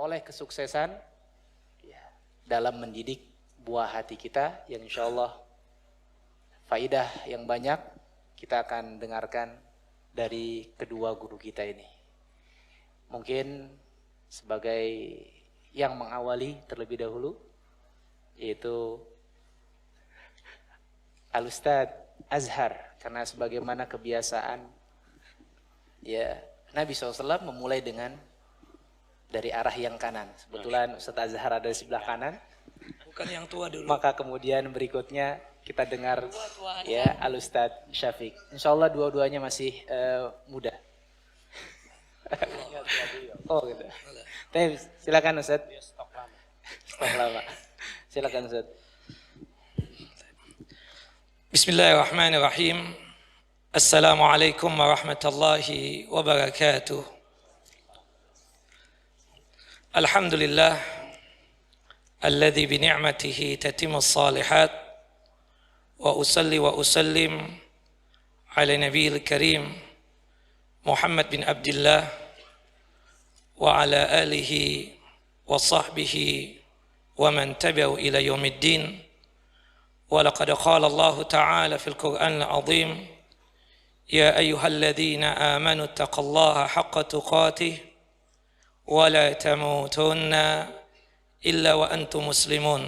memperoleh kesuksesan ya, dalam mendidik buah hati kita yang insya Allah faidah yang banyak kita akan dengarkan dari kedua guru kita ini. Mungkin sebagai yang mengawali terlebih dahulu yaitu Al-Ustadz Azhar, karena sebagaimana kebiasaan ya Nabi SAW memulai dengan dari arah yang kanan. Kebetulan Ustadz Azhar ada di sebelah kanan. Bukan yang tua dulu. Maka kemudian berikutnya kita dengar ya Al-Ustadz Syafiq. Insya Allah dua-duanya masih muda. Oh gitu. Silakan Ustadz. Stok lama. Silakan Ustadz. Bismillahirrahmanirrahim. Assalamualaikum warahmatullahi wabarakatuh. Alhamdulillah alladzi bi ni'matihi tatimmus shalihat wa usalli wa usallim ala nabiyil karim Muhammad bin Abdullah wa ala alihi wa sahbihi wa man tabi'ahu ila yaumiddin. Wa laqad qala Allah ta'ala fil Qur'anil 'azim ya ayyuhalladzina amanu taqullaha haqqa tuqatih wa la tamutunna illa wa antum muslimun.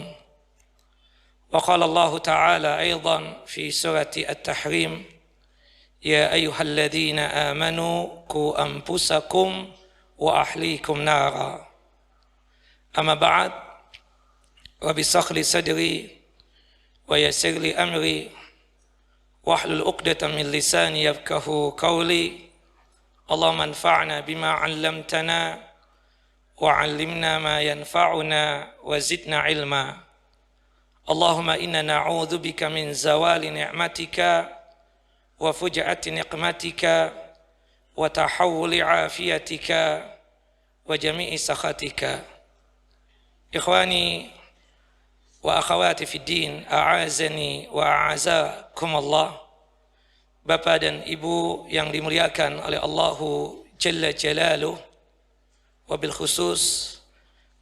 Wa qala Allah ta'ala aidan fi surati At-Tahrim ya ayyuhalladzina amanu qu anfusakum wa ahlikum nara. Amma ba'd, rabbi shrah li sadri wa yassir li amri wahlul 'uqdatam min lisani yafqahu qawli. Allahumma anfa'na bima 'allamtana wa 'allimna ma yanfa'una wa zidna 'ilma. Allahumma inna na'udzu bika min zawali ni'matika wa fuj'ati niqmatika wa tahawuli 'afiyatika wa jami'i sakhatika. Ikhwani wa akhawati fid din, a'azani wa a'azakum Allah. Bapak dan Ibu yang dimuliakan oleh Allahu Jalla Jalaluh, wabil khusus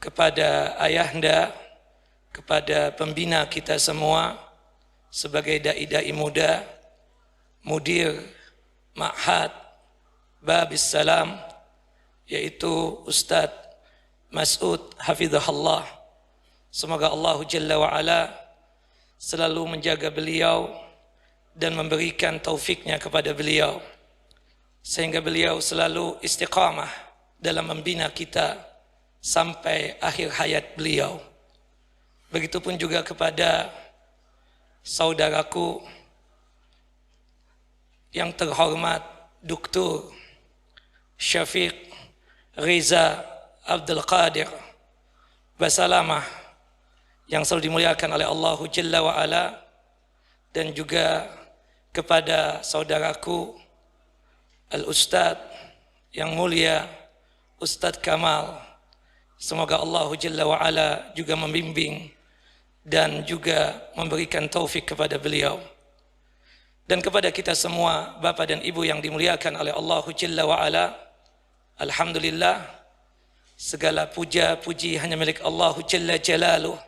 kepada ayahanda, kepada pembina kita semua sebagai dai-dai muda, mudir Ma'had Babis Salam, yaitu Ustadz Mas'ud Hafizahullah. Semoga Allah Jalla wa'ala selalu menjaga beliau dan memberikan taufiknya kepada beliau, sehingga beliau selalu istiqamah dalam membina kita sampai akhir hayat beliau. Begitupun juga kepada saudaraku yang terhormat Dr. Syafiq Riza Abdul Qadir Basalamah yang selalu dimuliakan oleh Allah Jalla wa'ala, dan juga kepada saudaraku Al-Ustadz yang mulia Ustadz Kamal. Semoga Allah Jalla wa'ala juga membimbing dan juga memberikan taufik kepada beliau. Dan kepada kita semua Bapak dan Ibu yang dimuliakan oleh Allah Jalla wa'ala, alhamdulillah, segala puja-puji hanya milik Allah Jalla Jalaluh.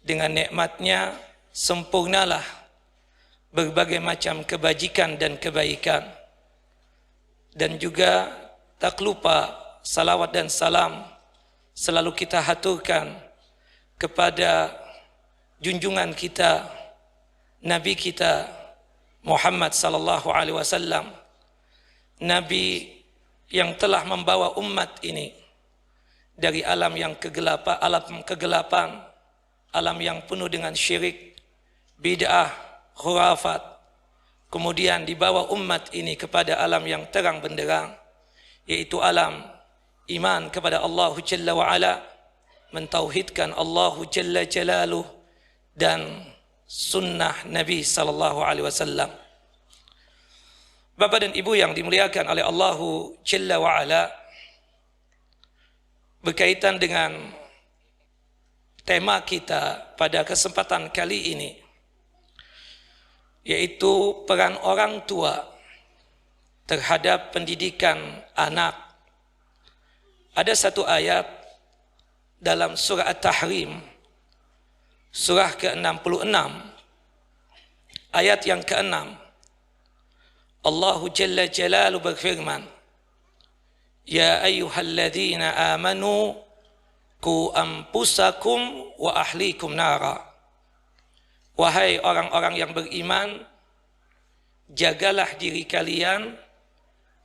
Dengan nikmatnya sempurnalah berbagai macam kebajikan dan kebaikan. Dan juga tak lupa salawat dan salam selalu kita haturkan kepada junjungan kita, Nabi kita Muhammad sallallahu alaihi wasallam, Nabi yang telah membawa umat ini dari alam yang kegelapan, alam yang penuh dengan syirik, bid'ah, khurafat, kemudian dibawa umat ini kepada alam yang terang benderang, yaitu alam iman kepada Allah Jalla wa'ala, mentauhidkan Allah Jalla Jalaluh, dan sunnah Nabi sallallahu alaihi wasallam. Bapak dan Ibu yang dimuliakan oleh Allah Jalla wa'ala, berkaitan dengan tema kita pada kesempatan kali ini, yaitu peran orang tua terhadap pendidikan anak. Ada satu ayat dalam surah At-Tahrim, surah ke-66, ayat yang ke-6, Allahu Jalla Jalaluhu berfirman, Ya ayyuhalladzina amanu ku anfusakum wa ahlikum nara. Wahai orang-orang yang beriman, jagalah diri kalian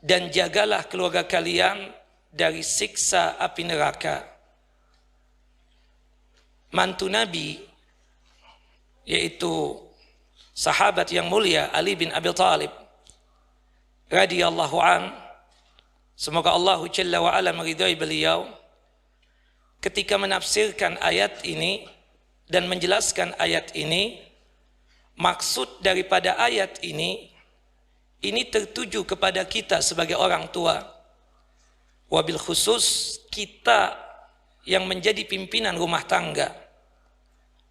dan jagalah keluarga kalian dari siksa api neraka. Mantu Nabi, yaitu sahabat yang mulia Ali bin Abi Thalib radhiyallahu an, semoga Allah Jalla wa ala meridai beliau, ketika menafsirkan ayat ini dan menjelaskan ayat ini, maksud daripada ayat ini tertuju kepada kita sebagai orang tua, wabil khusus kita yang menjadi pimpinan rumah tangga,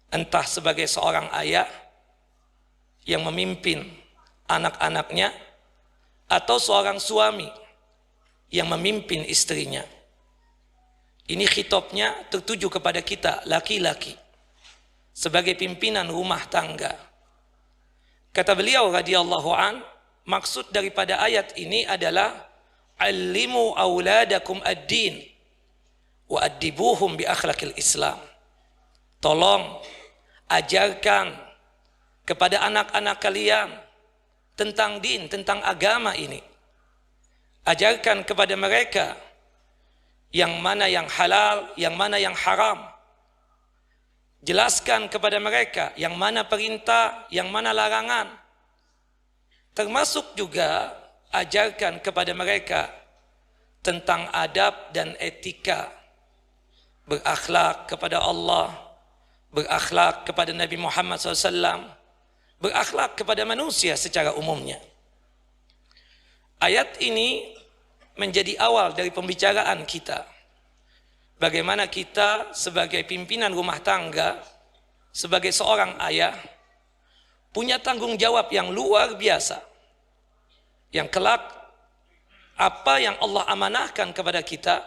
entah sebagai seorang ayah yang memimpin anak-anaknya atau seorang suami yang memimpin istrinya. Ini khitabnya tertuju kepada kita laki-laki sebagai pimpinan rumah tangga. Kata beliau radhiyallahu an, maksud daripada ayat ini adalah allimu auladakum ad-din wa addibuhum bi akhlaqil Islam. Tolong ajarkan kepada anak-anak kalian tentang din, tentang agama ini. Ajarkan kepada mereka yang mana yang halal, yang mana yang haram. Jelaskan kepada mereka yang mana perintah, yang mana larangan. Termasuk juga ajarkan kepada mereka tentang adab dan etika, berakhlak kepada Allah, berakhlak kepada Nabi Muhammad SAW, berakhlak kepada manusia secara umumnya. Ayat ini menjadi awal dari pembicaraan kita. Bagaimana kita sebagai pimpinan rumah tangga, sebagai seorang ayah, punya tanggung jawab yang luar biasa. Yang kelak, apa yang Allah amanahkan kepada kita,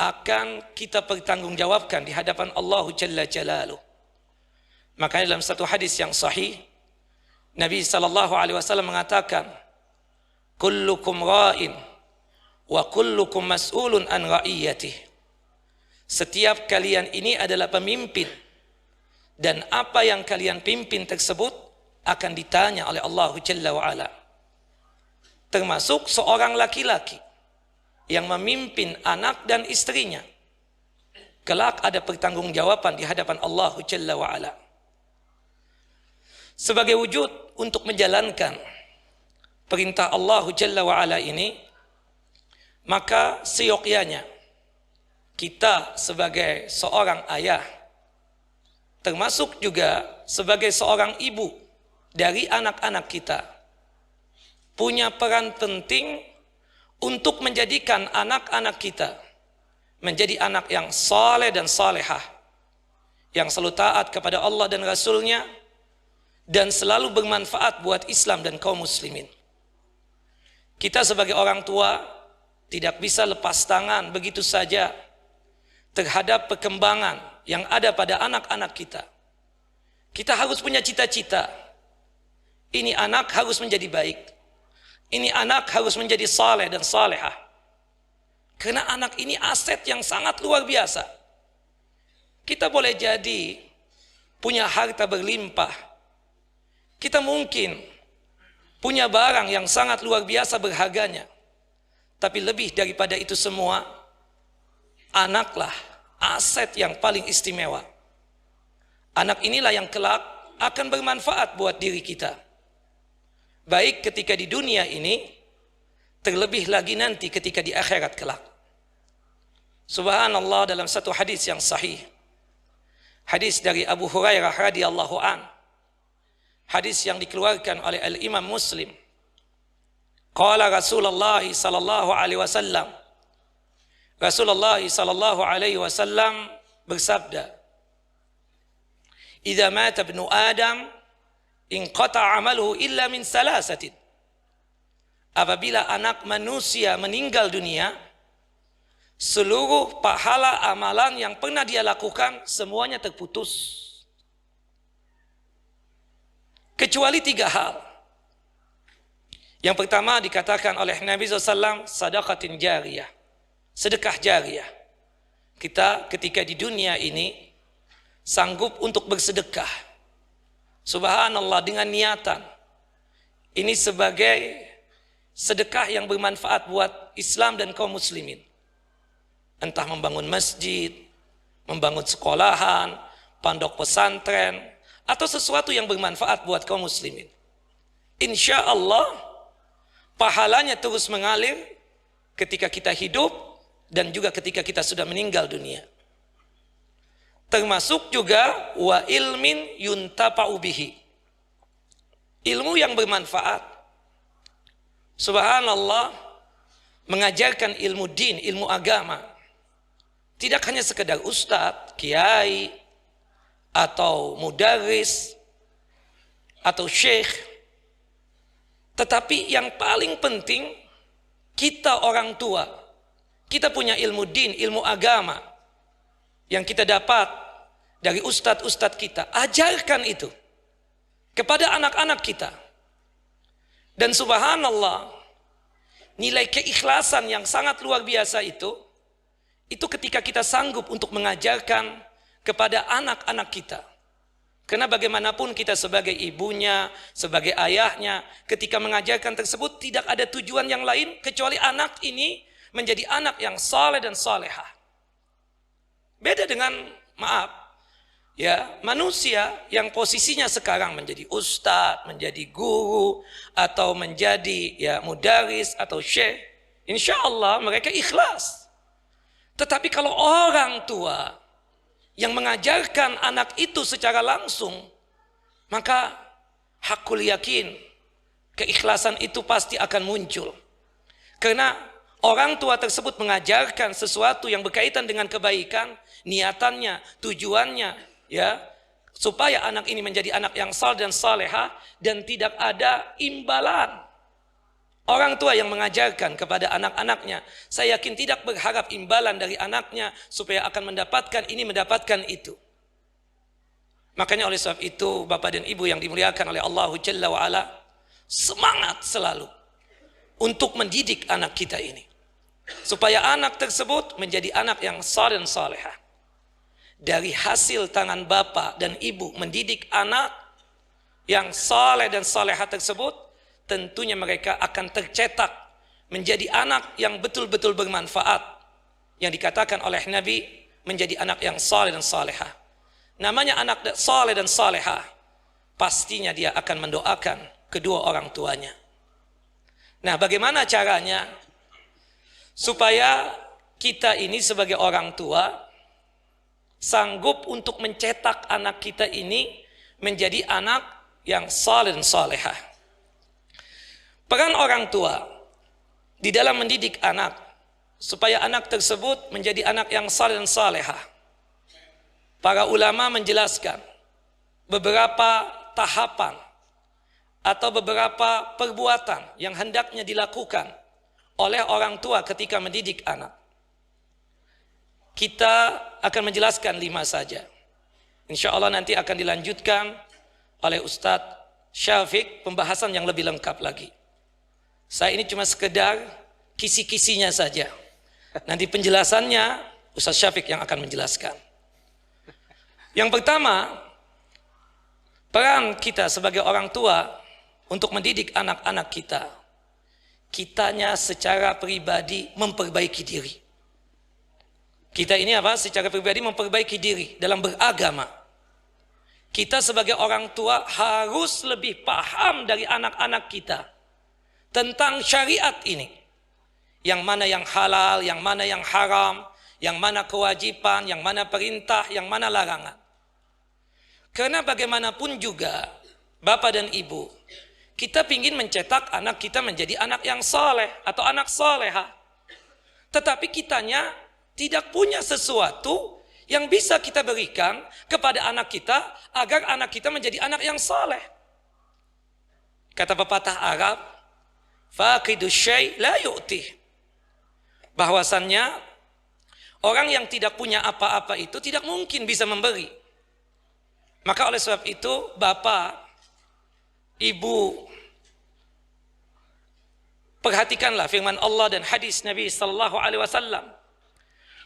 akan kita pertanggungjawabkan di hadapan Allah Jalla Jalaluhu. Makanya dalam satu hadis yang sahih, Nabi SAW mengatakan, Kullukum ra'in wa kullukum mas'ulun an ra'iyatih. Setiap kalian ini adalah pemimpin, dan apa yang kalian pimpin tersebut akan ditanya oleh Allah Jalla wa'ala. Termasuk seorang laki-laki yang memimpin anak dan istrinya, kelak ada pertanggungjawaban di hadapan Allah Jalla wa'ala. Sebagai wujud untuk menjalankan perintah Allah Jalla wa'ala ini, maka seyogyanya kita sebagai seorang ayah, termasuk juga sebagai seorang ibu dari anak-anak kita, punya peran penting untuk menjadikan anak-anak kita menjadi anak yang saleh dan salehah, yang selalu taat kepada Allah dan Rasulnya, dan selalu bermanfaat buat Islam dan kaum muslimin. Kita sebagai orang tua tidak bisa lepas tangan begitu saja terhadap perkembangan yang ada pada anak-anak kita. Kita harus punya cita-cita. Ini anak harus menjadi baik. Ini anak harus menjadi saleh dan salehah. Karena anak ini aset yang sangat luar biasa. Kita boleh jadi punya harta berlimpah. Kita mungkin punya barang yang sangat luar biasa berharganya. Tapi lebih daripada itu semua, anaklah aset yang paling istimewa. Anak inilah yang kelak akan bermanfaat buat diri kita. Baik ketika di dunia ini, terlebih lagi nanti ketika di akhirat kelak. Subhanallah, dalam satu hadis yang sahih, hadis dari Abu Hurairah radhiyallahu an, hadis yang dikeluarkan oleh Al-Imam Muslim, qala Rasulullah sallallahu alaihi wasallam, Rasulullah sallallahu alaihi wasallam bersabda, "Idza mata ibnu Adam inqata'a 'amaluhu illa min salasatin." Apabila anak manusia meninggal dunia, seluruh pahala amalan yang pernah dia lakukan semuanya terputus. Kecuali 3 hal. Yang pertama dikatakan oleh Nabi SAW, sadaqatin jariyah, sedekah jariyah. Kita ketika di dunia ini sanggup untuk bersedekah, subhanallah, dengan niatan ini sebagai sedekah yang bermanfaat buat Islam dan kaum muslimin. Entah membangun masjid, membangun sekolahan, pondok pesantren, atau sesuatu yang bermanfaat buat kaum muslimin. Insya Allah pahalanya terus mengalir ketika kita hidup dan juga ketika kita sudah meninggal dunia. Termasuk juga wa ilmin yuntafa'u bihi, ilmu yang bermanfaat. Subhanallah, mengajarkan ilmu din, ilmu agama, tidak hanya sekedar ustadz, kiai, atau mudaris, atau syekh, tetapi yang paling penting kita orang tua, kita punya ilmu din, ilmu agama yang kita dapat dari ustadz-ustadz kita, ajarkan itu kepada anak-anak kita. Dan subhanallah, nilai keikhlasan yang sangat luar biasa itu ketika kita sanggup untuk mengajarkan kepada anak-anak kita. Karena bagaimanapun kita sebagai ibunya, sebagai ayahnya, ketika mengajarkan tersebut tidak ada tujuan yang lain kecuali anak ini menjadi anak yang saleh dan salehah. Beda dengan, maaf, ya, manusia yang posisinya sekarang menjadi ustadz, menjadi guru, atau menjadi ya mudaris atau syekh, insya Allah mereka ikhlas. Tetapi kalau orang tua yang mengajarkan anak itu secara langsung, maka hakul yakin keikhlasan itu pasti akan muncul. Karena orang tua tersebut mengajarkan sesuatu yang berkaitan dengan kebaikan, niatannya, tujuannya, ya, supaya anak ini menjadi anak yang saleh dan salehah dan tidak ada imbalan. Orang tua yang mengajarkan kepada anak-anaknya, saya yakin tidak berharap imbalan dari anaknya supaya akan mendapatkan ini, mendapatkan itu. Makanya oleh sebab itu, Bapak dan Ibu yang dimuliakan oleh Allah Jalla wa'ala, semangat selalu untuk mendidik anak kita ini, supaya anak tersebut menjadi anak yang saleh dan salehah. Dari hasil tangan Bapak dan Ibu mendidik anak yang saleh dan salehah tersebut, tentunya mereka akan tercetak menjadi anak yang betul-betul bermanfaat, yang dikatakan oleh Nabi menjadi anak yang saleh dan salehah. Namanya anak saleh dan salehah, pastinya dia akan mendoakan kedua orang tuanya. Nah, bagaimana caranya supaya kita ini sebagai orang tua sanggup untuk mencetak anak kita ini menjadi anak yang saleh dan salehah? Peran orang tua di dalam mendidik anak supaya anak tersebut menjadi anak yang saleh dan salehah. Para ulama menjelaskan beberapa tahapan atau beberapa perbuatan yang hendaknya dilakukan oleh orang tua ketika mendidik anak. Kita akan menjelaskan 5 saja. Insya Allah nanti akan dilanjutkan oleh Ustadz Syafiq pembahasan yang lebih lengkap lagi. Saya ini cuma sekedar kisi-kisinya saja. Nanti penjelasannya Ustaz Syafiq yang akan menjelaskan. Yang pertama, peran kita sebagai orang tua untuk mendidik anak-anak kita. Kitanya secara pribadi memperbaiki diri. Kita ini apa? Secara pribadi memperbaiki diri dalam beragama. Kita sebagai orang tua harus lebih paham dari anak-anak kita tentang syariat ini. Yang mana yang halal, yang mana yang haram, yang mana kewajiban, yang mana perintah, yang mana larangan. Karena bagaimanapun juga, Bapak dan Ibu, kita ingin mencetak anak kita menjadi anak yang saleh atau anak salehah. Tetapi kitanya tidak punya sesuatu yang bisa kita berikan kepada anak kita agar anak kita menjadi anak yang saleh. Kata pepatah Arab, faqidu syai' la yu'tih. Bahwasannya Orang yang tidak punya apa-apa itu tidak mungkin bisa memberi. Maka oleh sebab itu, Bapak, Ibu, perhatikanlah firman Allah dan hadis Nabi sallallahu alaihi wasallam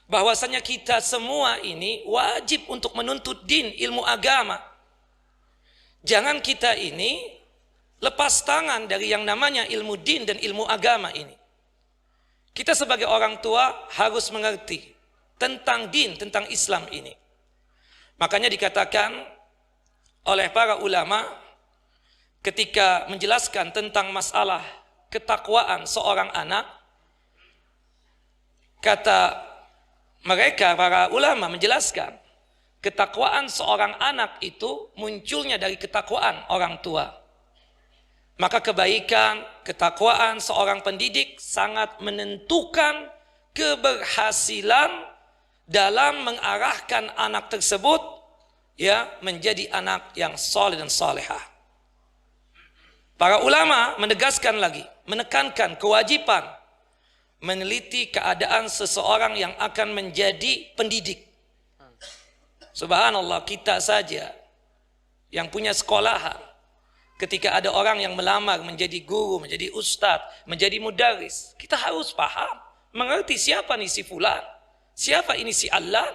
bahwasanya kita semua ini wajib untuk menuntut din, ilmu agama. Jangan kita ini lepas tangan dari yang namanya ilmu din dan ilmu agama ini. Kita sebagai orang tua harus mengerti tentang din, tentang Islam ini. Makanya dikatakan oleh para ulama ketika menjelaskan tentang masalah ketakwaan seorang anak, kata mereka para ulama menjelaskan ketakwaan seorang anak itu munculnya dari ketakwaan orang tua. Maka kebaikan, ketakwaan seorang pendidik sangat menentukan keberhasilan dalam mengarahkan anak tersebut ya menjadi anak yang saleh dan salehah. Para ulama menegaskan lagi, menekankan kewajiban meneliti keadaan seseorang yang akan menjadi pendidik. Subhanallah, kita saja yang punya sekolahan, ketika ada orang yang melamar menjadi guru, menjadi ustadz, menjadi mudaris, kita harus paham, mengerti siapa nih si fulan, siapa ini si Allan,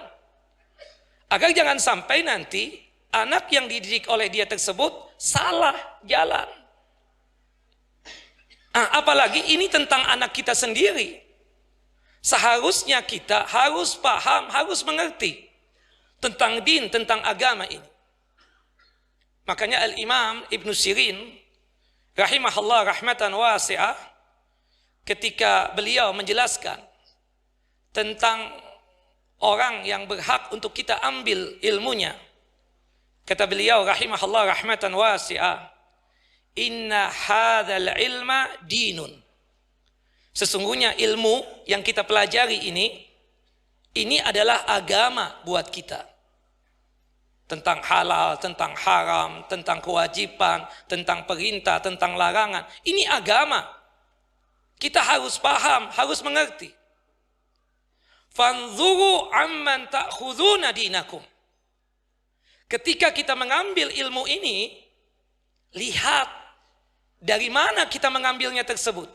agar jangan sampai nanti anak yang dididik oleh dia tersebut salah jalan. Apalagi ini tentang anak kita sendiri. Seharusnya kita harus paham, harus mengerti tentang din, tentang agama ini. Makanya Al-Imam Ibn Sirin rahimahullah rahmatan wasi'ah, ketika beliau menjelaskan tentang orang yang berhak untuk kita ambil ilmunya, kata beliau rahimahullah rahmatan wasi'ah, inna hadzal ilma dinun. Sesungguhnya ilmu yang kita pelajari ini adalah agama buat kita. Tentang halal, tentang haram, tentang kewajiban, tentang perintah, tentang larangan. Ini agama. Kita harus paham, harus mengerti. Fanzuru amman ta'khuduna dinakum. Ketika kita mengambil ilmu ini, lihat dari mana kita mengambilnya tersebut.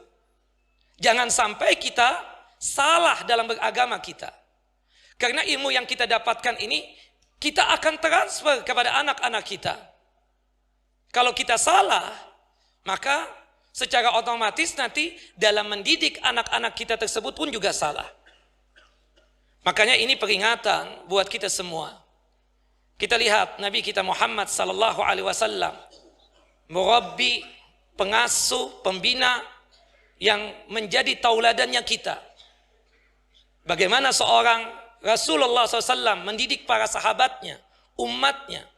Jangan sampai kita salah dalam beragama kita. Karena ilmu yang kita dapatkan ini, kita akan transfer kepada anak-anak kita. Kalau kita salah, maka secara otomatis nanti dalam mendidik anak-anak kita tersebut pun juga salah. Makanya ini peringatan buat kita semua. Kita lihat Nabi kita Muhammad sallallahu alaihi wasallam, murabbi, pengasuh, pembina yang menjadi tauladannya kita. Bagaimana seorang Rasulullah SAW mendidik para sahabatnya, umatnya,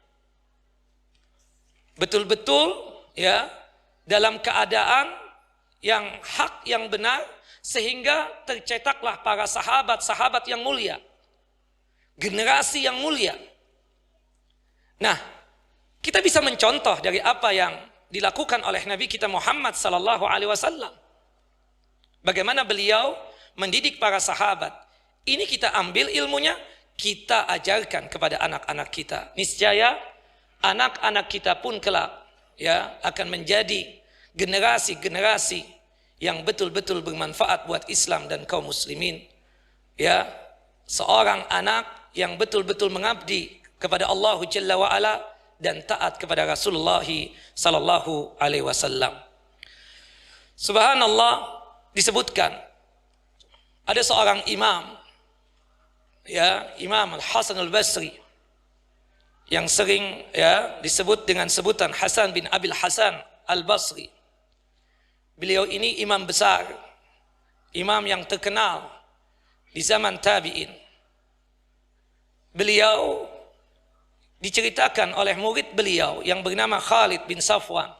betul-betul ya dalam keadaan yang hak, yang benar, sehingga tercetaklah para sahabat-sahabat yang mulia, generasi yang mulia. Nah, kita bisa mencontoh dari apa yang dilakukan oleh Nabi kita Muhammad sallallahu alaihi wasallam. Bagaimana beliau mendidik para sahabat. Ini kita ambil ilmunya, kita ajarkan kepada anak-anak kita. Niscaya anak-anak kita pun kelak ya akan menjadi generasi-generasi yang betul-betul bermanfaat buat Islam dan kaum muslimin. Ya, seorang anak yang betul-betul mengabdi kepada Allah Jalla wa Ala dan taat kepada Rasulullah sallallahu alaihi wasallam. Subhanallah, disebutkan ada seorang imam, ya, Imam Al-Hasan Al-Basri, yang sering ya disebut dengan sebutan Hasan bin Abil Hasan Al-Basri. Beliau ini imam besar, imam yang terkenal di zaman tabi'in. Beliau diceritakan oleh murid beliau yang bernama Khalid bin Safwan,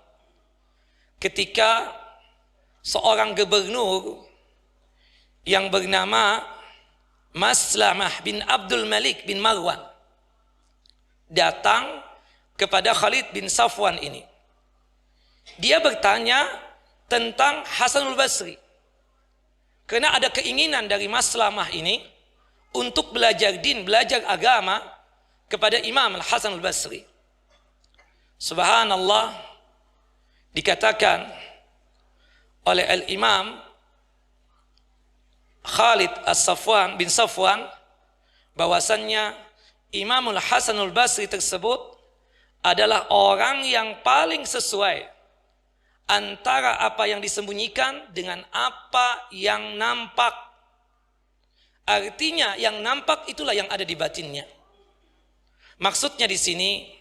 ketika seorang gubernur yang bernama Maslamah bin Abdul Malik bin Marwan datang kepada Khalid bin Safwan ini. Dia bertanya tentang Hasanul Basri, karena ada keinginan dari Maslamah ini untuk belajar din, belajar agama kepada Imam Al-Hasan Al-Basri. Subhanallah, dikatakan oleh Al-Imam Khalid As-Safwan bin Safwan bahwasannya Imam Al-Hasan Al-Basri tersebut adalah orang yang paling sesuai antara apa yang disembunyikan dengan apa yang nampak. Artinya yang nampak itulah yang ada di batinnya. Maksudnya di sini,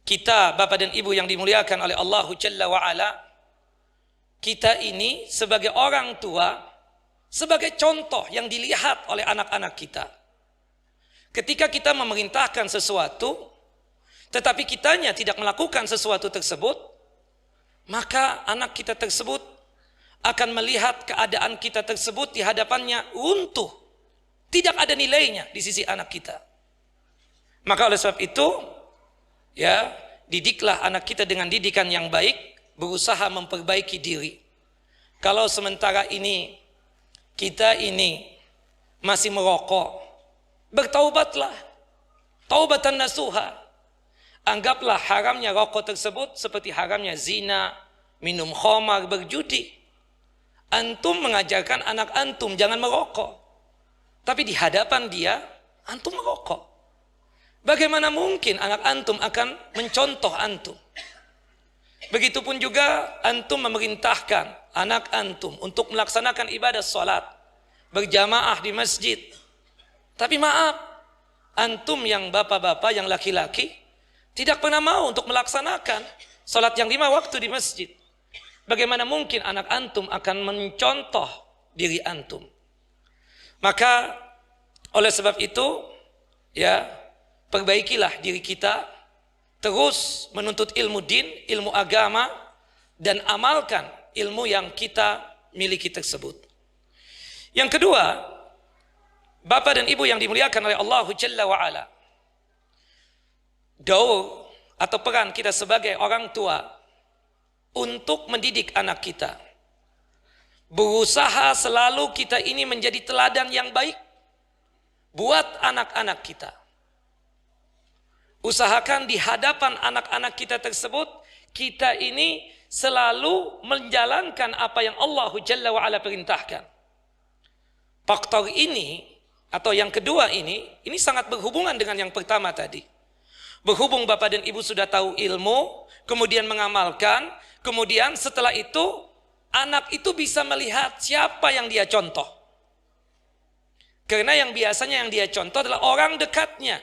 kita Bapak dan Ibu yang dimuliakan oleh Allah Jalla wa Ala, kita ini sebagai orang tua, sebagai contoh yang dilihat oleh anak-anak kita. Ketika kita memerintahkan sesuatu, tetapi kitanya tidak melakukan sesuatu tersebut, maka anak kita tersebut akan melihat keadaan kita tersebut di hadapannya runtuh. Tidak ada nilainya di sisi anak kita. Maka oleh sebab itu, ya, didiklah anak kita dengan didikan yang baik, berusaha memperbaiki diri. Kalau sementara ini kita ini masih merokok, bertaubatlah, taubatan nasuha. Anggaplah haramnya rokok tersebut seperti haramnya zina, minum khamar, berjudi. Antum mengajarkan anak antum jangan merokok, tapi di hadapan dia antum merokok. Bagaimana mungkin anak antum akan mencontoh antum? Begitupun juga antum memerintahkan anak antum untuk melaksanakan ibadah salat berjamaah di masjid. Tapi maaf, antum yang bapak-bapak, yang laki-laki tidak pernah mau untuk melaksanakan salat yang 5 waktu di masjid. Bagaimana mungkin anak antum akan mencontoh diri antum? Maka oleh sebab itu, ya, perbaikilah diri kita, terus menuntut ilmu din, ilmu agama, dan amalkan ilmu yang kita miliki tersebut. Yang kedua, Bapak dan Ibu yang dimuliakan oleh Allah Jalla wa Ala, daur atau peran kita sebagai orang tua untuk mendidik anak kita. Berusaha selalu kita ini menjadi teladan yang baik buat anak-anak kita. Usahakan di hadapan anak-anak kita tersebut, kita ini selalu menjalankan apa yang Allah Jalla wa Ala perintahkan. Faktor ini atau yang kedua ini sangat berhubungan dengan yang pertama tadi. Berhubung Bapak dan Ibu sudah tahu ilmu, kemudian mengamalkan, kemudian setelah itu anak itu bisa melihat siapa yang dia contoh. Karena yang biasanya yang dia contoh adalah orang dekatnya.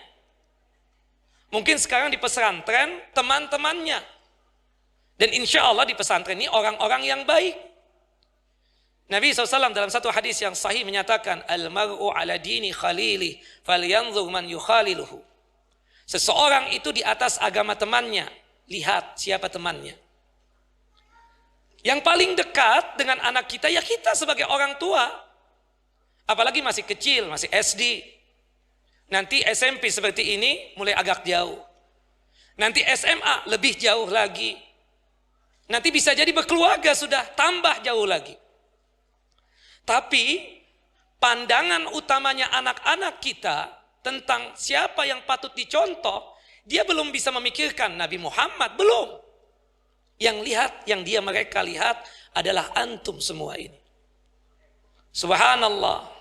Mungkin sekarang di pesantren teman-temannya. Dan insya Allah di pesantren ini orang-orang yang baik. Nabi SAW dalam satu hadis yang sahih menyatakan, Al-mar'u ala dini khalili, falyanzur man yukhaliluhu. Seseorang itu di atas agama temannya, lihat siapa temannya. Yang paling dekat dengan anak kita, ya kita sebagai orang tua. Apalagi masih kecil, masih SD. Nanti SMP seperti ini mulai agak jauh. Nanti SMA lebih jauh lagi. Nanti bisa jadi berkeluarga sudah tambah jauh lagi. Tapi pandangan utamanya anak-anak kita tentang siapa yang patut dicontoh, dia belum bisa memikirkan Nabi Muhammad, belum. Yang mereka lihat adalah antum semua ini. Subhanallah,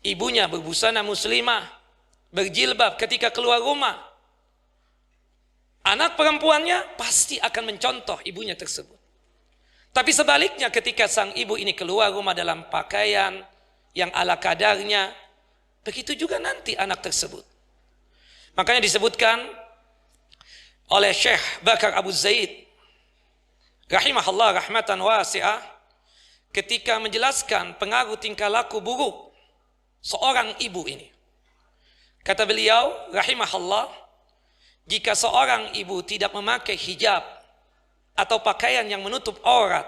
ibunya berbusana muslimah, berjilbab ketika keluar rumah. Anak perempuannya pasti akan mencontoh ibunya tersebut. Tapi sebaliknya ketika sang ibu ini keluar rumah dalam pakaian yang ala kadarnya, begitu juga nanti anak tersebut. Makanya disebutkan oleh Syekh Bakar Abu Zaid rahimahullah rahmatan wasi'ah ketika menjelaskan pengaruh tingkah laku buruk seorang ibu ini. Kata beliau rahimahullah, jika seorang ibu tidak memakai hijab atau pakaian yang menutup aurat,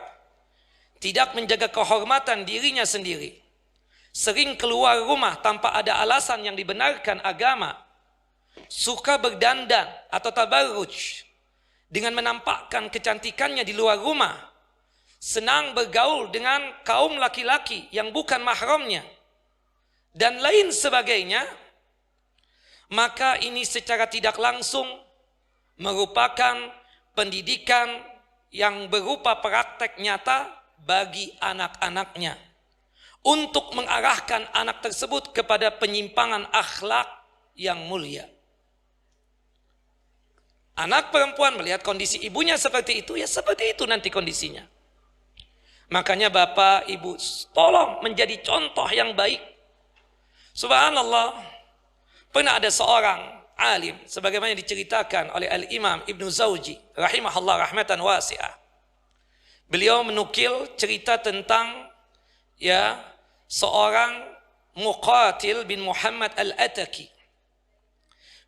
tidak menjaga kehormatan dirinya sendiri, sering keluar rumah tanpa ada alasan yang dibenarkan agama, suka berdandan atau tabarruj dengan menampakkan kecantikannya di luar rumah, senang bergaul dengan kaum laki-laki yang bukan mahramnya, dan lain sebagainya, maka ini secara tidak langsung merupakan pendidikan yang berupa praktek nyata bagi anak-anaknya untuk mengarahkan anak tersebut kepada penyimpangan akhlak yang mulia. Anak perempuan melihat kondisi ibunya seperti itu, ya seperti itu nanti kondisinya. Makanya bapak, ibu, tolong menjadi contoh yang baik. Subhanallah, pernah ada seorang alim, sebagaimana diceritakan oleh Al-Imam Ibnu Zawji, rahimahullah rahmatan wasi'ah. Beliau menukil cerita tentang seorang Muqatil bin Muhammad Al-Ataki.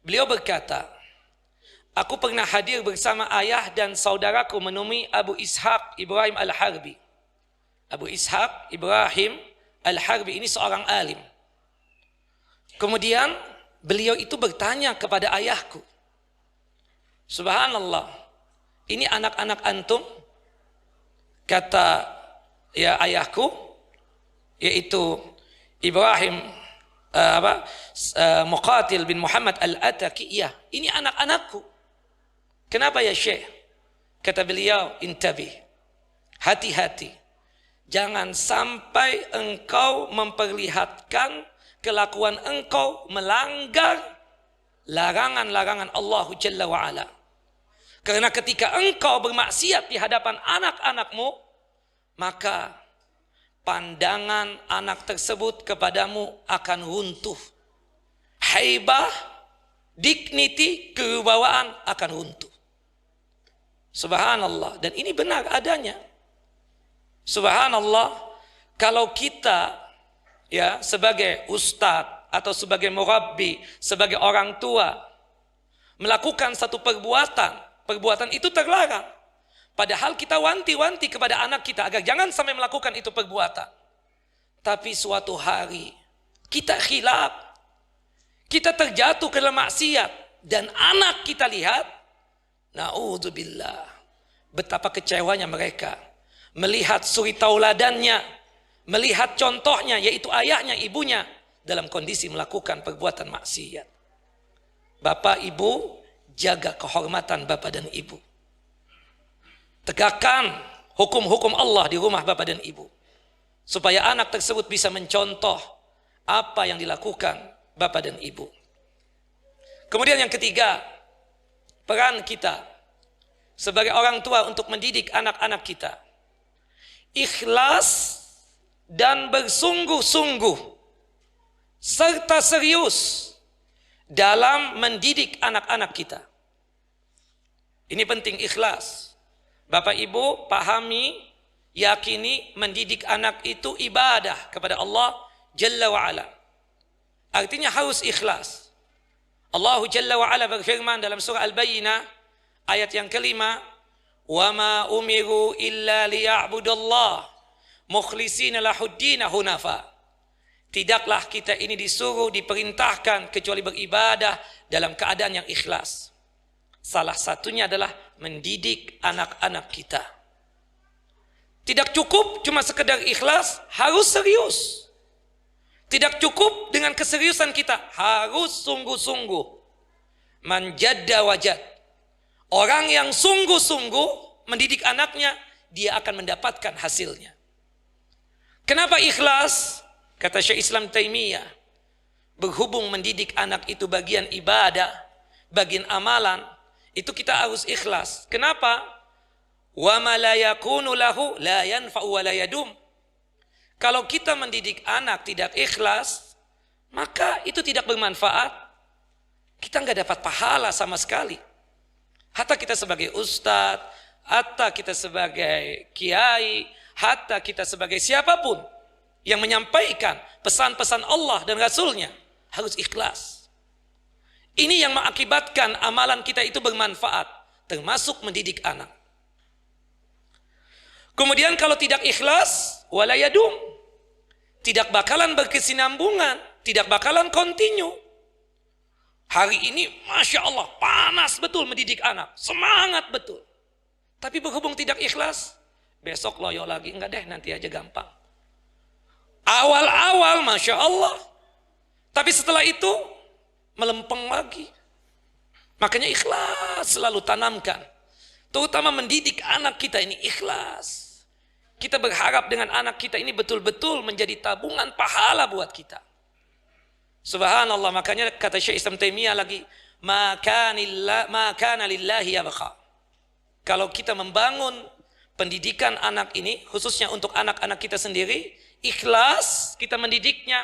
Beliau berkata, aku pernah hadir bersama ayah dan saudaraku menemui Abu Ishaq Ibrahim Al-Harbi. Abu Ishaq Ibrahim Al-Harbi ini seorang alim. Kemudian beliau itu bertanya kepada ayahku, subhanallah, ini anak-anak antum? Kata ayahku, yaitu Ibrahim Muqatil bin Muhammad Al-Ataki, iya, ini anak-anakku. Kenapa ya Syekh? Kata beliau, intabih, hati-hati, jangan sampai engkau memperlihatkan kelakuan engkau melanggar larangan-larangan Allah Jalla wa'ala. Karena ketika engkau bermaksiat di hadapan anak-anakmu, maka pandangan anak tersebut kepadamu akan runtuh. Haibah, dignity, kewibawaan akan runtuh. Subhanallah, dan ini benar adanya. Subhanallah, kalau kita sebagai ustadz atau sebagai murabbi, sebagai orang tua melakukan satu perbuatan itu terlarang. Padahal kita wanti-wanti kepada anak kita agar jangan sampai melakukan itu perbuatan. Tapi suatu hari kita khilaf, kita terjatuh ke dalam maksiat, dan anak kita lihat, naudzubillah, betapa kecewanya mereka melihat suri tauladannya, melihat contohnya, yaitu ayahnya, ibunya, dalam kondisi melakukan perbuatan maksiat. Bapak, ibu, jaga kehormatan bapak dan ibu. Tegakkan hukum-hukum Allah di rumah bapak dan ibu, supaya anak tersebut bisa mencontoh apa yang dilakukan bapak dan ibu. Kemudian yang ketiga, peran kita sebagai orang tua untuk mendidik anak-anak kita. Ikhlas dan bersungguh-sungguh serta serius dalam mendidik anak-anak kita. Ini penting, ikhlas. Bapak Ibu pahami, yakini mendidik anak itu ibadah kepada Allah Jalla wa'ala. Artinya harus ikhlas. Allah Jalla wa'ala berfirman dalam surah Al-Bayyinah ayat yang kelima, وَمَا أُمِرُوا إِلَّا لِيَعْبُدَ اللَّهِ مُخْلِصِينَ لَهُ الدِّينَ حُنَفَاءَ. Tidaklah kita ini disuruh, diperintahkan kecuali beribadah dalam keadaan yang ikhlas. Salah satunya adalah mendidik anak-anak kita. Tidak cukup cuma sekedar ikhlas, harus serius. Tidak cukup dengan keseriusan kita, harus sungguh-sungguh. Man jadda wajad. Orang yang sungguh-sungguh mendidik anaknya, dia akan mendapatkan hasilnya. Kenapa ikhlas? Kata Syekh Islam Taimiyah, berhubung mendidik anak itu bagian ibadah, bagian amalan, itu kita harus ikhlas. Kenapa? Wa ma la yakunu lahu la yanfa'u wa la yadum. Kalau kita mendidik anak tidak ikhlas, maka itu tidak bermanfaat. Kita nggak dapat pahala sama sekali. Hatta kita sebagai ustadz, hatta kita sebagai kiai, hatta kita sebagai siapapun yang menyampaikan pesan-pesan Allah dan Rasulnya harus ikhlas. Ini yang mengakibatkan amalan kita itu bermanfaat, termasuk mendidik anak. Kemudian kalau tidak ikhlas, wala yadum, tidak bakalan berkesinambungan, tidak bakalan kontinu. Hari ini Masya Allah panas betul mendidik anak, semangat betul. Tapi berhubung tidak ikhlas, besok loyo lagi, enggak deh nanti aja gampang. Awal-awal Masya Allah Tapi setelah itu melempeng lagi. Makanya ikhlas selalu tanamkan. Terutama mendidik anak kita ini ikhlas. Kita berharap dengan anak kita ini betul-betul menjadi tabungan pahala buat kita. Subhanallah, makanya kata Syekh Islam Taimiyah lagi, ma kana lillahi yabqa. Kalau kita membangun pendidikan anak ini, khususnya untuk anak-anak kita sendiri, ikhlas kita mendidiknya,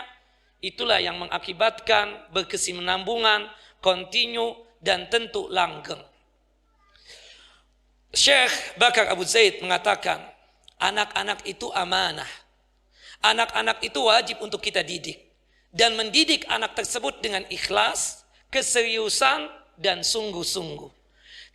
itulah yang mengakibatkan berkesinambungan, kontinu, dan tentu langgeng. Syekh Bakar Abu Zaid mengatakan, anak-anak itu amanah. Anak-anak itu wajib untuk kita didik. Dan mendidik anak tersebut dengan ikhlas, keseriusan, dan sungguh-sungguh.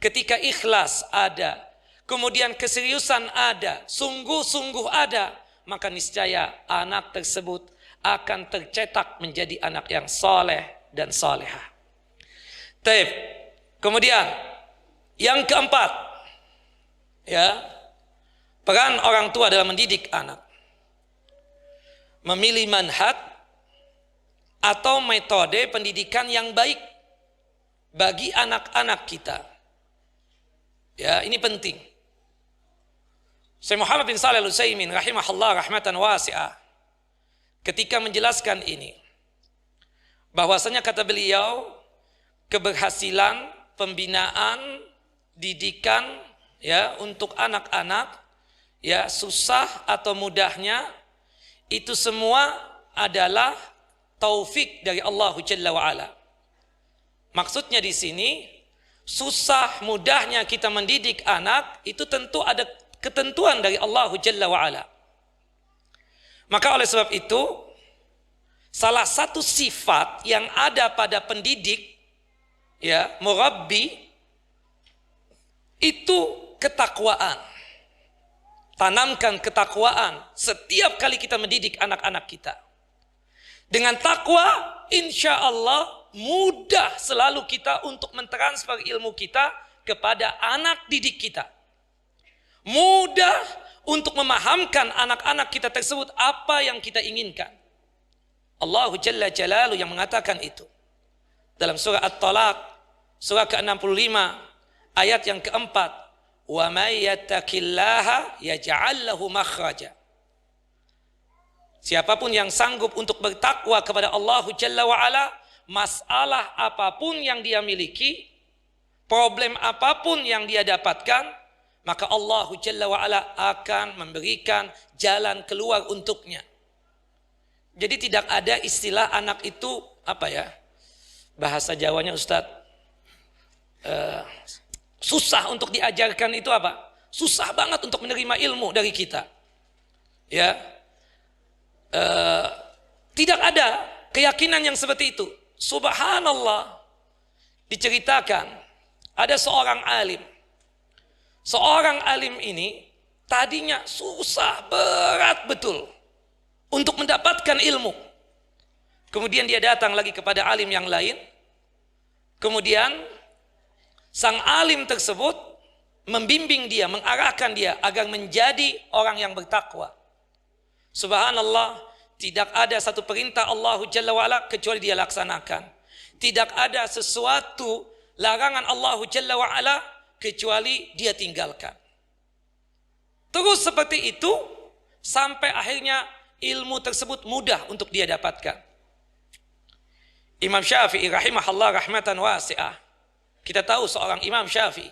Ketika ikhlas ada, kemudian keseriusan ada, sungguh-sungguh ada, maka niscaya anak tersebut akan tercetak menjadi anak yang soleh dan solehah. Taib. Kemudian yang keempat, ya, peran orang tua dalam mendidik anak. Memilih manhaj atau metode pendidikan yang baik bagi anak-anak kita. Ya, ini penting. Syekh Muhammad bin Shalih Al-Utsaimin rahimahullah rahmatan wasi'ah ketika menjelaskan ini, bahwasanya kata beliau, keberhasilan pembinaan didikan ya untuk anak-anak, ya susah atau mudahnya itu semua adalah taufik dari Allah Jalla wa Ala. Maksudnya di sini, susah mudahnya kita mendidik anak itu tentu ada ketentuan dari Allah Jalla wa Ala. Maka oleh sebab itu, salah satu sifat yang ada pada pendidik, ya, murabbi, itu ketakwaan. Tanamkan ketakwaan setiap kali kita mendidik anak-anak kita. Dengan takwa, insya Allah mudah selalu kita untuk mentransfer ilmu kita kepada anak didik kita. Mudah untuk memahamkan anak-anak kita tersebut apa yang kita inginkan. Allah Jalla Jalaluhu yang mengatakan itu. Dalam surah At-Talaq, surah ke-65, ayat yang keempat. Wa may yattaqillaha yaj'al lahu makhraja. Siapapun yang sanggup untuk bertakwa kepada Allah Jalla wa Ala, masalah apapun yang dia miliki, problem apapun yang dia dapatkan, maka Allah Jalla wa Ala akan memberikan jalan keluar untuknya. Jadi tidak ada istilah anak itu apa ya? Bahasa Jawanya Ustadz, susah untuk diajarkan itu apa? Susah banget untuk menerima ilmu dari kita. Ya, tidak ada keyakinan yang seperti itu. Subhanallah, diceritakan ada seorang alim. Seorang alim ini tadinya susah, berat betul untuk mendapatkan ilmu. Kemudian dia datang lagi kepada alim yang lain. Kemudian sang alim tersebut membimbing dia, mengarahkan dia agar menjadi orang yang bertakwa. Subhanallah, tidak ada satu perintah Allah Jalla wa'ala kecuali dia laksanakan. Tidak ada sesuatu larangan Allah Jalla wa'ala kecuali dia tinggalkan. Terus seperti itu sampai akhirnya ilmu tersebut mudah untuk dia dapatkan. Imam Syafi'i rahimahullah rahmatan wasi'ah. Kita tahu seorang Imam Syafi'i,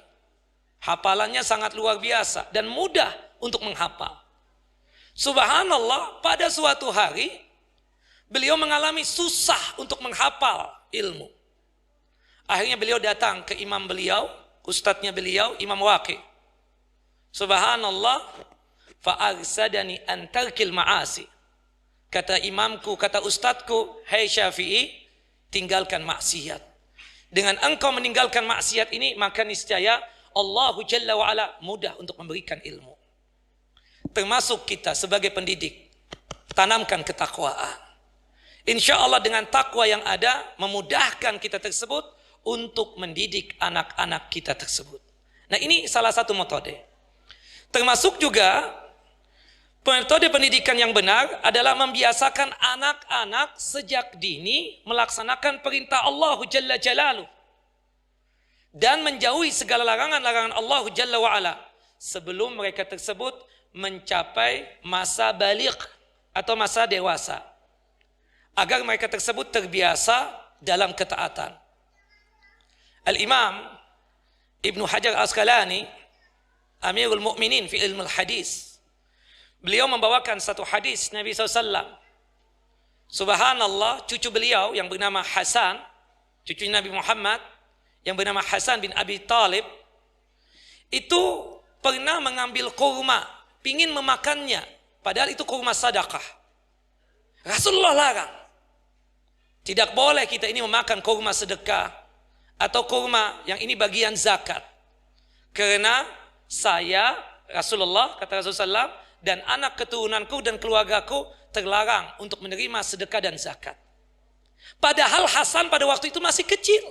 hafalannya sangat luar biasa dan mudah untuk menghafal. Subhanallah, pada suatu hari beliau mengalami susah untuk menghafal ilmu. Akhirnya beliau datang ke imam beliau, ustadznya beliau, Imam Waqi'. Subhanallah, fa'arsadani an tarkil ma'asi. Kata imamku, kata ustadzku, hai Syafi'i, tinggalkan maksiat. Dengan engkau meninggalkan maksiat ini, maka niscaya Allah Jalla wa'ala mudah untuk memberikan ilmu. Termasuk kita sebagai pendidik, tanamkan ketakwaan. Insya Allah dengan takwa yang ada, memudahkan kita tersebut untuk mendidik anak-anak kita tersebut. Nah, ini salah satu metode. Termasuk juga Metode pendidikan yang benar adalah membiasakan anak-anak sejak dini melaksanakan perintah Allah Jalla Jalaluh dan menjauhi segala larangan-larangan Allah Jalla wa'ala sebelum mereka tersebut mencapai masa baligh atau masa dewasa, agar mereka tersebut terbiasa dalam ketaatan. Al-Imam Ibnu Hajar Al-Asqalani, Amirul Mukminin fi ilmu hadis, beliau membawakan satu hadis Nabi SAW. Subhanallah, cucu beliau yang bernama Hasan, cucu Nabi Muhammad yang bernama Hasan bin Abi Talib, itu pernah mengambil kurma, pingin memakannya, padahal itu kurma sedekah. Rasulullah larang. Tidak boleh kita ini memakan kurma sedekah atau kurma yang ini bagian zakat. Karena saya, Rasulullah, kata Rasulullah, dan anak keturunanku dan keluargaku terlarang untuk menerima sedekah dan zakat. Padahal Hasan pada waktu itu masih kecil.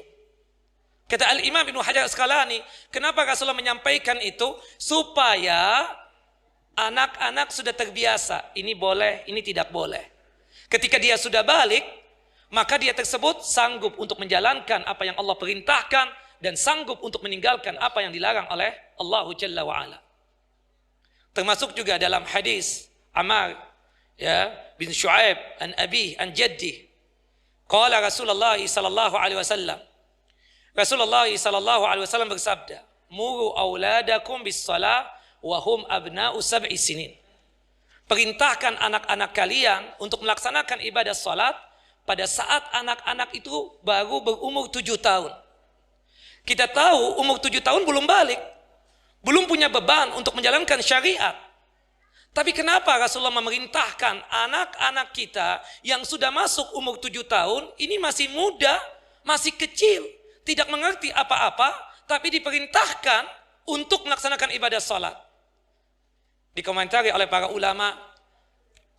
Kata Al-Imam Ibnu Hajar Asqalani, kenapa Rasulullah menyampaikan itu? Supaya anak-anak sudah terbiasa, ini boleh, ini tidak boleh. Ketika dia sudah balik, maka dia tersebut sanggup untuk menjalankan apa yang Allah perintahkan dan sanggup untuk meninggalkan apa yang dilarang oleh Allah Jalla wa'ala. Termasuk juga dalam hadis Ammar bin Shu'aib an Abi an Jaddi, qala Rasulullah sallallahu alaihi wasallam, Rasulullah sallallahu alaihi wasallam bersabda, muru auladakum bis shalah wa hum abna'u sab'i sinin. Perintahkan anak-anak kalian untuk melaksanakan ibadah salat pada saat anak-anak itu baru berumur 7 tahun. Kita tahu umur 7 tahun belum balik, belum punya beban untuk menjalankan syariat. Tapi kenapa Rasulullah memerintahkan anak-anak kita yang sudah masuk umur 7 tahun, ini masih muda, masih kecil, tidak mengerti apa-apa, tapi diperintahkan untuk melaksanakan ibadah salat. Dikomentari oleh para ulama,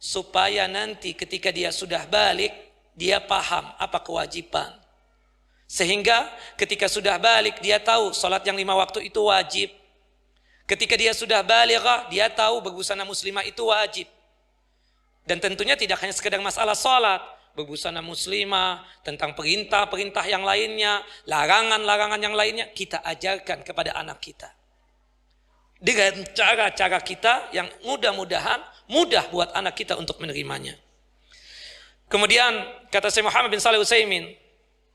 supaya nanti ketika dia sudah balik, dia paham apa kewajiban. Sehingga ketika sudah balik, dia tahu salat yang 5 waktu itu wajib. Ketika dia sudah balighah, dia tahu berbusana muslimah itu wajib. Dan tentunya tidak hanya sekedar masalah salat, berbusana muslimah, tentang perintah-perintah yang lainnya, larangan-larangan yang lainnya, kita ajarkan kepada anak kita. Dengan cara-cara kita yang mudah-mudahan mudah buat anak kita untuk menerimanya. Kemudian kata Syekh Muhammad bin Shalih Utsaimin,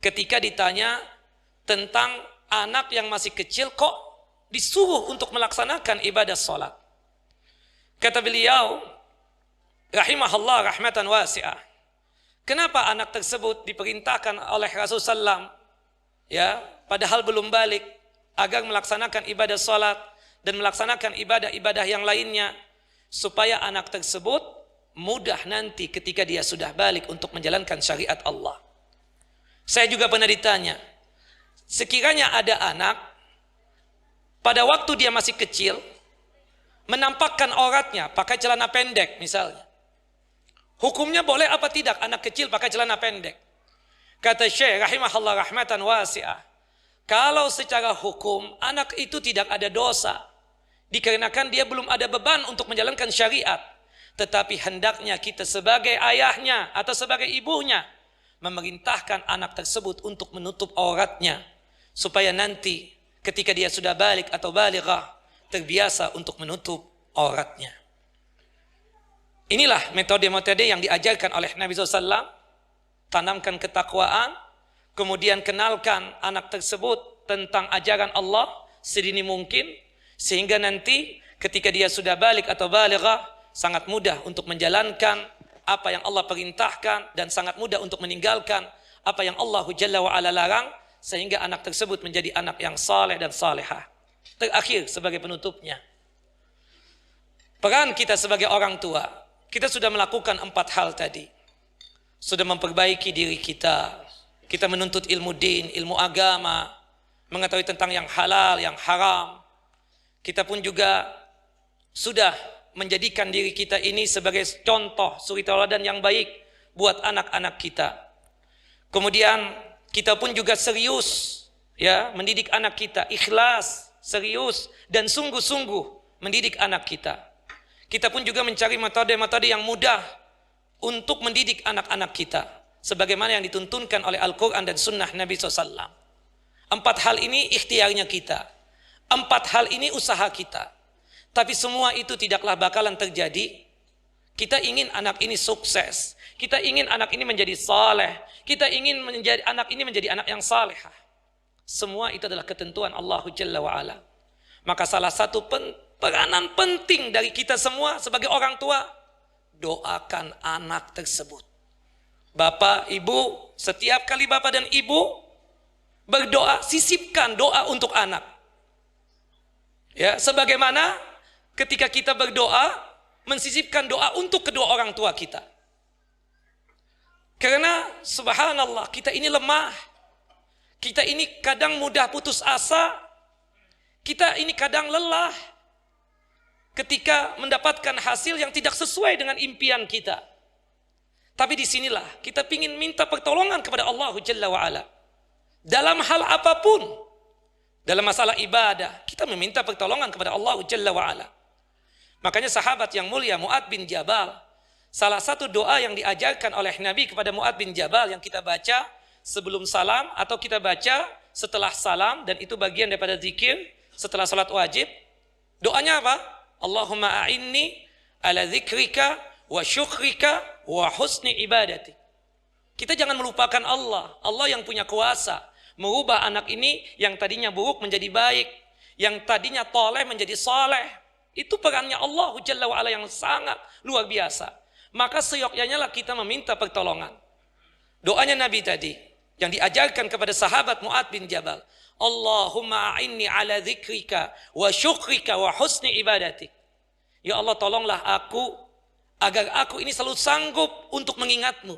ketika ditanya tentang anak yang masih kecil kok disuruh untuk melaksanakan ibadah salat, kata beliau rahimahullah rahmatan wasi'ah, kenapa anak tersebut diperintahkan oleh Rasulullah padahal belum balik agar melaksanakan ibadah salat dan melaksanakan ibadah-ibadah yang lainnya, supaya anak tersebut mudah nanti ketika dia sudah balik untuk menjalankan syariat Allah. Saya juga pernah ditanya, sekiranya ada anak pada waktu dia masih kecil menampakkan auratnya pakai celana pendek misalnya, hukumnya boleh apa tidak anak kecil pakai celana pendek? Kata Syekh rahimahullah rahmatan wasi'ah, kalau secara hukum anak itu tidak ada dosa, dikarenakan dia belum ada beban untuk menjalankan syariat. Tetapi hendaknya kita sebagai ayahnya atau sebagai ibunya memerintahkan anak tersebut untuk menutup auratnya, supaya nanti ketika dia sudah balik atau balighah terbiasa untuk menutup auratnya. Inilah metode-metode yang diajarkan oleh Nabi SAW. Tanamkan ketakwaan, kemudian kenalkan anak tersebut tentang ajaran Allah sedini mungkin, sehingga nanti ketika dia sudah balik atau balighah sangat mudah untuk menjalankan apa yang Allah perintahkan dan sangat mudah untuk meninggalkan apa yang Allah Jalla wa'ala larang, sehingga anak tersebut menjadi anak yang saleh dan salehah. Terakhir sebagai penutupnya, peran kita sebagai orang tua, kita sudah melakukan 4 hal tadi. Sudah memperbaiki diri kita, kita menuntut ilmu din, ilmu agama, mengetahui tentang yang halal, yang haram. Kita pun juga sudah menjadikan diri kita ini sebagai contoh suri tauladan yang baik buat anak-anak kita. Kemudian kita pun juga serius mendidik anak kita, ikhlas, serius dan sungguh-sungguh mendidik anak kita. Kita pun juga mencari metode-metode yang mudah untuk mendidik anak-anak kita, sebagaimana yang dituntunkan oleh Al-Quran dan Sunnah Nabi SAW. 4 hal ini ikhtiarnya kita, 4 hal ini usaha kita. Tapi semua itu tidaklah bakalan terjadi. Kita ingin anak ini sukses, kita ingin anak ini menjadi saleh, kita ingin anak ini menjadi anak yang salehah. Semua itu adalah ketentuan Allah Jalla wa'ala. Maka salah satu peranan penting dari kita semua sebagai orang tua, doakan anak tersebut. Bapak, ibu, setiap kali bapak dan ibu berdoa, sisipkan doa untuk anak. Ya, sebagaimana ketika kita berdoa, mensisipkan doa untuk kedua orang tua kita. Karena subhanallah, kita ini lemah. Kita ini kadang mudah putus asa. Kita ini kadang lelah ketika mendapatkan hasil yang tidak sesuai dengan impian kita. Tapi disinilah kita ingin minta pertolongan kepada Allah Jalla wa'ala. Dalam hal apapun, dalam masalah ibadah, kita meminta pertolongan kepada Allah Jalla wa'ala. Makanya sahabat yang mulia Mu'adz bin Jabal, salah satu doa yang diajarkan oleh Nabi kepada Mu'adz bin Jabal yang kita baca sebelum salam atau kita baca setelah salam, dan itu bagian daripada zikir setelah salat wajib. Doanya apa? Allahumma a'inni ala zikrika wa syukrika wa husni ibadati. Kita jangan melupakan Allah. Allah yang punya kuasa merubah anak ini yang tadinya buruk menjadi baik, yang tadinya toleh menjadi soleh. Itu perannya Allah Jalla wa'ala yang sangat luar biasa. Maka seyogyanya lah kita meminta pertolongan. Doanya Nabi tadi yang diajarkan kepada sahabat Mu'adz bin Jabal, Allahumma a'inni ala zikrika wa syukrika wa husni ibadatik. Ya Allah, tolonglah aku agar aku ini selalu sanggup untuk mengingatmu.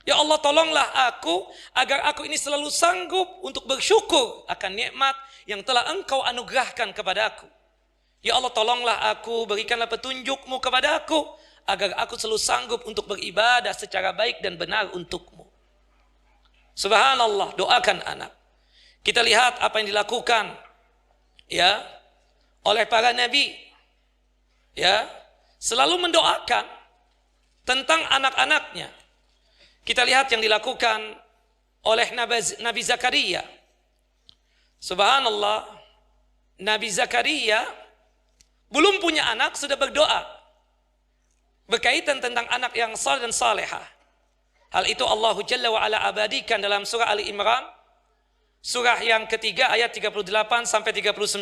Ya Allah, tolonglah aku agar aku ini selalu sanggup untuk bersyukur akan nikmat yang telah Engkau anugerahkan kepadaku. Ya Allah, tolonglah aku, berikanlah petunjukmu kepada aku agar aku selalu sanggup untuk beribadah secara baik dan benar untukmu. Subhanallah, doakan anak. Kita lihat apa yang dilakukan ya oleh para nabi, ya, selalu mendoakan tentang anak-anaknya. Kita lihat yang dilakukan oleh Nabi Zakaria. Subhanallah, Nabi Zakaria belum punya anak sudah berdoa berkaitan tentang anak yang saleh dan salehah. Hal itu Allah Jalla wa'ala abadikan dalam surah Ali Imran, surah yang ketiga ayat 38 sampai 39.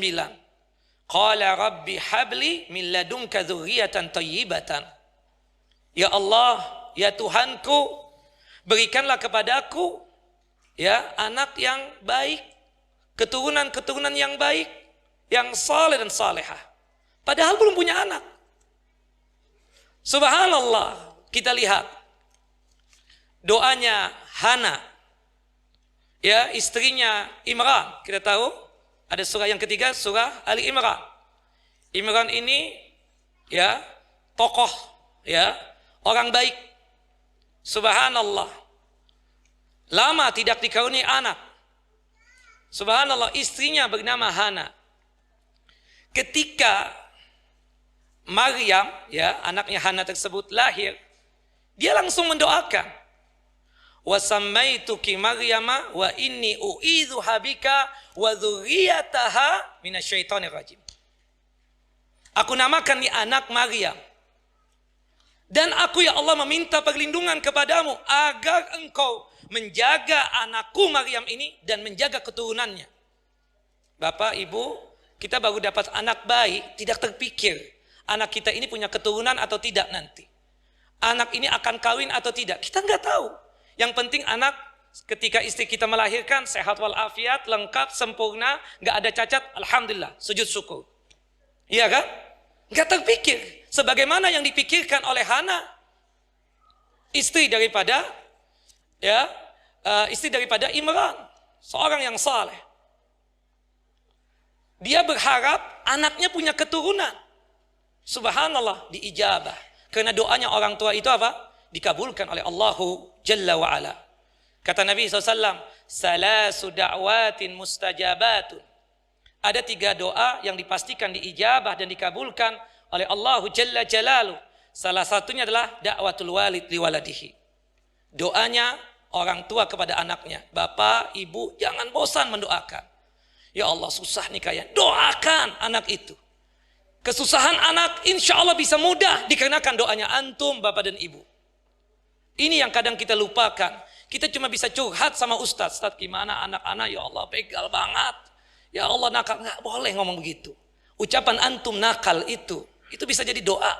Qala rabbi habli min ladunka dzurriyyatan thayyibatan. Ya Allah, ya Tuhanku, berikanlah kepadaku ya anak yang baik, keturunan-keturunan yang baik, yang saleh dan salehah. Padahal belum punya anak. Subhanallah, kita lihat doanya Hana, ya, istrinya Imran. Kita tahu ada surah yang ketiga, surah Ali Imran. Imran ini ya tokoh, ya, orang baik. Subhanallah, lama tidak dikaruniai anak. Subhanallah, istrinya bernama Hana. Ketika Maryam, ya, anaknya Hana tersebut lahir, dia langsung mendoakan, wa sammaituki Maryama wa inni u'idzuha bika wa dzurriyyataha minasyaitonir rajim. Aku namakan ni anak Maryam, dan aku ya Allah meminta perlindungan kepadamu agar engkau menjaga anakku Maryam ini dan menjaga keturunannya. Bapak, ibu, kita baru dapat anak baik, tidak terpikir anak kita ini punya keturunan atau tidak nanti. Anak ini akan kawin atau tidak, kita nggak tahu. Yang penting anak ketika istri kita melahirkan sehat walafiat, lengkap, sempurna, nggak ada cacat, alhamdulillah, sujud syukur. Iya kan? Nggak terpikir sebagaimana yang dipikirkan oleh Hana, istri daripada Imran, seorang yang saleh. Dia berharap anaknya punya keturunan. Subhanallah, diijabah. Karena doanya orang tua itu apa? Dikabulkan oleh Allahu Jalla wa'ala. Kata Nabi SAW, salasu da'watin mustajabatun. Ada 3 doa yang dipastikan diijabah dan dikabulkan oleh Allah Jalla Jalaluh. Salah satunya adalah da'watul walid liwaladihi. Doanya orang tua kepada anaknya. Bapak, ibu, jangan bosan mendoakan. Ya Allah, susah nih kayak. Doakan anak itu. Kesusahan anak insya Allah bisa mudah dikarenakan doanya antum, bapak dan ibu. Ini yang kadang kita lupakan. Kita cuma bisa curhat sama ustaz. Ustaz, gimana anak-anak? Ya Allah, begal banget. Ya Allah, nakal. Nggak boleh ngomong begitu. Ucapan antum nakal itu bisa jadi doa.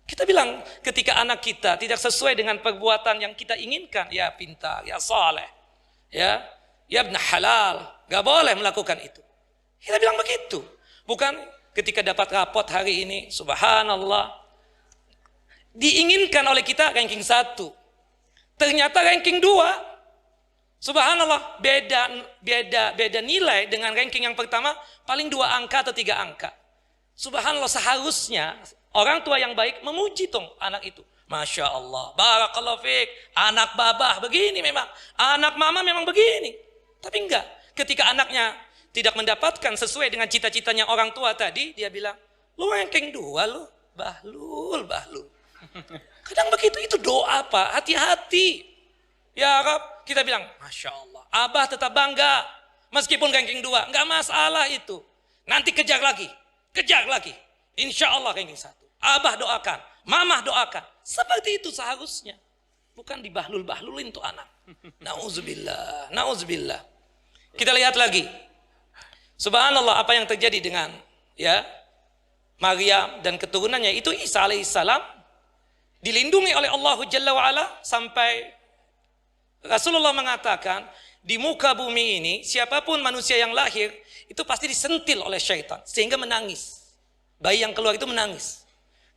Kita bilang ketika anak kita tidak sesuai dengan perbuatan yang kita inginkan, ya pintar, ya saleh, ya ibn halal, gak boleh melakukan itu. Kita bilang begitu. Bukan ketika dapat rapot hari ini, subhanallah, diinginkan oleh kita ranking 1, ternyata ranking 2. Subhanallah, beda nilai dengan ranking yang pertama, paling 2 angka atau 3 angka. Subhanallah, seharusnya orang tua yang baik memuji dong anak itu. Masya Allah, barakallahu fiik, anak babah begini memang, anak mama memang begini. Tapi enggak, ketika anaknya tidak mendapatkan sesuai dengan cita-citanya orang tua tadi, dia bilang, lu ranking 2 lu, bahlul. Kadang begitu, itu doa Pak, hati-hati. Ya Rab, kita bilang, Masya Allah, Abah tetap bangga, meskipun ranking 2, enggak masalah itu. Nanti kejar lagi. Insya Allah ranking 1. Abah doakan, mamah doakan. Seperti itu seharusnya. Bukan dibahlul-bahlulin tuh anak. Nauzubillah. Kita lihat lagi. Subhanallah, apa yang terjadi dengan Maryam dan keturunannya itu Isa alaihissalam dilindungi oleh Allah Jalla wa'ala sampai Rasulullah mengatakan di muka bumi ini siapapun manusia yang lahir itu pasti disentil oleh syaitan sehingga menangis. Bayi yang keluar itu menangis.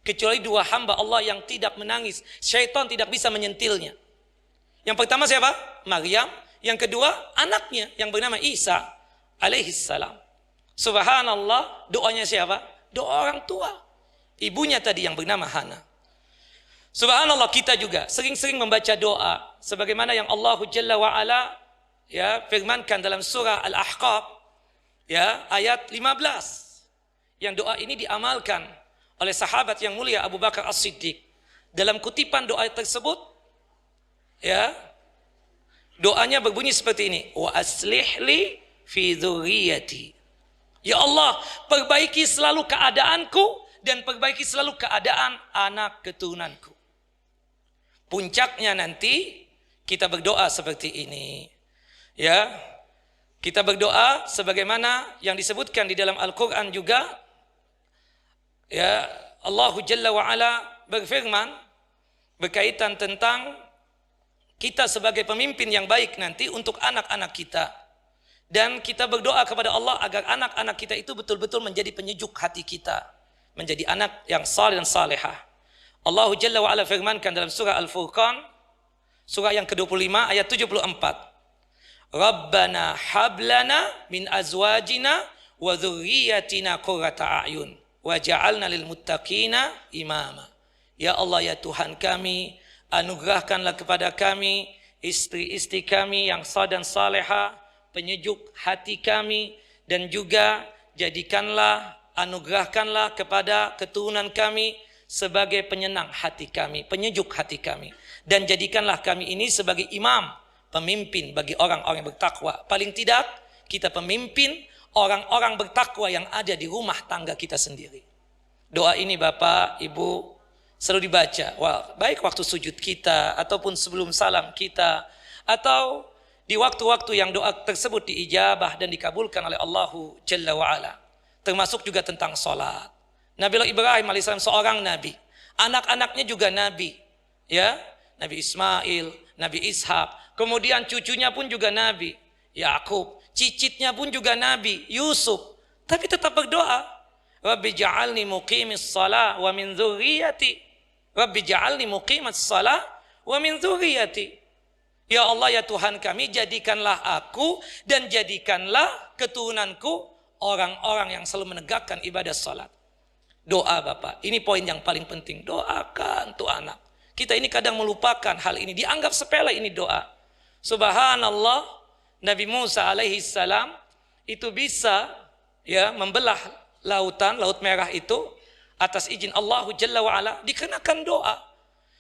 Kecuali 2 hamba Allah yang tidak menangis, syaitan tidak bisa menyentilnya. Yang pertama siapa? Maryam. Yang kedua anaknya yang bernama Isa alaihissalam. Subhanallah, doanya siapa? Doa orang tua. Ibunya tadi yang bernama Hana. Subhanallah, kita juga sering-sering membaca doa sebagaimana yang Allah Jalla wa Ala firmankan dalam surah Al-Ahqaf ayat 15. Yang doa ini diamalkan oleh sahabat yang mulia Abu Bakar As-Siddiq. Dalam kutipan doa tersebut doanya berbunyi seperti ini, wa aslih li fi dzurriyyati. Ya Allah, perbaiki selalu keadaanku dan perbaiki selalu keadaan anak keturunanku. Puncaknya nanti kita berdoa seperti ini. Kita berdoa sebagaimana yang disebutkan di dalam Al-Qur'an juga. Allah Jalla wa Ala berfirman berkaitan tentang kita sebagai pemimpin yang baik nanti untuk anak-anak kita. Dan kita berdoa kepada Allah agar anak-anak kita itu betul-betul menjadi penyejuk hati kita. Menjadi anak yang saleh dan salehah. Allah Jalla wa Ala firmankan dalam surah Al-Furqan, surah yang ke-25 ayat 74. Rabbana hablana min azwajina wa dzurriyyatina qurrata a'yun waj'alna lil muttaqina imama. Ya Allah, ya Tuhan kami, anugerahkanlah kepada kami istri-istri kami yang saleh dan salehah, penyejuk hati kami, dan juga anugerahkanlah kepada keturunan kami sebagai penyenang hati kami, penyejuk hati kami, dan jadikanlah kami ini sebagai imam, pemimpin bagi orang-orang yang bertakwa. Paling tidak kita pemimpin orang-orang bertakwa yang ada di rumah tangga kita sendiri. Doa ini Bapak, Ibu selalu dibaca, baik waktu sujud kita ataupun sebelum salam kita, atau di waktu-waktu yang doa tersebut diijabah dan dikabulkan oleh Allah Jalla wa'ala. Termasuk juga tentang sholat. Nabi Ibrahim alaihissalam seorang nabi, anak-anaknya juga nabi, Nabi Ismail, Nabi Ishak, kemudian cucunya pun juga nabi, Yakub, cicitnya pun juga nabi, Yusuf, tapi tetap berdoa, Rabbi ja'alni muqimis shalah wa min dzurriyyati, Rabbi ja'alni muqimas shalah wa min dzurriyyati. Ya Allah, ya Tuhan kami, jadikanlah aku dan jadikanlah keturunanku orang-orang yang selalu menegakkan ibadah salat. Doa Bapak, ini poin yang paling penting. Doakan tuh anak. Kita ini kadang melupakan hal ini, dianggap sepele ini doa. Subhanallah, Nabi Musa alaihissalam itu bisa membelah lautan, Laut Merah itu atas izin Allah Jalla wa'ala dikenakan doa.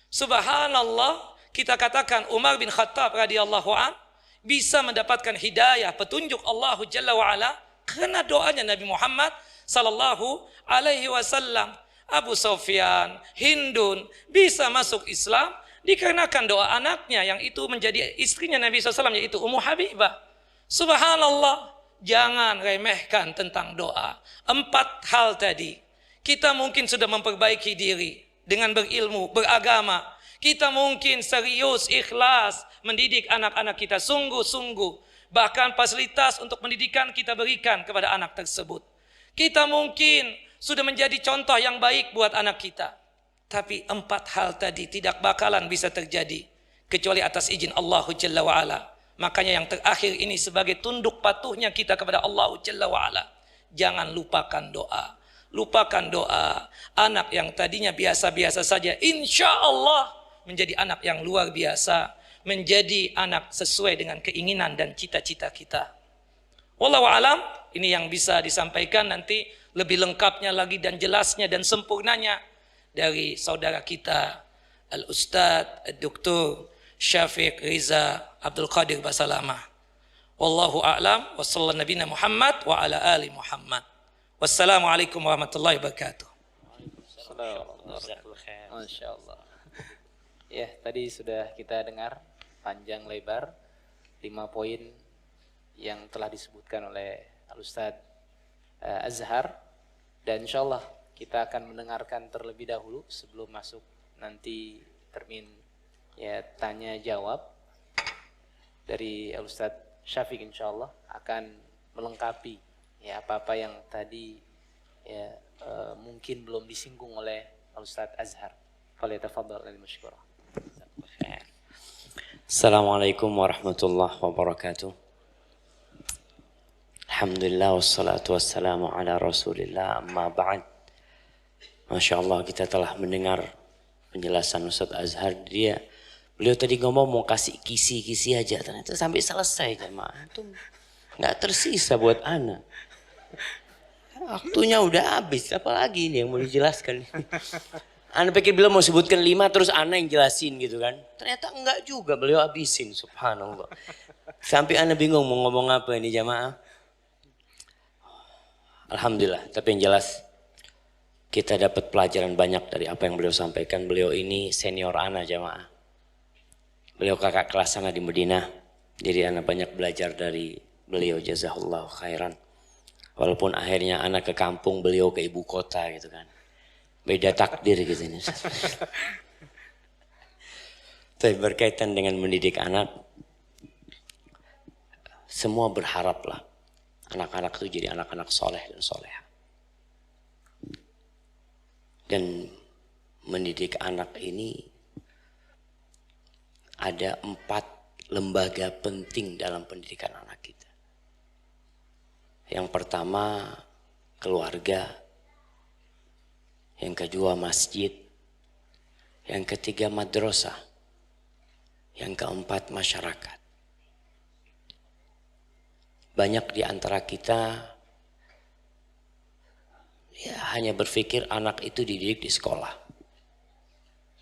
Subhanallah, kita katakan Umar bin Khattab radhiyallahu an bisa mendapatkan hidayah, petunjuk Allah Jalla wa'ala karena doanya Nabi Muhammad sallallahu alaihi wasallam. Abu Sufyan, Hindun bisa masuk Islam dikarenakan doa anaknya yang itu menjadi istrinya Nabi SAW, yaitu Ummu Habibah. Subhanallah, jangan remehkan tentang doa. 4 hal tadi. Kita mungkin sudah memperbaiki diri dengan berilmu, beragama. Kita mungkin serius, ikhlas mendidik anak-anak kita sungguh-sungguh. Bahkan fasilitas untuk pendidikan kita berikan kepada anak tersebut. Kita mungkin sudah menjadi contoh yang baik buat anak kita. Tapi 4 hal tadi tidak bakalan bisa terjadi kecuali atas izin Allah Jalla wa'ala. Makanya yang terakhir ini sebagai tunduk patuhnya kita kepada Allah Jalla wa'ala. Jangan lupakan doa. Lupakan doa. Anak yang tadinya biasa-biasa saja, insya Allah menjadi anak yang luar biasa. Menjadi anak sesuai dengan keinginan dan cita-cita kita. Wallahu a'lam, ini yang bisa disampaikan, nanti lebih lengkapnya lagi dan jelasnya dan sempurnanya dari saudara kita Al-Ustadz Dr. Syafiq Riza Abdul Qadir Basalamah. Wallahu a'lam wa sallallahu nabiyana Muhammad wa ala ali Muhammad. Wassalamualaikum warahmatullahi wabarakatuh. Masya Allah. Ya, tadi sudah kita dengar panjang lebar 5 poin yang telah disebutkan oleh Al-Ustadz Azhar, dan insyaallah kita akan mendengarkan terlebih dahulu sebelum masuk nanti termin ya tanya jawab dari Al-Ustadz Syafiq. Insyaallah akan melengkapi ya apa-apa yang tadi ya mungkin belum disinggung oleh Al-Ustadz Azhar. Falyatafaddal al-mashkura. Assalamualaikum warahmatullahi wabarakatuh. Alhamdulillah wassalatu wassalamu ala rasulillah, amma ba'd. Masya Allah, kita telah mendengar penjelasan Ustaz Azhar. Beliau tadi ngomong mau kasih kisi-kisi aja, ternyata sampai selesai jemaah. Itu nggak tersisa buat ana. Waktunya udah habis, apalagi ini yang mau dijelaskan. Ana pikir beliau mau sebutkan 5 terus ana yang jelasin gitu kan. Ternyata enggak juga, beliau habisin, subhanallah. Sampai ana bingung mau ngomong apa ini jemaah. Alhamdulillah, tapi yang jelas kita dapat pelajaran banyak dari apa yang beliau sampaikan. Beliau ini senior ana jamaah. Beliau kakak kelas ana di Madinah. Jadi ana banyak belajar dari beliau, jazahullah khairan. Walaupun akhirnya ana ke kampung, beliau ke ibu kota gitu kan. Beda takdir gitu ini. Tapi berkaitan dengan mendidik anak, semua berharaplah anak-anak itu jadi anak-anak soleh dan soleha. Dan mendidik anak ini ada 4 lembaga penting dalam pendidikan anak kita. Yang pertama keluarga, yang kedua masjid, yang ketiga madrasah, yang keempat masyarakat. Banyak di antara kita ya hanya berpikir anak itu dididik di sekolah.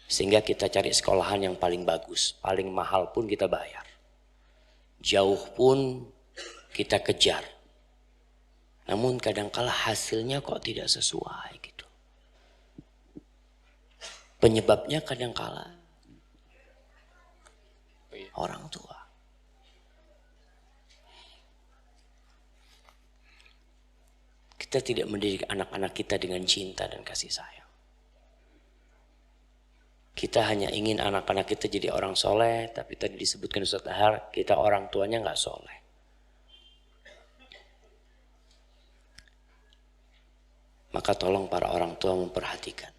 Sehingga kita cari sekolahan yang paling bagus, paling mahal pun kita bayar. Jauh pun kita kejar. Namun kadangkala hasilnya kok tidak sesuai gitu. Penyebabnya kadangkala orang tua. Kita tidak mendidik anak-anak kita dengan cinta dan kasih sayang. Kita hanya ingin anak-anak kita jadi orang soleh, tapi tadi disebutkan Ustaz Ahar, kita orang tuanya nggak soleh. Maka tolong para orang tua memperhatikan.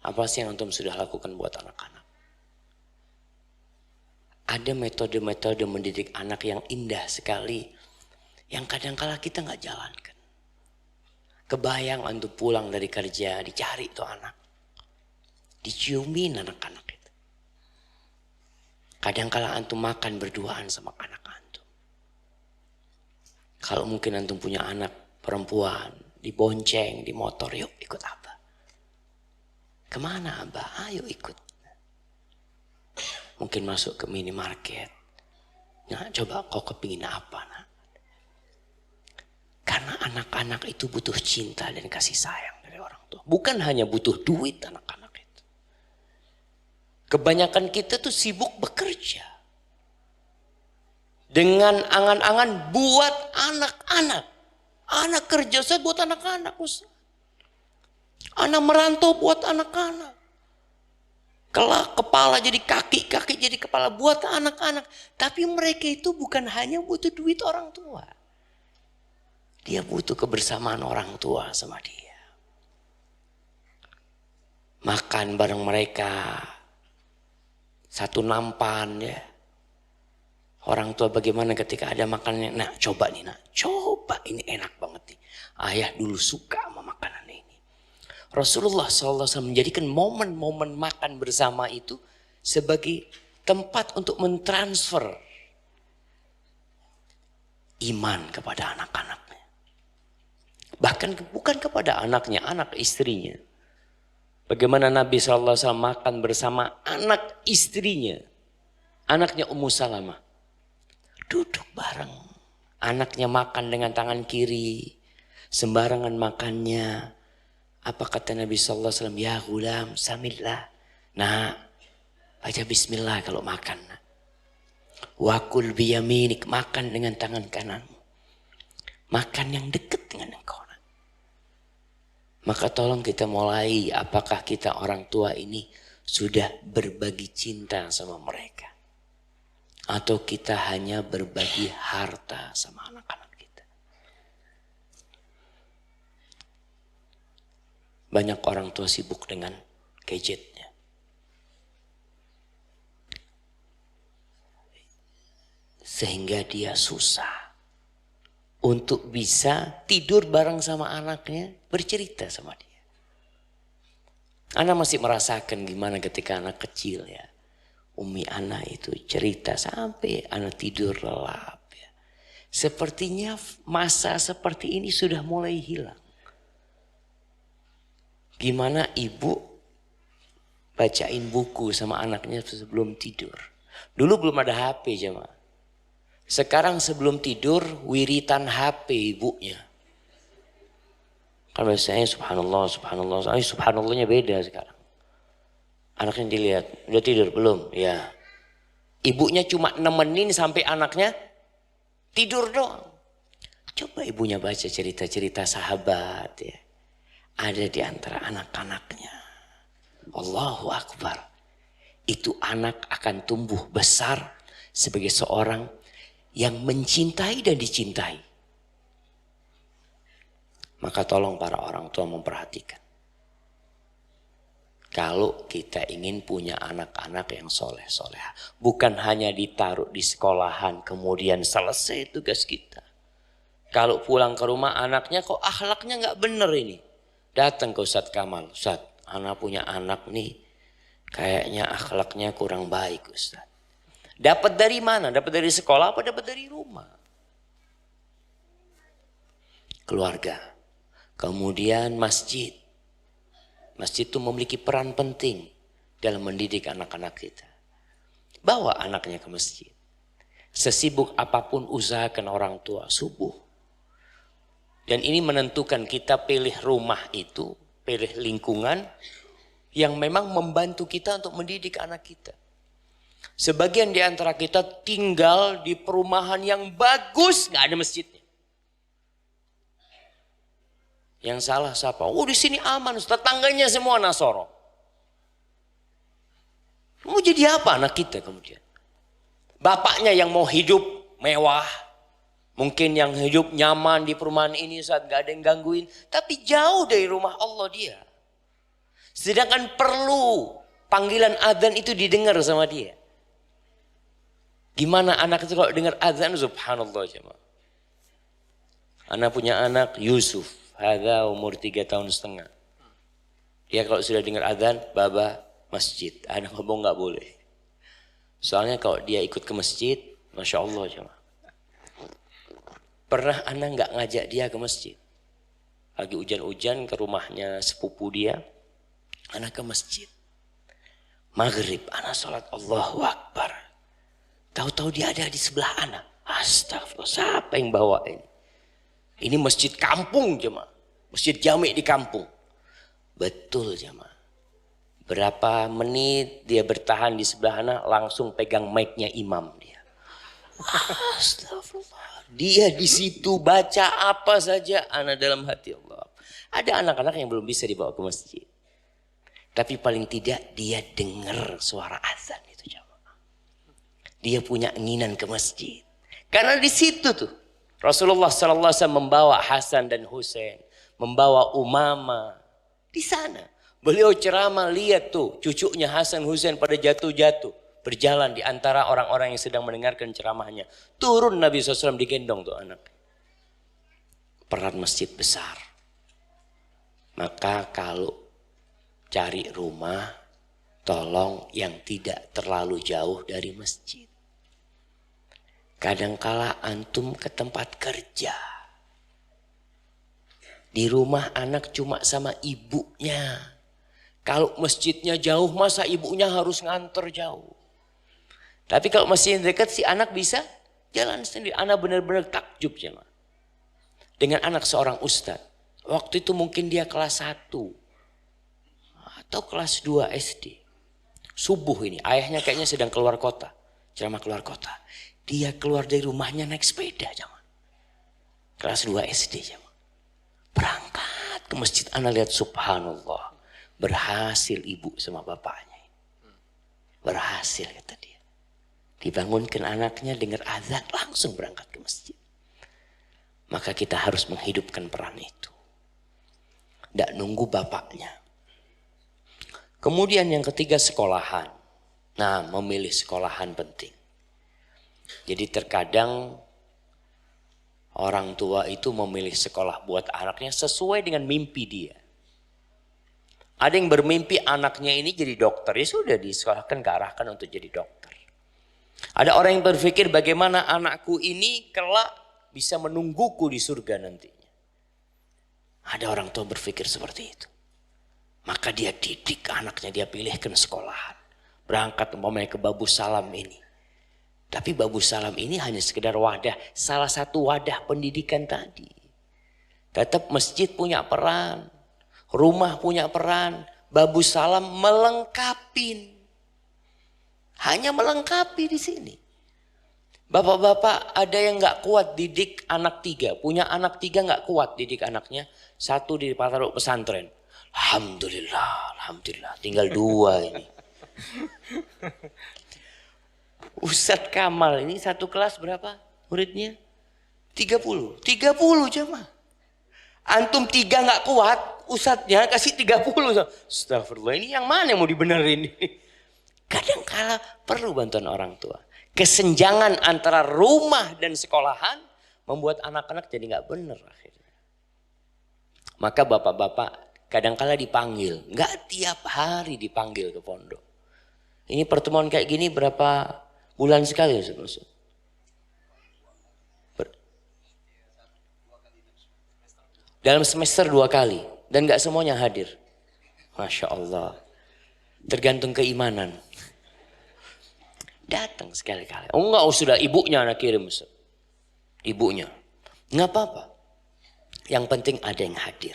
Apa sih yang antum sudah lakukan buat anak-anak? Ada metode-metode mendidik anak yang indah sekali, yang kadang-kala kita nggak jalankan. Kebayang antum pulang dari kerja, dicari tuh anak. Diciumin anak-anak itu. Kadang-kala antum makan berduaan sama anak antum. Kalau mungkin antum punya anak perempuan, dibonceng, di motor, yuk ikut Abah. Kemana Abah? Ayo ikut. Mungkin masuk ke minimarket. Nah, coba kau kepingin apa, nak? Karena anak-anak itu butuh cinta dan kasih sayang dari orang tua. Bukan hanya butuh duit anak-anak itu. Kebanyakan kita tuh sibuk bekerja. Dengan angan-angan buat anak-anak. Anak kerja saya buat anak-anak. Anak merantau buat anak-anak. Kelak kepala jadi kaki, kaki jadi kepala buat anak-anak. Tapi mereka itu bukan hanya butuh duit orang tua. Dia butuh kebersamaan orang tua sama dia. Makan bareng mereka. Satu nampan ya. Orang tua bagaimana ketika ada makanannya. Nah coba nih nak. Coba ini enak banget nih. Ayah dulu suka sama makanan ini. Rasulullah SAW menjadikan momen-momen makan bersama itu sebagai tempat untuk mentransfer iman kepada anak-anaknya. Bahkan bukan kepada anaknya, anak istrinya. Bagaimana Nabi SAW makan bersama anak istrinya. Anaknya Ummu Salamah. Duduk bareng. Anaknya makan dengan tangan kiri. Sembarangan makannya. Apa kata Nabi SAW? Ya gulam, samillah. Nah, baca bismillah kalau makan. Wakul biyaminik, makan dengan tangan kananmu. Makan yang dekat dengan engkau. Maka tolong kita mulai, apakah kita orang tua ini sudah berbagi cinta sama mereka? Atau kita hanya berbagi harta sama anak-anak kita? Banyak orang tua sibuk dengan gadgetnya. Sehingga dia susah untuk bisa tidur bareng sama anaknya, bercerita sama dia. Ana masih merasakan gimana ketika anak kecil ya. Umi Ana itu cerita sampai Ana tidur lelap ya. Sepertinya masa seperti ini sudah mulai hilang. Gimana ibu bacain buku sama anaknya sebelum tidur. Dulu belum ada HP jemaah. Sekarang sebelum tidur wiritan HP ibunya. Kan biasanya subhanallah, subhanallah. Subhanallahnya beda sekarang. Anaknya dilihat, udah tidur belum? Ya. Ibunya cuma nemenin sampai anaknya tidur doang. Coba ibunya baca cerita-cerita sahabat ya. Ada di antara anak-anaknya. Allahu Akbar. Itu anak akan tumbuh besar sebagai seorang yang mencintai dan dicintai. Maka tolong para orang tua memperhatikan. Kalau kita ingin punya anak-anak yang soleh-soleha. Bukan hanya ditaruh di sekolahan kemudian selesai tugas kita. Kalau pulang ke rumah anaknya kok akhlaknya gak bener ini. Datang ke Ustadz Kamal. Ustadz, anak punya anak nih. Kayaknya akhlaknya kurang baik Ustadz. Dapat dari mana? Dapat dari sekolah apa dapat dari rumah? Keluarga. Kemudian masjid. Masjid itu memiliki peran penting dalam mendidik anak-anak kita. Bawa anaknya ke masjid. Sesibuk apapun usahakan orang tua subuh. Dan ini menentukan kita pilih rumah itu, pilih lingkungan yang memang membantu kita untuk mendidik anak kita. Sebagian di antara kita tinggal di perumahan yang bagus, nggak ada masjidnya. Yang salah siapa? Oh di sini aman, tetangganya semua Nasoro. Mau jadi apa anak kita kemudian? Bapaknya yang mau hidup mewah, mungkin yang hidup nyaman di perumahan ini saat gak ada yang gangguin, tapi jauh dari rumah Allah dia. Sedangkan perlu panggilan adzan itu didengar sama dia. Gimana anak itu kalau dengar adzan, subhanallah jemaah. Anak punya anak Yusuf, ada umur 3 tahun setengah. Dia kalau sudah dengar adzan, baba masjid. Anak ngomong gak boleh. Soalnya kalau dia ikut ke masjid, Masya Allah jemaah. Pernah anak gak ngajak dia ke masjid? Lagi hujan-hujan ke rumahnya sepupu dia. Anak ke masjid. Maghrib, anak sholat Allahu Akbar. Tahu-tahu dia ada di sebelah anak. Astagfirullah, siapa yang bawa ini? Ini masjid kampung jemaah. Masjid jami di kampung. Betul jemaah. Berapa menit dia bertahan di sebelah anak, langsung pegang mic-nya imam dia. Astagfirullah. Dia di situ baca apa saja, anak dalam hati Allah. Ada anak-anak yang belum bisa dibawa ke masjid. Tapi paling tidak dia dengar suara azan itu jemaah. Dia punya keinginan ke masjid. Karena di situ tuh Rasulullah SAW membawa Hasan dan Husain, membawa Umama di sana. Beliau ceramah, lihat tuh cucunya Hasan Husain pada jatuh-jatuh. Berjalan di antara orang-orang yang sedang mendengarkan ceramahnya. Turun Nabi SAW digendong tuh anak. Peran masjid besar. Maka kalau cari rumah, tolong yang tidak terlalu jauh dari masjid. Kadangkala antum ke tempat kerja. Di rumah anak cuma sama ibunya. Kalau masjidnya jauh, masa ibunya harus nganter jauh. Tapi kalau masjid dekat, si anak bisa jalan sendiri. Anak benar-benar takjub ya, dengan anak seorang ustadz. Waktu itu mungkin dia kelas 1 atau kelas 2 SD. Subuh ini, ayahnya kayaknya sedang keluar kota. Ceramah keluar kota. Dia keluar dari rumahnya naik sepeda. Jaman. Kelas 2 SD. Jaman. Berangkat ke masjid. Anak lihat subhanallah. Berhasil ibu sama bapaknya. Berhasil kata dia. Dibangunkan anaknya dengar azan. Langsung berangkat ke masjid. Maka kita harus menghidupkan peran itu. Tidak nunggu bapaknya. Kemudian yang ketiga sekolahan. Nah, memilih sekolahan penting. Jadi terkadang orang tua itu memilih sekolah buat anaknya sesuai dengan mimpi dia. Ada yang bermimpi anaknya ini jadi dokter. Ya sudah disekolahkan, kearahkan untuk jadi dokter. Ada orang yang berpikir bagaimana anakku ini kelak bisa menungguku di surga nantinya. Ada orang tua berpikir seperti itu. Maka dia didik anaknya, dia pilihkan sekolahan. Berangkat umpamanya ke Babu Salam ini. Tapi Babu Salam ini hanya sekedar wadah, salah satu wadah pendidikan tadi. Tetap masjid punya peran, rumah punya peran, Babu Salam melengkapi. Hanya melengkapi di sini. Bapak-bapak ada yang gak kuat didik anak 3. Punya anak 3 gak kuat didik anaknya. 1 di Pataruk pesantren. Alhamdulillah, Alhamdulillah. Tinggal 2 ini. Ustadz Kamal ini satu kelas berapa muridnya? 30. 30 jemaah. Antum 3 gak kuat, ustadznya kasih 30. Astagfirullah, ini yang mana yang mau dibenerin? Kadang kala perlu bantuan orang tua. Kesenjangan antara rumah dan sekolahan membuat anak-anak jadi nggak benar akhirnya. Maka bapak-bapak kadang-kala dipanggil, nggak tiap hari dipanggil ke pondok. Ini pertemuan kayak gini berapa bulan sekali Ustaz? Dalam semester 2 kali dan nggak semuanya hadir. Masya Allah. Tergantung keimanan. Datang sekali-kali. Oh enggak, sudah ibunya anak kirim. Ibunya. Enggak apa-apa. Yang penting ada yang hadir.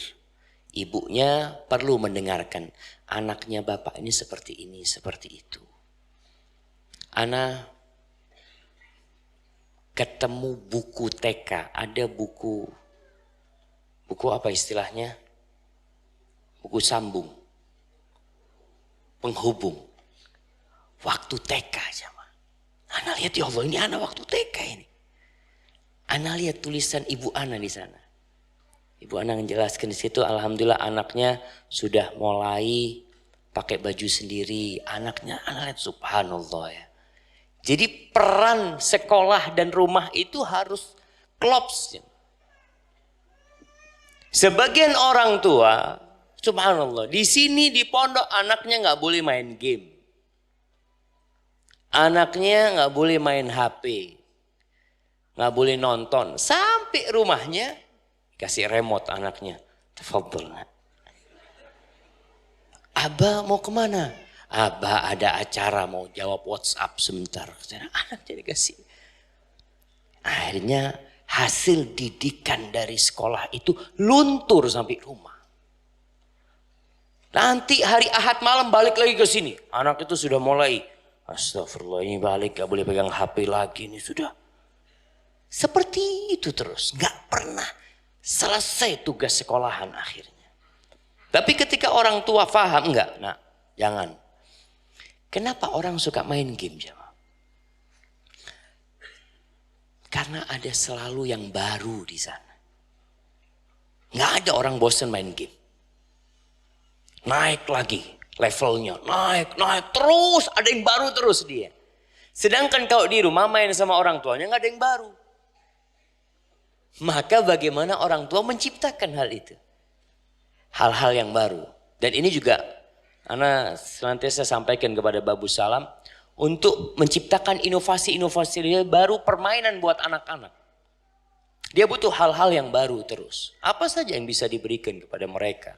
Ibunya perlu mendengarkan. Anaknya bapak ini seperti ini, seperti itu. Ana ketemu buku TK. Ada buku apa istilahnya? Buku sambung. Penghubung. Waktu TK aja. Ana lihat ya Allah, ini Ana waktu TK ini. Ana lihat tulisan ibu Ana di sana. Ibu Ana menjelaskan di situ, alhamdulillah anaknya sudah mulai pakai baju sendiri. Anaknya, Ana lihat subhanallah ya. Jadi peran sekolah dan rumah itu harus klops. Sebagian orang tua, subhanallah, di sini di pondok anaknya nggak boleh main game. Anaknya nggak boleh main HP, nggak boleh nonton. Sampai rumahnya kasih remote anaknya, Tafadhol nak. Abah mau kemana? Abah ada acara mau jawab WhatsApp sebentar. Anak jadi kasih. Akhirnya hasil didikan dari sekolah itu luntur sampai rumah. Nanti hari Ahad malam balik lagi ke sini. Anak itu sudah mulai, astagfirullah ini balik gak boleh pegang HP lagi ini sudah. Seperti itu terus. Gak pernah selesai tugas sekolahan akhirnya. Tapi ketika orang tua paham, enggak, nah jangan. Kenapa orang suka main game jemaah? Karena ada selalu yang baru di sana. Enggak ada orang bosan main game. Naik lagi levelnya, naik terus, ada yang baru terus dia. Sedangkan kalau di rumah main sama orang tuanya enggak ada yang baru. Maka bagaimana orang tua menciptakan hal itu? Hal-hal yang baru. Dan ini juga Ana senantiasa sampaikan kepada Babu Salam untuk menciptakan inovasi-inovasi baru permainan buat anak-anak. Dia butuh hal-hal yang baru terus. Apa saja yang bisa diberikan kepada mereka?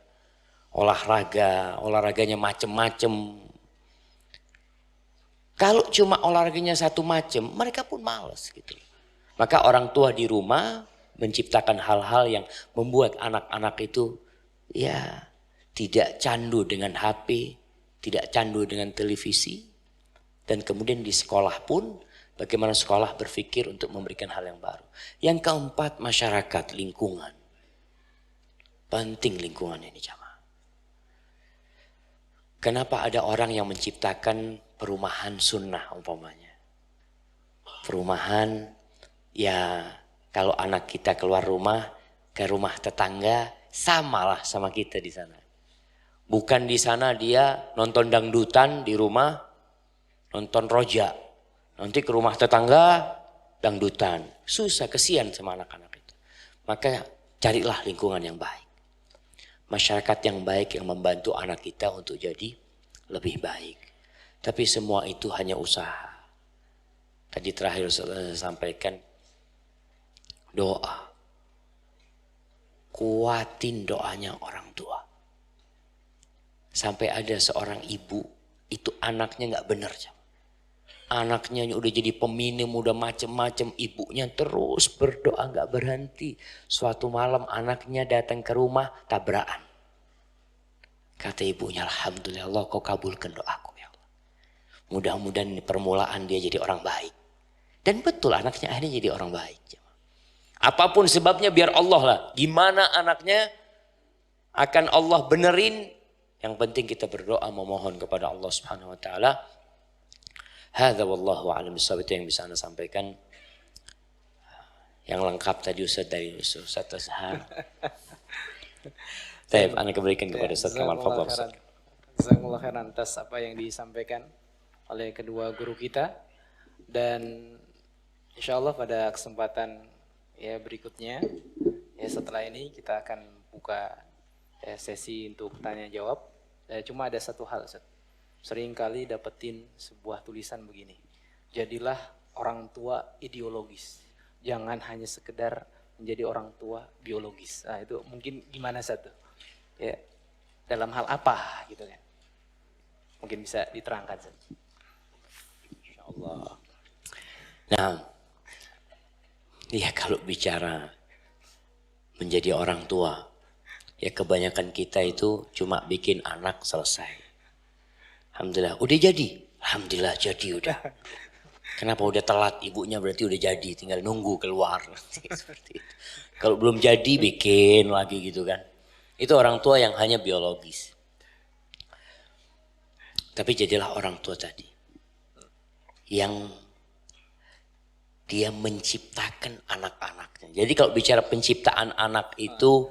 Olahraganya macem-macem. Kalau cuma olahraganya satu macem, mereka pun malas gitu. Maka orang tua di rumah menciptakan hal-hal yang membuat anak-anak itu ya tidak candu dengan HP, tidak candu dengan televisi. Dan kemudian di sekolah pun bagaimana sekolah berpikir untuk memberikan hal yang baru. Yang keempat, masyarakat, lingkungan. Penting lingkungan ini jamaah. Kenapa ada orang yang menciptakan perumahan sunnah umpamanya. Perumahan ya kalau anak kita keluar rumah ke rumah tetangga samalah sama kita di sana. Bukan di sana dia nonton dangdutan di rumah, nonton roja. Nanti ke rumah tetangga dangdutan. Susah, kesian sama anak-anak itu. Maka carilah lingkungan yang baik. Masyarakat yang baik yang membantu anak kita untuk jadi lebih baik. Tapi semua itu hanya usaha. Tadi terakhir saya sampaikan doa. Kuatin doanya orang tua. Sampai ada seorang ibu, itu anaknya gak benar. Anaknya udah jadi peminim, udah macem-macem. Ibunya terus berdoa gak berhenti. Suatu malam anaknya datang ke rumah tabrakan. Kata ibunya, alhamdulillah Allah kau kabulkan doaku ya Allah. Mudah-mudahan ini permulaan dia jadi orang baik. Dan betul anaknya akhirnya jadi orang baik. Apapun sebabnya biar Allah lah. Gimana anaknya akan Allah benerin. Yang penting kita berdoa memohon kepada Allah Subhanahu wa taala. Hadza wallahu a'lam bishawab, itu yang bisa Anda sampaikan. Yang lengkap tadi Ustaz dari Ustaz Azhar. Baik, Anda kembalikan kepada Ustaz Kamal Fadhil Ustaz. Jazakumullah khairan atas apa yang disampaikan oleh kedua guru kita. Dan insyaallah pada kesempatan ya berikutnya ya setelah ini kita akan buka sesi untuk tanya jawab. Cuma ada satu hal Ustaz. Sering kali dapetin sebuah tulisan begini. Jadilah orang tua ideologis. Jangan hanya sekedar menjadi orang tua biologis. Nah itu mungkin gimana satu? Ya, dalam hal apa gitu kan? Mungkin bisa diterangkan Ustaz. Insyaallah. Nah, ya kalau bicara menjadi orang tua, ya kebanyakan kita itu cuma bikin anak selesai. Alhamdulillah, udah jadi. Alhamdulillah jadi udah. Kenapa udah telat ibunya berarti udah jadi, tinggal nunggu keluar. Seperti itu. Kalau belum jadi bikin lagi gitu kan. Itu orang tua yang hanya biologis. Tapi jadilah orang tua tadi. Yang dia menciptakan anak-anaknya. Jadi kalau bicara penciptaan anak itu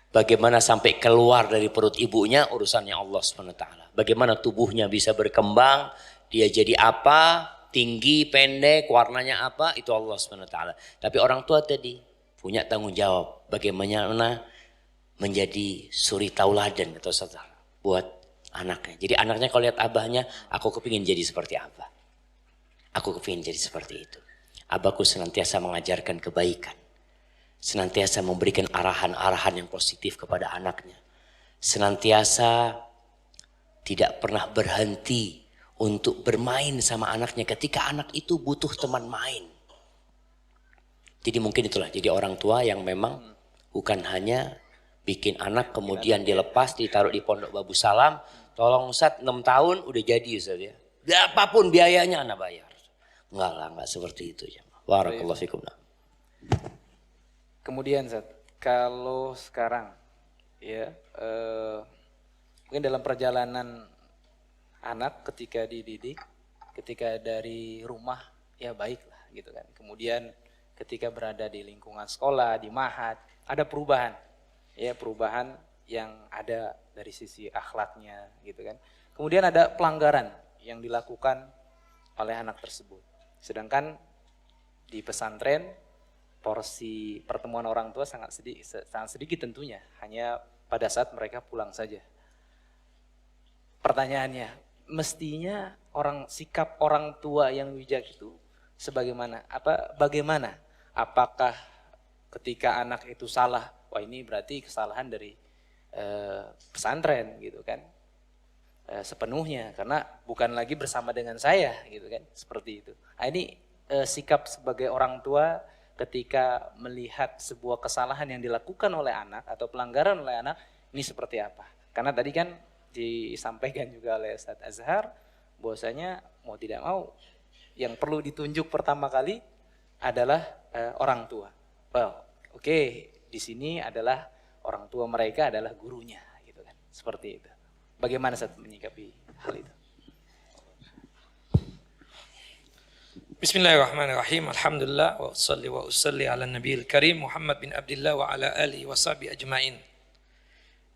bagaimana sampai keluar dari perut ibunya urusannya Allah SWT. Bagaimana tubuhnya bisa berkembang, dia jadi apa, tinggi, pendek, warnanya apa, itu Allah SWT. Tapi orang tua tadi punya tanggung jawab bagaimana menjadi suri tauladan atau saudara buat anaknya. Jadi anaknya kalau lihat abahnya, aku kepingin jadi seperti abah. Aku kepingin jadi seperti itu. Abahku senantiasa mengajarkan kebaikan. senantiasa memberikan arahan-arahan yang positif kepada anaknya, senantiasa tidak pernah berhenti untuk bermain sama anaknya ketika anak itu butuh teman main. Jadi mungkin itulah jadi orang tua yang memang bukan hanya bikin anak kemudian dilepas ditaruh di pondok Babu Salam, tolong Ustaz 6 tahun udah jadi Ustaz ya. Apapun biayanya anak bayar. Enggak seperti itu ya. Barakallahu fikum. Kemudian Ustaz, kalau sekarang ya mungkin dalam perjalanan anak ketika dididik, ketika dari rumah ya baiklah gitu kan. Kemudian ketika berada di lingkungan sekolah, di ma'had, ada perubahan. Ya, perubahan yang ada dari sisi akhlaknya gitu kan. Kemudian ada pelanggaran yang dilakukan oleh anak tersebut. Sedangkan di pesantren porsi pertemuan orang tua sangat sedikit tentunya, hanya pada saat mereka pulang saja. Pertanyaannya, mestinya sikap orang tua yang bijak itu bagaimana? Apakah ketika anak itu salah, wah ini berarti kesalahan dari pesantren gitu kan, sepenuhnya karena bukan lagi bersama dengan saya gitu kan, seperti itu. Nah, ini sikap sebagai orang tua ketika melihat sebuah kesalahan yang dilakukan oleh anak atau pelanggaran oleh anak, ini seperti apa? Karena tadi kan disampaikan juga oleh Ustadz Azhar bahwasanya mau tidak mau yang perlu ditunjuk pertama kali adalah orang tua. Well, oke, di sini adalah orang tua mereka adalah gurunya, gitu kan, seperti itu. Bagaimana Ustaz menyikapi hal itu? Bismillahirrahmanirrahim. Alhamdulillah wa usalli ala nabiyil karim Muhammad bin Abdullah wa ala alihi wa sahbihi ajmain.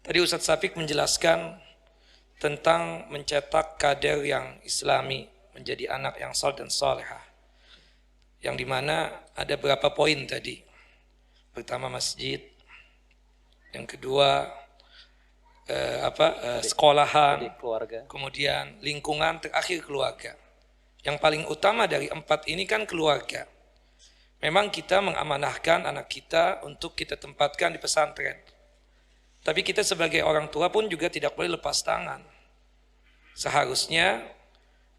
Tadi Ustaz Syafiq menjelaskan tentang mencetak kader yang islami menjadi anak yang saleh dan salehah. Yang dimana ada berapa poin tadi. Pertama masjid, yang kedua sekolahan, kemudian lingkungan, terakhir keluarga. Yang paling utama dari 4 ini kan keluarga. Memang kita mengamanahkan anak kita untuk kita tempatkan di pesantren. Tapi kita sebagai orang tua pun juga tidak boleh lepas tangan. Seharusnya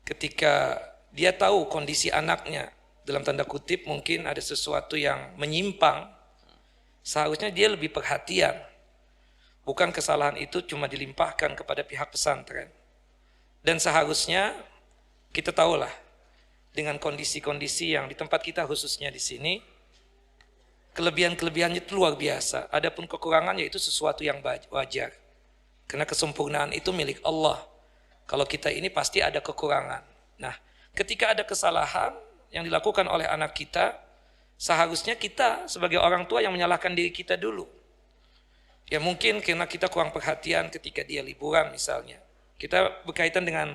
ketika dia tahu kondisi anaknya, dalam tanda kutip mungkin ada sesuatu yang menyimpang, seharusnya dia lebih perhatian. Bukan kesalahan itu cuma dilimpahkan kepada pihak pesantren. Dan seharusnya kita tahulah dengan kondisi-kondisi yang di tempat kita khususnya di sini, kelebihan-kelebihannya itu luar biasa. Adapun kekurangannya itu sesuatu yang wajar. Karena kesempurnaan itu milik Allah. Kalau kita ini pasti ada kekurangan. Nah, ketika ada kesalahan yang dilakukan oleh anak kita, seharusnya kita sebagai orang tua yang menyalahkan diri kita dulu. Ya mungkin karena kita kurang perhatian ketika dia liburan misalnya. Kita berkaitan dengan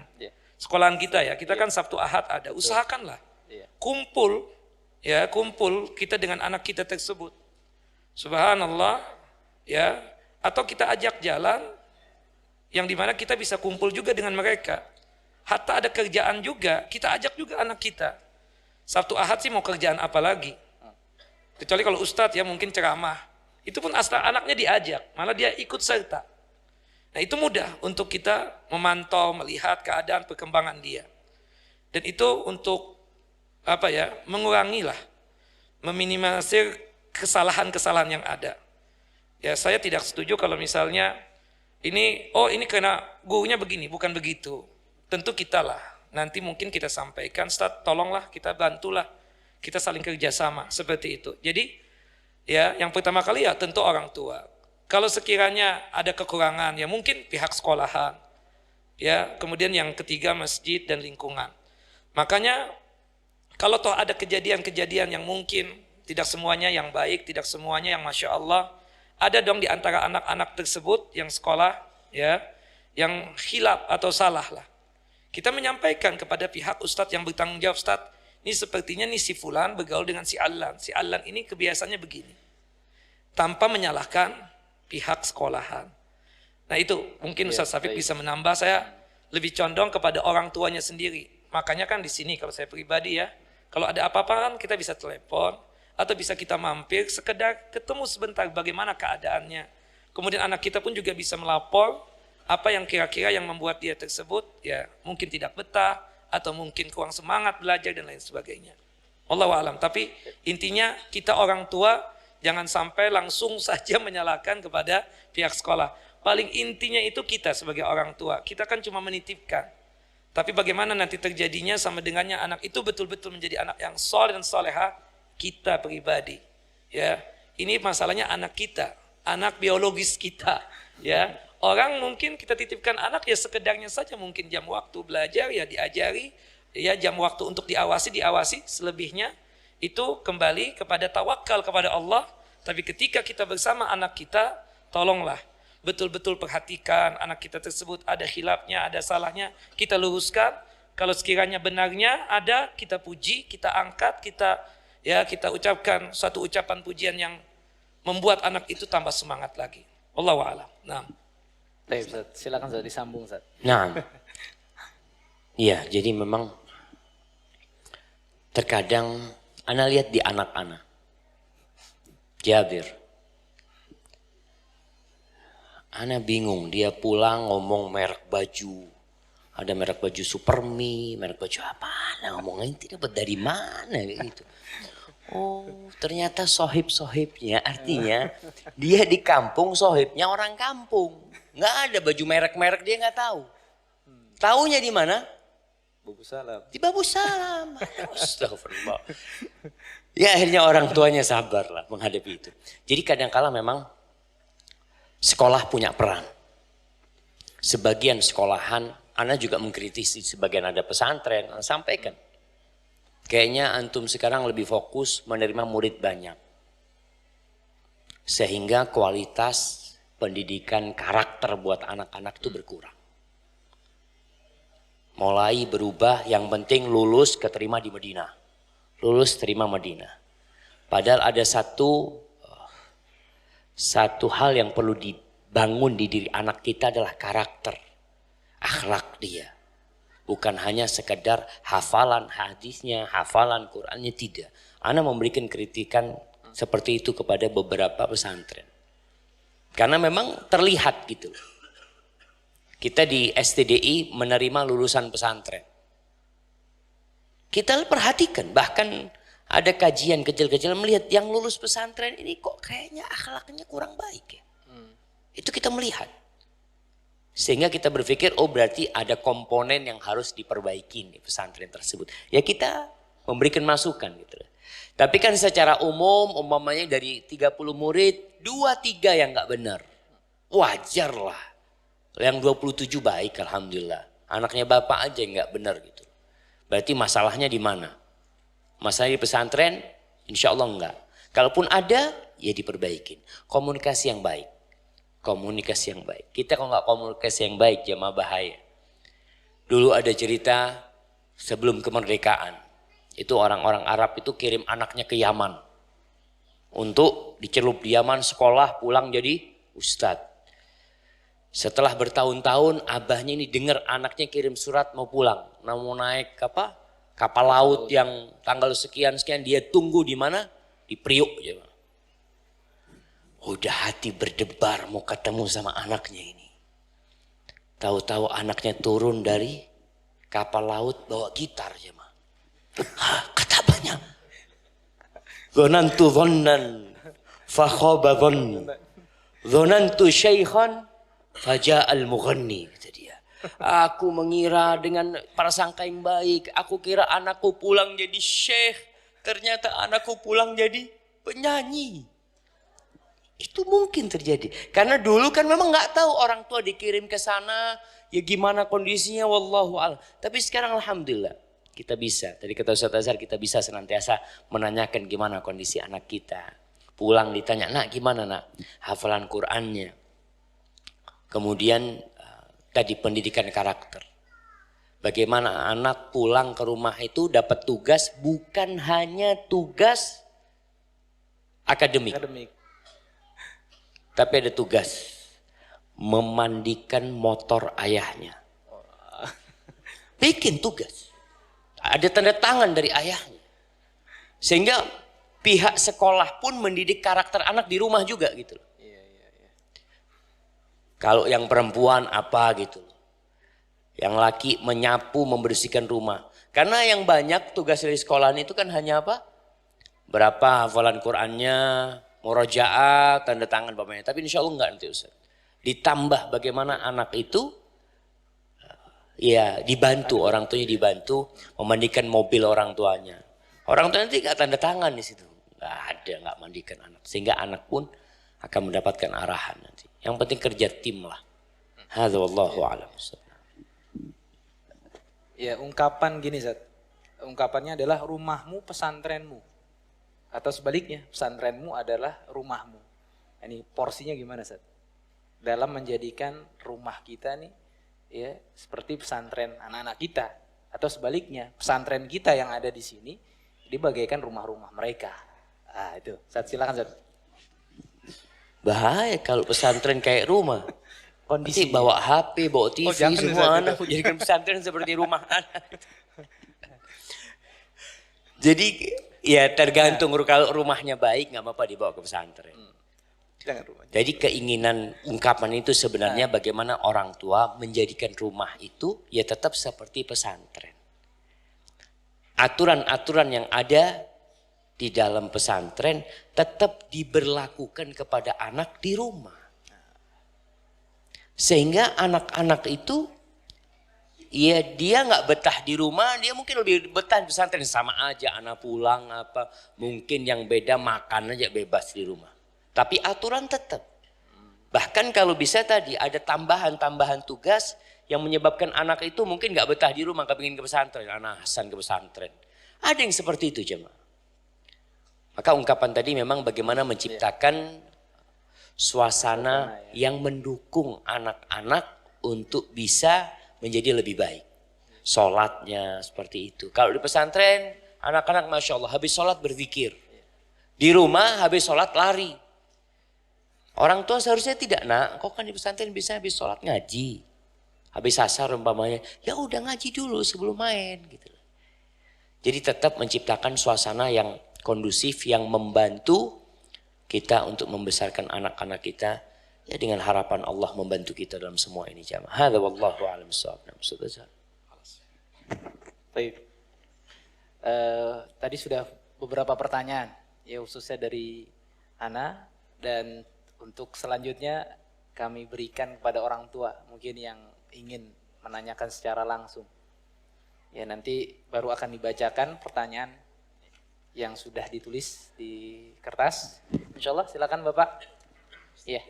sekolahan kita ya. Kita kan Sabtu Ahad ada. Usahakanlah kumpul kita dengan anak kita tersebut. Subhanallah ya. Atau kita ajak jalan yang dimana kita bisa kumpul juga dengan mereka. Hatta ada kerjaan juga, kita ajak juga anak kita. Sabtu Ahad sih mau kerjaan apa lagi? Kecuali kalau ustadz ya mungkin ceramah. Itu pun asal anaknya diajak, malah dia ikut serta. Nah itu mudah untuk kita memantau, melihat keadaan perkembangan dia. Dan itu untuk mengurangilah, meminimalisir kesalahan-kesalahan yang ada. Ya saya tidak setuju kalau misalnya ini karena gurunya begini, bukan begitu. Tentu kita lah, nanti mungkin kita sampaikan, Ustaz tolonglah kita bantulah, kita saling kerjasama seperti itu. Jadi ya yang pertama kali ya tentu orang tua. Kalau sekiranya ada kekurangan ya mungkin pihak sekolahan. Ya, kemudian yang ketiga masjid dan lingkungan. Makanya kalau toh ada kejadian-kejadian yang mungkin tidak semuanya yang baik, tidak semuanya yang Masya Allah, ada dong di antara anak-anak tersebut yang sekolah ya, yang khilaf atau salah lah. Kita menyampaikan kepada pihak ustadz yang bertanggung jawab, Ustadz, ini sepertinya nih si fulan bergaul dengan si Alan. Si Alan ini kebiasaannya begini. Tanpa menyalahkan pihak sekolahan. Nah itu mungkin Ustaz Syafiq bisa menambah, saya lebih condong kepada orang tuanya sendiri. Makanya kan di sini kalau saya pribadi ya, kalau ada apa-apa kan kita bisa telepon, atau bisa kita mampir sekedar ketemu sebentar bagaimana keadaannya. Kemudian anak kita pun juga bisa melapor apa yang kira-kira yang membuat dia tersebut ya mungkin tidak betah atau mungkin kurang semangat belajar dan lain sebagainya. Wallahu alam. Tapi intinya kita orang tua jangan sampai langsung saja menyalahkan kepada pihak sekolah. Paling intinya itu kita sebagai orang tua. Kita kan cuma menitipkan. Tapi bagaimana nanti terjadinya sama dengannya anak itu betul-betul menjadi anak yang soleh dan soleha kita pribadi. Ya, ini masalahnya anak kita, anak biologis kita. Ya, orang mungkin kita titipkan anak ya sekedarnya saja mungkin jam waktu belajar ya diajari, ya jam waktu untuk diawasi, selebihnya itu kembali kepada tawakal kepada Allah. Tapi ketika kita bersama anak kita, tolonglah betul-betul perhatikan anak kita tersebut ada khilafnya, ada salahnya, kita luruskan. Kalau sekiranya benarnya ada, kita puji, kita angkat, kita ucapkan suatu ucapan pujian yang membuat anak itu tambah semangat lagi. Wallahu a'lam. Nah. Baik, Ustaz. Silakan Ustaz disambung, Ustaz. Nah, iya, jadi memang terkadang ana lihat di anak-anak. Jabir, ana bingung, dia pulang ngomong merek baju. Ada merek baju Supermi, merek baju apa? Nah, ngomongnya itu dapat dari mana gitu. Oh, ternyata sohib-sohibnya, artinya dia di kampung, sohibnya orang kampung. Nggak ada baju merek-merek, dia nggak tahu. Taunya di mana? Babu Salam. Di Babu Salam. Astagfirullah. Ya akhirnya orang tuanya sabar lah menghadapi itu. Jadi kadang-kala memang sekolah punya peran. Sebagian sekolahan, ana juga mengkritisi sebagian ada pesantren, ana sampaikan. Kayaknya antum sekarang lebih fokus menerima murid banyak. Sehingga kualitas pendidikan karakter buat anak-anak itu berkurang. Mulai berubah, yang penting lulus keterima di Madinah. Lulus terima Madinah. Padahal ada satu hal yang perlu dibangun di diri anak kita adalah karakter, akhlak dia. Bukan hanya sekedar hafalan hadisnya, hafalan Qur'annya, tidak. Ana memberikan kritikan seperti itu kepada beberapa pesantren. Karena memang terlihat gitu. Kita di STDI menerima lulusan pesantren. Kita perhatikan, bahkan ada kajian kecil-kecil melihat yang lulus pesantren ini kok kayaknya akhlaknya kurang baik ya. Itu kita melihat. Sehingga kita berpikir, oh berarti ada komponen yang harus diperbaiki di pesantren tersebut. Ya kita memberikan masukan gitu. Tapi kan secara umum, umpamanya dari 30 murid, 2-3 yang nggak benar. Wajar lah. Yang 27 baik, alhamdulillah. Anaknya bapak aja yang nggak benar gitu. Berarti masalahnya di mana? Masalahnya di pesantren? Insya Allah enggak. Kalaupun ada, ya diperbaikin. Komunikasi yang baik. Komunikasi yang baik. Kita kalau nggak komunikasi yang baik, jamaah bahaya. Dulu ada cerita sebelum kemerdekaan. Itu orang-orang Arab itu kirim anaknya ke Yaman. Untuk dicelup di Yaman, sekolah, pulang jadi ustadz. Setelah bertahun-tahun, abahnya ini dengar anaknya kirim surat mau pulang. Mau naik kapal laut yang tanggal sekian-sekian, dia tunggu di mana? Di Priuk. Udah hati berdebar mau ketemu sama anaknya ini. Tahu-tahu anaknya turun dari kapal laut bawa gitar. Kata abahnya, Zonantu zonnan fakhaba zonn. Zonantu syaikhan faja'al mughanni, kata dia. Aku mengira dengan prasangka yang baik. Aku kira anakku pulang jadi syekh. Ternyata anakku pulang jadi penyanyi. Itu mungkin terjadi. Karena dulu kan memang nggak tahu orang tua dikirim ke sana. Ya gimana kondisinya, wallahu a'lam. Tapi sekarang alhamdulillah kita bisa. Tadi kata Ustaz Azhar, kita bisa senantiasa menanyakan gimana kondisi anak kita. Pulang ditanya, nak gimana nak? Hafalan Qur'annya. Kemudian tadi pendidikan karakter. Bagaimana anak pulang ke rumah itu dapat tugas, bukan hanya tugas akademik. Tapi ada tugas memandikan motor ayahnya. Bikin tugas. Ada tanda tangan dari ayahnya. Sehingga pihak sekolah pun mendidik karakter anak di rumah juga gitu loh. Kalau yang perempuan apa gitu loh. Yang laki menyapu, membersihkan rumah. Karena yang banyak tugas dari sekolahan itu kan hanya apa? Berapa hafalan Qur'annya, murojaah, tanda tangan bapaknya. Tapi insya Allah enggak nanti Ustaz. Ditambah bagaimana anak itu ya dibantu, orang tuanya dibantu memandikan mobil orang tuanya. Orang tuanya nanti enggak tanda tangan di situ. Enggak ada, enggak mandikan anak. Sehingga anak pun akan mendapatkan arahan nanti. Yang penting kerja tim lah. Hadza wallahu a'lam. Ya, ungkapan gini Zat. Ungkapannya adalah rumahmu pesantrenmu. Atau sebaliknya, pesantrenmu adalah rumahmu. Ini porsinya gimana Zat? Dalam menjadikan rumah kita nih ya seperti pesantren anak-anak kita, atau sebaliknya, pesantren kita yang ada di sini dibagaikan rumah-rumah mereka. Ah, itu. Zat, silakan Zat. Bahaya kalau pesantren kayak rumah. Kondisi bawa HP, bawa TV, semua anak jadikan pesantren seperti rumah anak. Jadi ya tergantung, kalau rumahnya baik nggak apa-apa dibawa ke pesantren. Jadi keinginan ungkapan itu sebenarnya bagaimana orang tua menjadikan rumah itu ya tetap seperti pesantren. Aturan-aturan yang ada di dalam pesantren tetap diberlakukan kepada anak di rumah. Sehingga anak-anak itu ya dia nggak betah di rumah, dia mungkin lebih betah di pesantren. Sama aja anak pulang apa, mungkin yang beda makan aja bebas di rumah. Tapi aturan tetap. Bahkan kalau bisa tadi ada tambahan-tambahan tugas yang menyebabkan anak itu mungkin nggak betah di rumah, kepingin ke pesantren, anak Hasan ke pesantren. Ada yang seperti itu jemaah. Maka ungkapan tadi memang bagaimana menciptakan suasana yang mendukung anak-anak untuk bisa menjadi lebih baik. Sholatnya seperti itu. Kalau di pesantren, anak-anak Masya Allah habis sholat berzikir. Di rumah habis sholat lari. Orang tua seharusnya tidak, nak, kok kan di pesantren bisa habis sholat ngaji. Habis asar umpamanya, ya udah ngaji dulu sebelum main gitu. Jadi tetap menciptakan suasana yang kondusif, yang membantu kita untuk membesarkan anak-anak kita ya dengan harapan Allah membantu kita dalam semua ini jamaah. Hadza wallahu a'lam bissawab. Baik. Tadi sudah beberapa pertanyaan ya khususnya dari Ana, dan untuk selanjutnya kami berikan kepada orang tua mungkin yang ingin menanyakan secara langsung. Ya nanti baru akan dibacakan pertanyaan yang sudah ditulis di kertas. Insyaallah, silakan Bapak. Iya.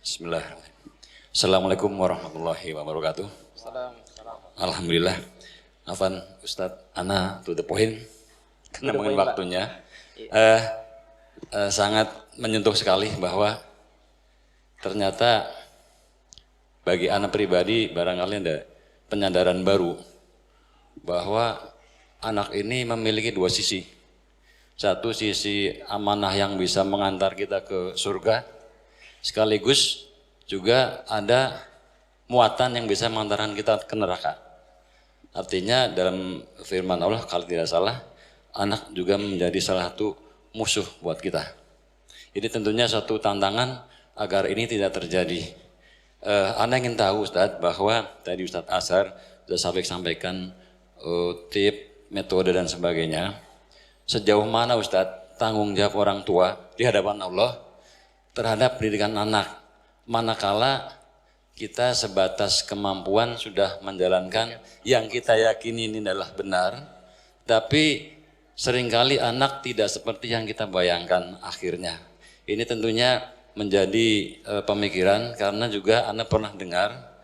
Bismillahirrahmanirrahim. Assalamualaikum warahmatullahi wabarakatuh. Alhamdulillah. Afan Ustadz Ana to the point. Karena mungkin waktunya sangat menyentuh sekali bahwa ternyata bagi anak pribadi barangkali ada penyadaran baru bahwa anak ini memiliki dua sisi. Satu sisi amanah yang bisa mengantar kita ke surga, sekaligus juga ada muatan yang bisa mengantarkan kita ke neraka. Artinya dalam firman Allah kalau tidak salah, anak juga menjadi salah satu musuh buat kita. Ini tentunya satu tantangan agar ini tidak terjadi. Anda ingin tahu Ustadz bahwa tadi Ustadz Azhar sudah sampaikan tip, metode dan sebagainya. Sejauh mana Ustadz tanggung jawab orang tua di hadapan Allah terhadap pendidikan anak? Manakala kita sebatas kemampuan sudah menjalankan yang kita yakini ini adalah benar, tapi seringkali anak tidak seperti yang kita bayangkan akhirnya. Ini tentunya menjadi pemikiran karena juga Anda pernah dengar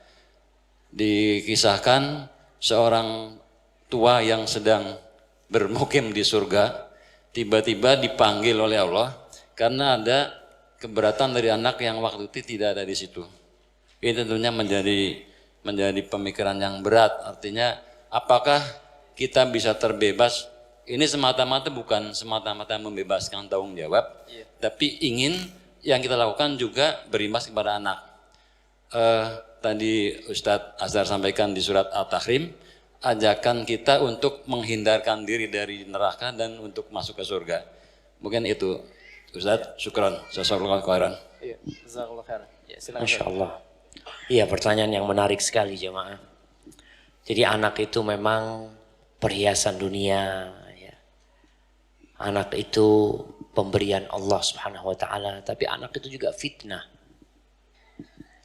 dikisahkan seorang tua yang sedang bermukim di surga, tiba-tiba dipanggil oleh Allah karena ada keberatan dari anak yang waktu itu tidak ada di situ. Ini tentunya menjadi pemikiran yang berat. Artinya apakah kita bisa terbebas? Ini semata-mata bukan semata-mata membebaskan tanggung jawab, tapi ingin yang kita lakukan juga berimbas kepada anak. Tadi Ustadz Azhar sampaikan di surat Al-Tahrim, ajakan kita untuk menghindarkan diri dari neraka dan untuk masuk ke surga. Mungkin itu Ustadz, syukran, jazakallahu khairan. Iya, jazakallahu khairan. Ya, silakan. Masya Allah. Iya, pertanyaan yang menarik sekali jemaah. Jadi anak itu memang perhiasan dunia, ya. Anak itu pemberian Allah Subhanahu wa taala, tapi anak itu juga fitnah.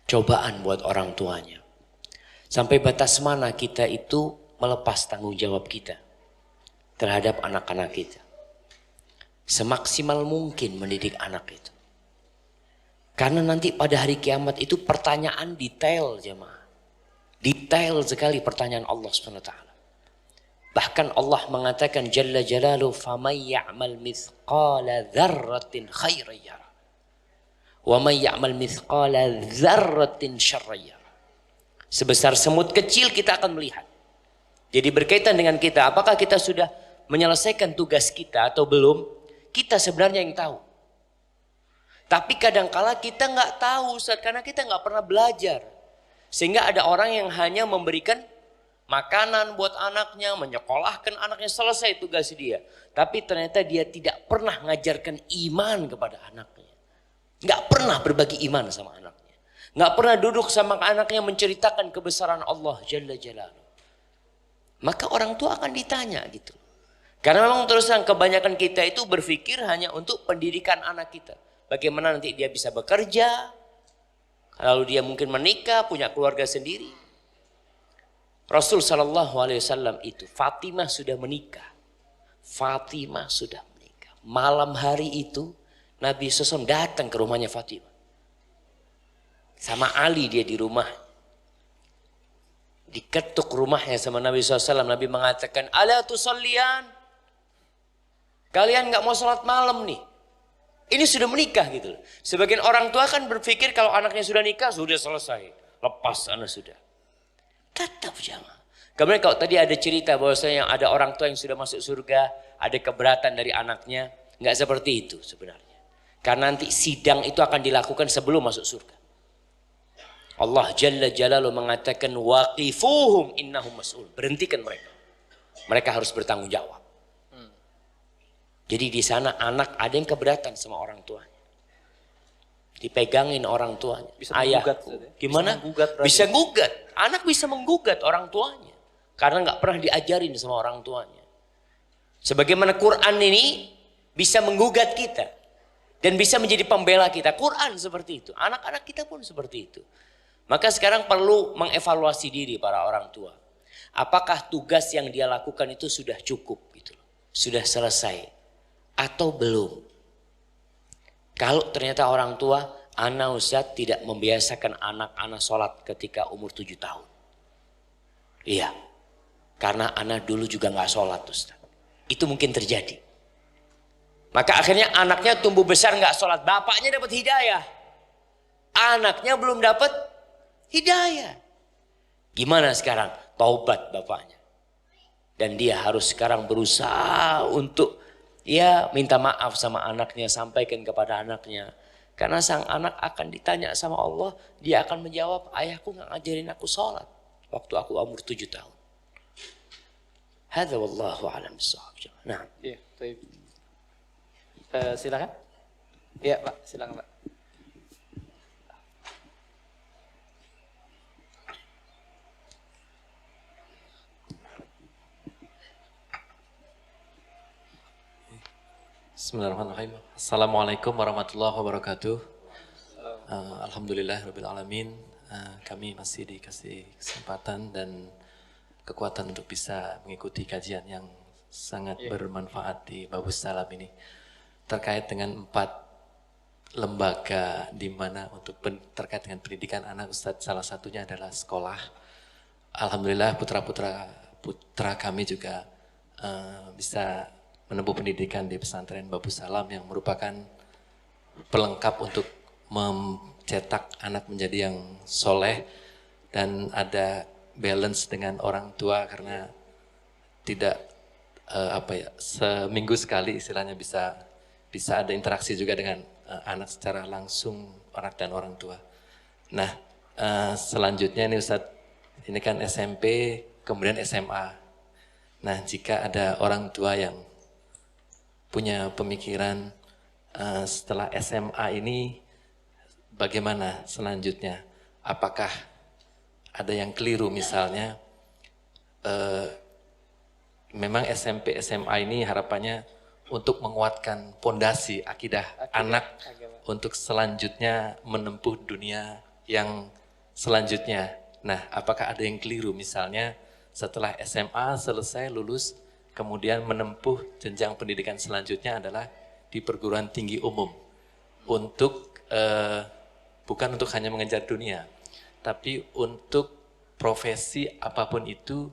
Cobaan buat orang tuanya. Sampai batas mana kita itu melepas tanggung jawab kita terhadap anak-anak kita. Semaksimal mungkin mendidik anak itu. Karena nanti pada hari kiamat itu pertanyaan detail jemaah. Detail sekali pertanyaan Allah SWT. Bahkan Allah mengatakan Jalla Jalaluhu faman ya'mal mithqala dzarratin khairan yara. Wa may ya'mal mithqala dzarratin syarran yara. Sebesar semut kecil kita akan melihat. Jadi berkaitan dengan kita, apakah kita sudah menyelesaikan tugas kita atau belum? Kita sebenarnya yang tahu. Tapi kadangkala kita nggak tahu Ustaz, karena kita nggak pernah belajar. Sehingga ada orang yang hanya memberikan makanan buat anaknya, menyekolahkan anaknya, selesai tugas dia. Tapi ternyata dia tidak pernah mengajarkan iman kepada anaknya. Nggak pernah berbagi iman sama anaknya. Nggak pernah duduk sama anaknya menceritakan kebesaran Allah Jalla Jalaluhu. Maka orang tua akan ditanya gitu. Karena memang terus terang kebanyakan kita itu berpikir hanya untuk pendidikan anak kita. Bagaimana nanti dia bisa bekerja, lalu dia mungkin menikah, punya keluarga sendiri. Rasul SAW itu, Fatimah sudah menikah. Fatimah sudah menikah. Malam hari itu, Nabi SAW datang ke rumahnya Fatimah. Sama Ali dia di rumah. Diketuk rumahnya sama Nabi SAW. Nabi mengatakan, ala tusallian. Kalian gak mau sholat malam nih. Ini sudah menikah gitu. Sebagian orang tua kan berpikir kalau anaknya sudah nikah, sudah selesai. Lepas anak sudah. Tetap jangan. Kemudian kalau tadi ada cerita bahwasanya ada orang tua yang sudah masuk surga, ada keberatan dari anaknya. Nggak seperti itu sebenarnya. Karena nanti sidang itu akan dilakukan sebelum masuk surga. Allah Jalla Jalaluhu mengatakan waqifuhum innahum mas'ul. Berhentikan mereka. Mereka harus bertanggung jawab. Jadi di sana anak ada yang keberatan sama orang tuanya. Dipegangin orang tuanya. Bisa Ayahku. menggugat, Gimana? Bisa gugat. Anak bisa menggugat orang tuanya. Karena nggak pernah diajarin sama orang tuanya. Sebagaimana Quran ini bisa menggugat kita. Dan bisa menjadi pembela kita. Quran seperti itu. Anak-anak kita pun seperti itu. Maka sekarang perlu mengevaluasi diri para orang tua. Apakah tugas yang dia lakukan itu sudah cukup gitu loh. Sudah selesai atau belum? Kalau ternyata orang tua, ana Ustaz tidak membiasakan anak-anak sholat ketika umur 7 tahun. Iya, karena ana dulu juga nggak sholat Ustaz. Itu mungkin terjadi. Maka akhirnya anaknya tumbuh besar nggak sholat. Bapaknya dapat hidayah. Anaknya belum dapat hidayah. Gimana sekarang? Taubat bapaknya. Dan dia harus sekarang berusaha untuk ya minta maaf sama anaknya, sampaikan kepada anaknya. Karena sang anak akan ditanya sama Allah, dia akan menjawab, ayahku nggak ngajarin aku sholat waktu aku umur 7 tahun. Hadza wallahu a'lam bissawab. Nah, Iya, baik. Silakan. Iya, Pak, silakan, Pak. Bismillahirrahmanirrahim. Assalamualaikum warahmatullahi wabarakatuh. Alhamdulillah rabbil alamin. Kami masih dikasih kesempatan dan kekuatan untuk bisa mengikuti kajian yang sangat bermanfaat di Babus Salam ini. Terkait dengan 4 lembaga di mana untuk terkait dengan pendidikan anak Ustadz, salah satunya adalah sekolah. Alhamdulillah putra kami juga bisa menempuh pendidikan di pesantren Babus Salam yang merupakan pelengkap untuk mencetak anak menjadi yang soleh dan ada balance dengan orang tua karena tidak seminggu sekali istilahnya bisa ada interaksi juga dengan anak secara langsung anak dan orang tua. Nah, selanjutnya ini Ustadz, ini kan SMP kemudian SMA. Nah, jika ada orang tua yang punya pemikiran setelah SMA ini bagaimana selanjutnya? Apakah ada yang keliru misalnya? Memang SMP SMA ini harapannya untuk menguatkan pondasi akidah anak untuk selanjutnya menempuh dunia yang selanjutnya. Nah, apakah ada yang keliru misalnya setelah SMA selesai lulus kemudian menempuh jenjang pendidikan selanjutnya adalah di perguruan tinggi umum untuk bukan untuk hanya mengejar dunia, tapi untuk profesi apapun itu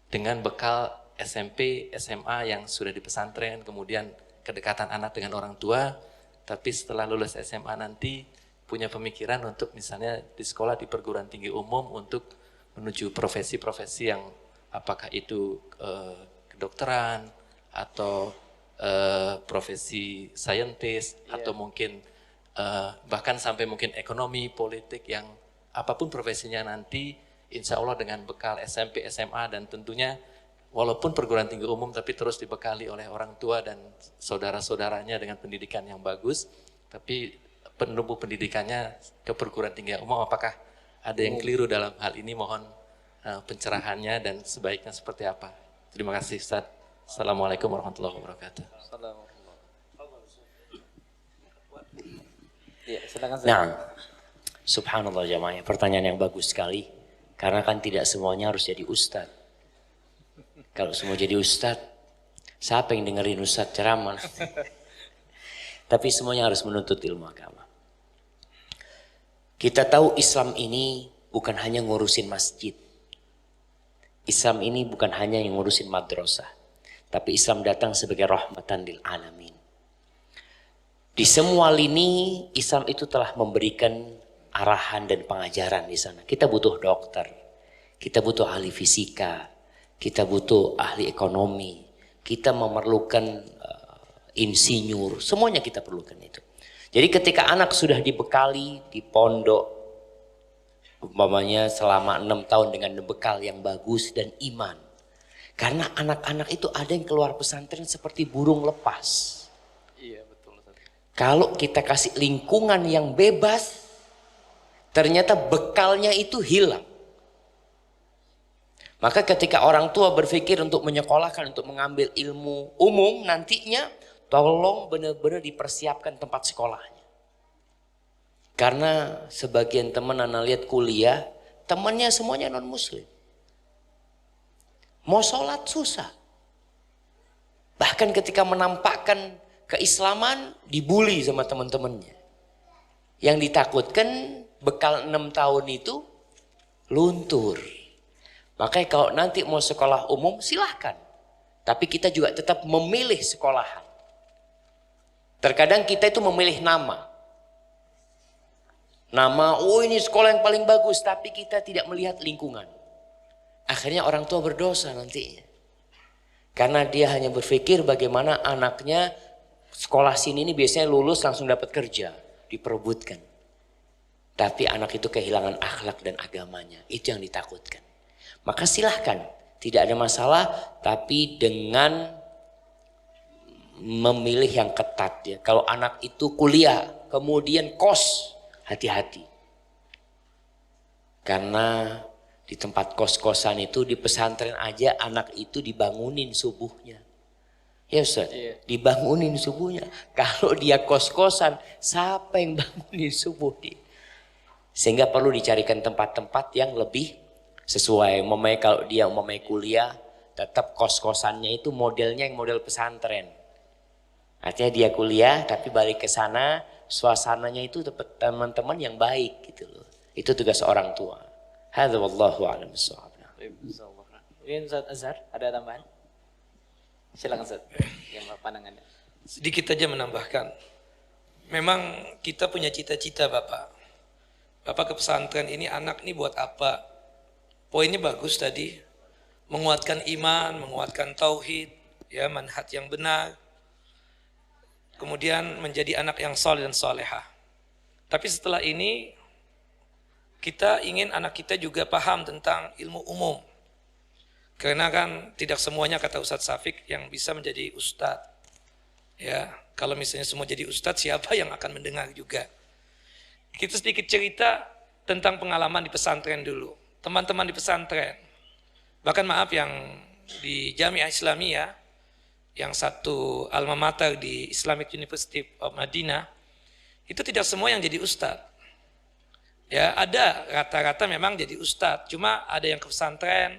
dengan bekal SMP, SMA yang sudah di pesantren, kemudian kedekatan anak dengan orang tua, tapi setelah lulus SMA nanti punya pemikiran untuk misalnya di sekolah di perguruan tinggi umum untuk menuju profesi-profesi yang apakah itu kedokteran atau profesi saintis atau mungkin bahkan sampai mungkin ekonomi, politik yang apapun profesinya nanti insya Allah dengan bekal SMP, SMA dan tentunya walaupun perguruan tinggi umum tapi terus dibekali oleh orang tua dan saudara-saudaranya dengan pendidikan yang bagus, tapi penumbuh pendidikannya ke perguruan tinggi umum. Apakah ada yang keliru dalam hal ini? Mohon pencerahannya dan sebaiknya seperti apa. Terima kasih Ustaz. Assalamualaikum warahmatullahi wabarakatuh. Ya, silakan. Nah, subhanallah jamaah, pertanyaan yang bagus sekali. Karena kan tidak semuanya harus jadi ustadz. Kalau semua jadi ustadz, siapa yang dengerin ustadz ceramah? Tapi semuanya harus menuntut ilmu agama. Kita tahu Islam ini bukan hanya ngurusin masjid. Islam ini bukan hanya yang ngurusin madrasah. Tapi Islam datang sebagai rahmatan lil alamin. Di semua lini Islam itu telah memberikan arahan dan pengajaran di sana. Kita butuh dokter, kita butuh ahli fisika, kita butuh ahli ekonomi, kita memerlukan insinyur, semuanya kita perlukan itu. Jadi ketika anak sudah dibekali di pondok, umpamanya selama 6 tahun dengan bekal yang bagus dan iman. Karena anak-anak itu ada yang keluar pesantren seperti burung lepas. Iya, betul. Kalau kita kasih lingkungan yang bebas, ternyata bekalnya itu hilang. Maka ketika orang tua berpikir untuk menyekolahkan, untuk mengambil ilmu umum nantinya, tolong benar-benar dipersiapkan tempat sekolahnya. Karena sebagian teman anak lihat kuliah, temannya semuanya non muslim. Mau sholat susah. Bahkan ketika menampakkan keislaman, dibully sama teman-temannya. Yang ditakutkan bekal 6 tahun itu luntur. Makanya kalau nanti mau sekolah umum silahkan. Tapi kita juga tetap memilih sekolahan. Terkadang kita itu memilih nama. Nama, oh ini sekolah yang paling bagus. Tapi kita tidak melihat lingkungan. Akhirnya orang tua berdosa nantinya. Karena dia hanya berpikir bagaimana anaknya sekolah sini ini biasanya lulus langsung dapat kerja. Diperebutkan. Tapi anak itu kehilangan akhlak dan agamanya. Itu yang ditakutkan. Maka silahkan, tidak ada masalah, tapi dengan memilih yang ketat ya. Kalau anak itu kuliah, kemudian kos, hati-hati. Karena di tempat kos-kosan itu, di pesantren aja anak itu dibangunin subuhnya. Ya Ustaz, dibangunin subuhnya. Kalau dia kos-kosan, siapa yang bangunin subuh dia? Sehingga perlu dicarikan tempat-tempat yang lebih sesuai. Umpamanya kalau dia kuliah, tetap kos-kosannya itu modelnya yang model pesantren. Artinya dia kuliah tapi balik ke sana, suasananya itu dapat teman-teman yang baik gitu loh. Itu tugas orang tua. Hadza wallahu a'lam bissawab. Ini Ustaz Azhar, ada tambahan? Silakan Ustaz. Yang pandangannya. Sedikit aja menambahkan. Memang kita punya cita-cita Bapak. Bapak ke pesantren ini anak ini buat apa? Poinnya bagus tadi, menguatkan iman, menguatkan tauhid, ya manhaj yang benar, kemudian menjadi anak yang soleh dan solehah. Tapi setelah ini kita ingin anak kita juga paham tentang ilmu umum. Karena kan tidak semuanya kata Ustadz Syafiq yang bisa menjadi ustadz. Ya, kalau misalnya semua jadi ustadz, siapa yang akan mendengar juga? Kita sedikit cerita tentang pengalaman di pesantren dulu. Teman-teman di pesantren, bahkan maaf yang di Jamiah Islamiyah, yang satu alma mater di Islamic University of Madinah, itu tidak semua yang jadi ustadz. Ya, ada rata-rata memang jadi ustadz, cuma ada yang ke pesantren,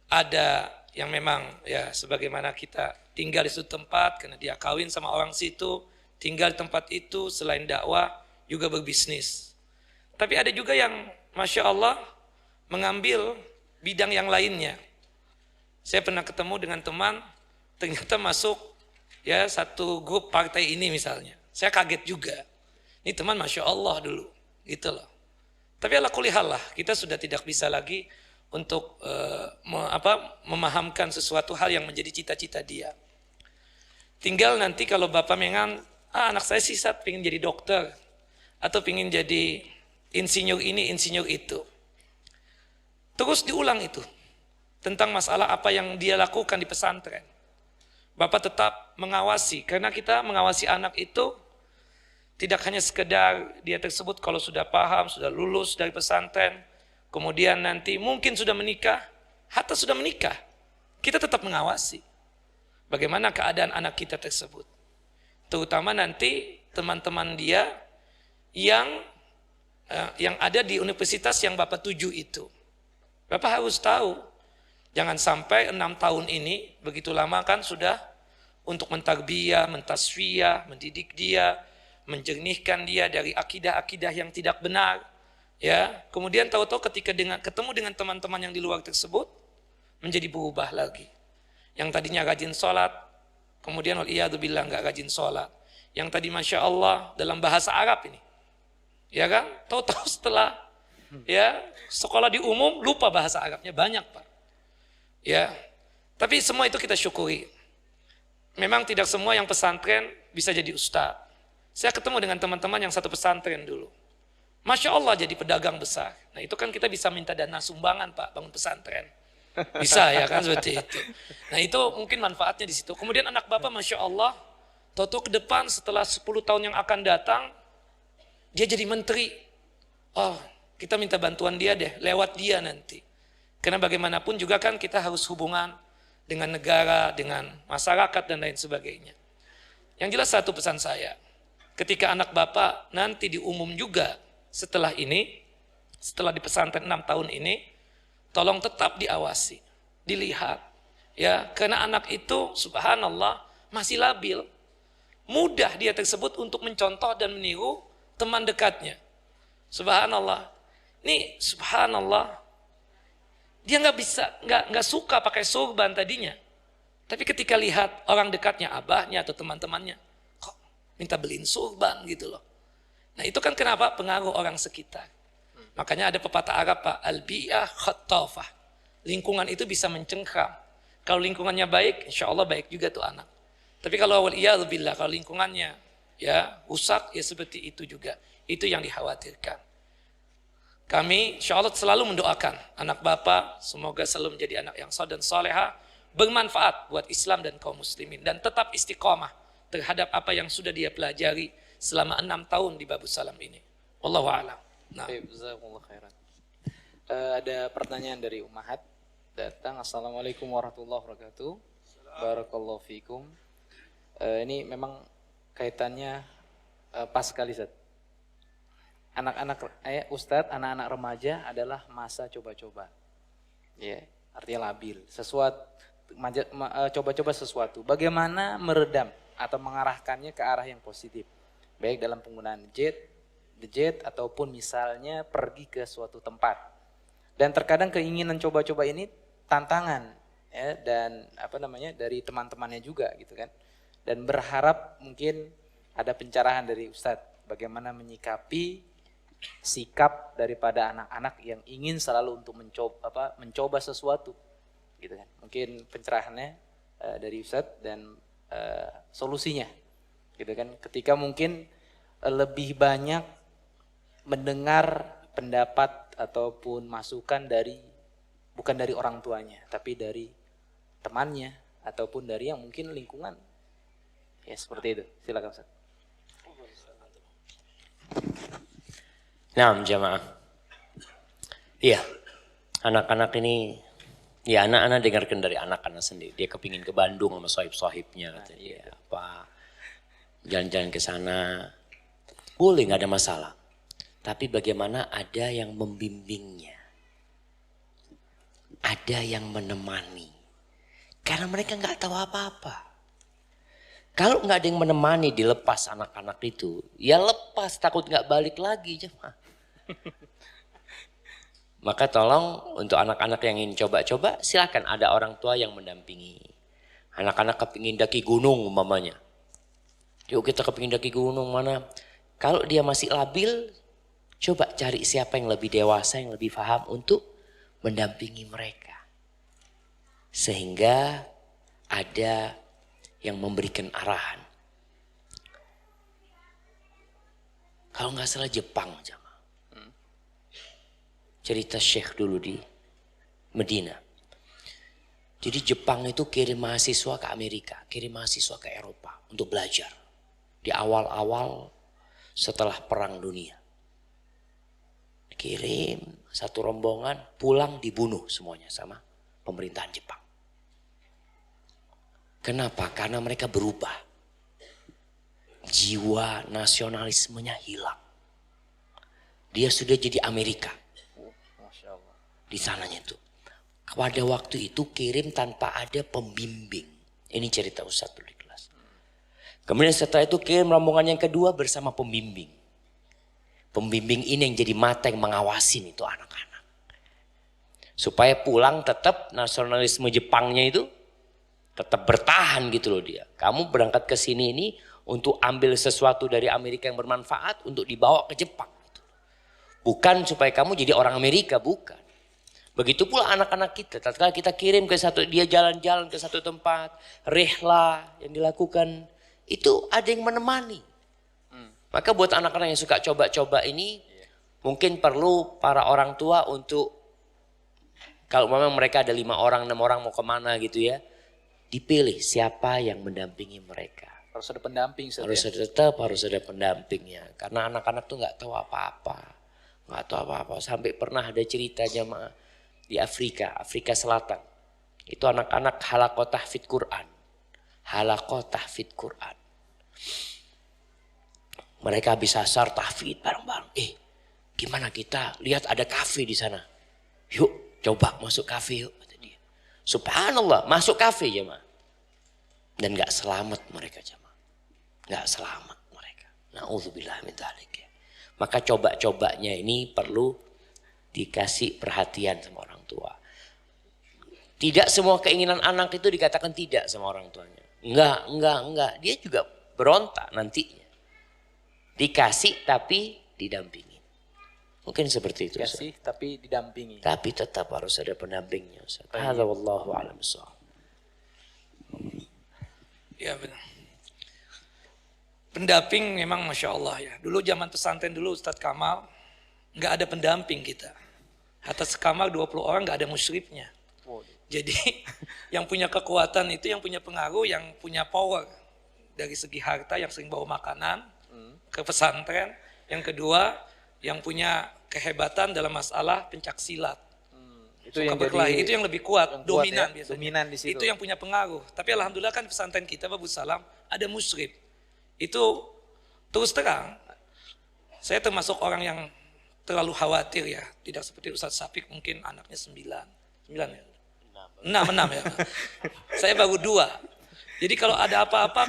ada yang memang ya sebagaimana kita tinggal di suatu tempat karena dia kawin sama orang situ, tinggal di tempat itu selain dakwah juga berbisnis. Tapi ada juga yang Masya Allah mengambil bidang yang lainnya. Saya pernah ketemu dengan teman, ternyata masuk ya satu grup partai ini misalnya. Saya kaget juga. Ini teman Masya Allah dulu, gitu loh. Tapi ala kulli hal lah, kita sudah tidak bisa lagi untuk memahamkan sesuatu hal yang menjadi cita-cita dia. Tinggal nanti kalau bapak mengan, anak saya sisat pengen jadi dokter, atau pengen jadi insinyur ini, insinyur itu. Terus diulang itu, tentang masalah apa yang dia lakukan di pesantren. Bapak tetap mengawasi, karena kita mengawasi anak itu tidak hanya sekedar dia tersebut kalau sudah paham, sudah lulus dari pesantren, kemudian nanti mungkin sudah menikah, hatta sudah menikah, kita tetap mengawasi bagaimana keadaan anak kita tersebut. Terutama nanti teman-teman dia yang ada di universitas yang Bapak tuju itu. Bapak harus tahu, jangan sampai 6 tahun ini, begitu lama kan sudah untuk mentarbiyah, mentasfiyah, mendidik dia, menjernihkan dia dari akidah-akidah yang tidak benar. Ya, kemudian tahu-tahu ketika ketemu dengan teman-teman yang di luar tersebut, menjadi berubah lagi. Yang tadinya rajin sholat, kemudian waliyadzubillah nggak rajin sholat. Yang tadi Masya Allah dalam bahasa Arab ini. Ya kan, tahu-tahu setelah ya sekolah di umum lupa bahasa Arabnya banyak Pak. Ya, tapi semua itu kita syukuri. Memang tidak semua yang pesantren bisa jadi ustaz. Saya ketemu dengan teman-teman yang satu pesantren dulu. Masya Allah jadi pedagang besar. Nah itu kan kita bisa minta dana sumbangan Pak bangun pesantren. Bisa ya kan seperti itu. Nah itu mungkin manfaatnya di situ. Kemudian anak Bapak Masya Allah, tahu-tahu ke depan setelah 10 tahun yang akan datang, dia jadi menteri. Oh kita minta bantuan dia deh, lewat dia nanti. Karena bagaimanapun juga kan kita harus hubungan dengan negara, dengan masyarakat dan lain sebagainya. Yang jelas satu pesan saya, ketika anak Bapak nanti di umum juga setelah ini, setelah di pesantren 6 tahun ini, tolong tetap diawasi, dilihat. Ya, karena anak itu subhanallah masih labil. Mudah dia tersebut untuk mencontoh dan meniru teman dekatnya. Subhanallah. Nih subhanallah. Dia nggak suka pakai sorban tadinya. Tapi ketika lihat orang dekatnya, abahnya atau teman-temannya, kok minta beliin sorban gitu loh. Nah itu kan kenapa pengaruh orang sekitar. Makanya ada pepatah Arab Pak, al-bi'ah khattafah. Lingkungan itu bisa mencengkram. Kalau lingkungannya baik, insya Allah baik juga tuh anak. Tapi kalau waliyadzubillah, kalau lingkungannya ya rusak, ya seperti itu juga. Itu yang dikhawatirkan. Kami insya Allah selalu mendoakan anak Bapak, semoga selalu menjadi anak yang saleh dan salehah, bermanfaat buat Islam dan kaum muslimin. Dan tetap istiqomah terhadap apa yang sudah dia pelajari selama 6 tahun di Babus Salam ini. Wallahu a'lam. Nah. Jazakumullah khairan. Ada pertanyaan dari Ummahat datang. Assalamualaikum warahmatullahi wabarakatuh. Barakallahu fikum. Ini memang kaitannya pas sekali Ustaz. Ustadz, anak-anak remaja adalah masa coba-coba. Ya, artinya labil. Coba-coba sesuatu. Bagaimana meredam atau mengarahkannya ke arah yang positif. Baik dalam penggunaan gadget ataupun misalnya pergi ke suatu tempat. Dan terkadang keinginan coba-coba ini tantangan ya, dan dari teman-temannya juga gitu kan. Dan berharap mungkin ada pencerahan dari Ustadz bagaimana menyikapi sikap daripada anak-anak yang ingin selalu untuk mencoba sesuatu, gitu kan. Mungkin pencerahannya dari Ustadz dan solusinya, gitu kan. Ketika mungkin lebih banyak mendengar pendapat ataupun masukan bukan dari orang tuanya, tapi dari temannya ataupun dari yang mungkin lingkungan. Ya seperti itu. Silakan Ustaz. Nah, jamaah. Iya, anak-anak ini, ya anak-anak dengarkan dari anak-anak sendiri. Dia kepingin ke Bandung sama sohib-sohibnya, kata dia. Apa, jalan-jalan ke sana, boleh nggak ada masalah. Tapi bagaimana ada yang membimbingnya, ada yang menemani. Karena mereka nggak tahu apa-apa. Kalau nggak ada yang menemani dilepas anak-anak itu, ya lepas, takut nggak balik lagi jemaah. Maka tolong untuk anak-anak yang ingin coba-coba, silakan ada orang tua yang mendampingi. Anak-anak kepingin daki gunung umpamanya. Yuk kita kepingin daki gunung mana? Kalau dia masih labil, coba cari siapa yang lebih dewasa, yang lebih paham untuk mendampingi mereka. Sehingga ada yang memberikan arahan. Kalau nggak salah Jepang, jamaah. Cerita Syekh dulu di Medina. Jadi Jepang itu kirim mahasiswa ke Amerika, kirim mahasiswa ke Eropa untuk belajar. Di awal-awal setelah Perang Dunia. Kirim satu rombongan, pulang dibunuh semuanya sama pemerintahan Jepang. Kenapa? Karena mereka berubah. Jiwa nasionalismenya hilang. Dia sudah jadi Amerika. Di sananya itu. Pada waktu itu kirim tanpa ada pembimbing. Ini cerita Ustadz dulu di kelas. Kemudian setelah itu kirim rombongan yang kedua bersama pembimbing. Pembimbing ini yang jadi mata yang mengawasin itu anak-anak. Supaya pulang tetap nasionalisme Jepangnya itu tetap bertahan gitu loh dia. Kamu berangkat ke sini ini untuk ambil sesuatu dari Amerika yang bermanfaat untuk dibawa ke Jepang. Gitu. Bukan supaya kamu jadi orang Amerika, bukan. Begitu pula anak-anak kita, tatkala kita kirim ke dia jalan-jalan ke satu tempat, rihlah yang dilakukan, itu ada yang menemani. Maka buat anak-anak yang suka coba-coba ini, mungkin perlu para orang tua untuk, kalau memang mereka ada 5 orang, 6 orang mau kemana gitu ya, dipilih siapa yang mendampingi mereka. Harus ada pendamping. Harus ada pendampingnya. Karena anak-anak tuh nggak tahu apa-apa. Sampai pernah ada cerita jamaah. Di Afrika Selatan. Itu anak-anak halaqah tahfidz Quran. Mereka habis asar tahfidz bareng-bareng. Gimana kita lihat ada kafe di sana. Yuk coba masuk kafe yuk. Kata dia. Subhanallah masuk kafe jemaah. Dan gak selamat mereka jemaah. Gak selamat mereka. Na'udzubillah min dzalik. Maka coba-cobanya ini perlu dikasih perhatian sama orang tua. Tidak semua keinginan anak itu dikatakan tidak sama orang tuanya. Enggak. Dia juga berontak nantinya. Dikasih tapi didampingi. Mungkin seperti itu. Dikasih tapi didampingi. Tapi tetap harus ada pendampingnya. Hadza wallahu a'lam bissawab. Ya benar. Pendamping memang Masya Allah ya. Dulu zaman pesantren dulu Ustadz Kamal, nggak ada pendamping kita. Atas Kamal 20 orang nggak ada musyrifnya. Jadi yang punya kekuatan itu, yang punya pengaruh, yang punya power. Dari segi harta yang sering bawa makanan ke pesantren. Yang kedua yang punya kehebatan dalam masalah pencak silat. Itu yang itu yang lebih kuat, dominan ya? biasanya. Dominan di situ. Itu yang punya pengaruh. Tapi alhamdulillah kan pesantren kita Babu Salam ada musyrif. Itu terus terang, saya termasuk orang yang terlalu khawatir ya. Tidak seperti Ustadz Syafiq mungkin anaknya 9 ya. 6 ya. Saya baru 2. Jadi kalau ada apa-apa,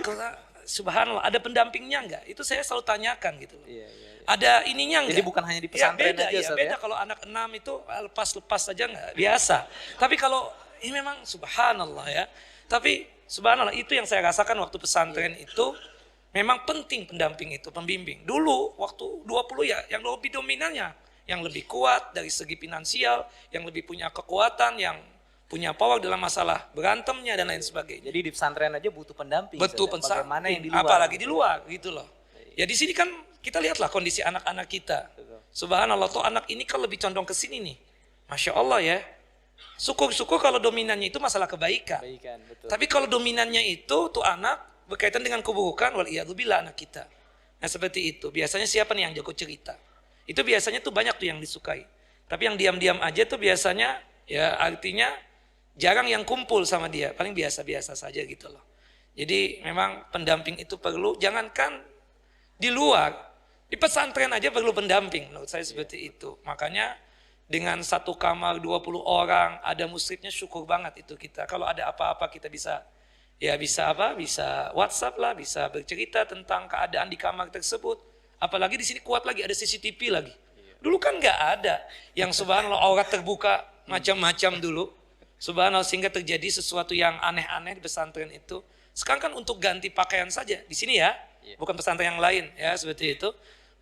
subhanallah ada pendampingnya enggak? Itu saya selalu tanyakan gitu. Iya. Ada ininya enggak? Jadi bukan hanya di pesantren beda, aja. Beda kalau anak 6 itu lepas-lepas saja enggak? Biasa. Tapi kalau ini memang subhanallah ya. Tapi subhanallah itu yang saya rasakan waktu pesantren itu. Memang penting pendamping itu, pembimbing. Dulu waktu 20 ya, yang lebih dominannya, yang lebih kuat dari segi finansial, yang lebih punya kekuatan, yang punya power dalam masalah berantemnya dan lain sebagainya. Jadi di pesantren aja butuh pendamping. Betul, Bagaimana yang di luar? apalagi di luar gitu loh. Ya di sini kan kita lihatlah kondisi anak-anak kita. Subhanallah, tuh anak ini kan lebih condong ke sini nih. Masya Allah ya. Syukur-syukur kalau dominannya itu masalah kebaikan. Betul. Tapi kalau dominannya itu tuh anak berkaitan dengan keburukan, waliyadzubillah anak kita. Nah seperti itu. Biasanya siapa nih yang jago cerita? Itu biasanya tuh banyak tuh yang disukai. Tapi yang diam-diam aja tuh biasanya ya artinya jarang yang kumpul sama dia. Paling biasa-biasa saja gitu loh. Jadi memang pendamping itu perlu. Jangankan di luar, di pesantren aja perlu pendamping. Menurut saya seperti itu. Makanya dengan satu kamar 20 orang, ada musyrifnya, syukur banget itu kita. Kalau ada apa-apa kita bisa bisa WhatsApp lah, bisa bercerita tentang keadaan di kamar tersebut. Apalagi di sini kuat lagi, ada CCTV lagi. Dulu kan nggak ada yang subhanallah aurat terbuka macam-macam dulu. Subhanallah, sehingga terjadi sesuatu yang aneh-aneh di pesantren itu. Sekarang kan untuk ganti pakaian saja di sini ya, bukan pesantren yang lain ya seperti itu.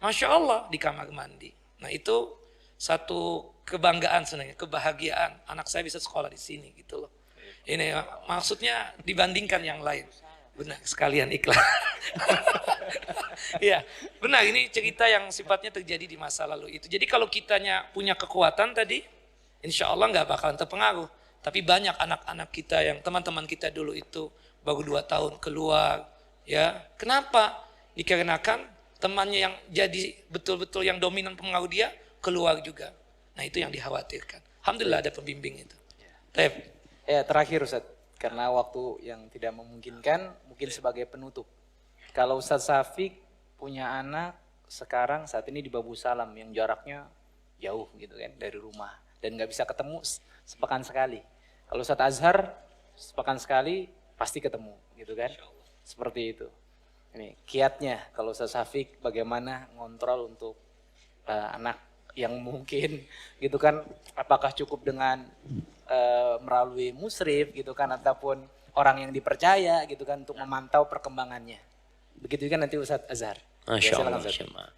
Masya Allah di kamar mandi. Nah itu satu kebanggaan sebenarnya, kebahagiaan anak saya bisa sekolah di sini gitu loh. Ini maksudnya dibandingkan yang lain. Benar sekalian iklan. Iya, benar ini cerita yang sifatnya terjadi di masa lalu itu. Jadi kalau kitanya punya kekuatan tadi, insya Allah nggak bakalan terpengaruh. Tapi banyak anak-anak kita yang teman-teman kita dulu itu baru 2 tahun keluar. Ya, kenapa? Dikarenakan temannya yang jadi betul-betul yang dominan pengaruh dia keluar juga. Nah itu yang dikhawatirkan. Alhamdulillah ada pembimbing itu. Tep. Ya terakhir Ustaz, karena waktu yang tidak memungkinkan, mungkin sebagai penutup. Kalau Ustaz Syafiq punya anak sekarang saat ini di Babu Salam yang jaraknya jauh gitu kan dari rumah dan nggak bisa ketemu sepekan sekali. Kalau Ustaz Azhar sepekan sekali pasti ketemu gitu kan. Seperti itu. Ini kiatnya kalau Ustaz Syafiq bagaimana ngontrol untuk anak yang mungkin gitu kan, apakah cukup dengan melalui musyrif gitu kan ataupun orang yang dipercaya gitu kan untuk memantau perkembangannya. Begitu kan nanti Ustaz Azhar. Masya Allah, Masya Allah.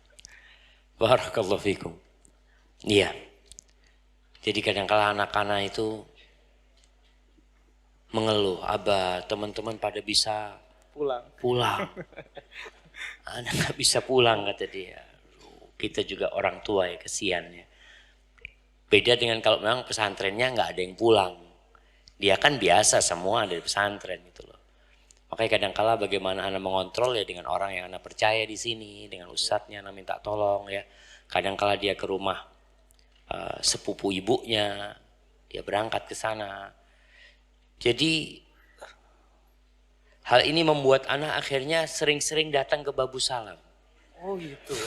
Barakallahu fikum. Iya. Jadi kadang-kala anak-anak itu mengeluh, Abah teman-teman pada bisa pulang. Anak nggak bisa pulang kata dia. Kita juga orang tua ya, kesian ya. Beda dengan kalau memang pesantrennya nggak ada yang pulang. Dia kan biasa semua dari pesantren gitu loh. Makanya kadang-kala bagaimana anak mengontrol ya dengan orang yang anak percaya di sini, dengan ustadznya anak minta tolong ya. Kadang-kala dia ke rumah sepupu ibunya, dia berangkat ke sana. Jadi hal ini membuat anak akhirnya sering-sering datang ke Babu Salam. Oh gitu.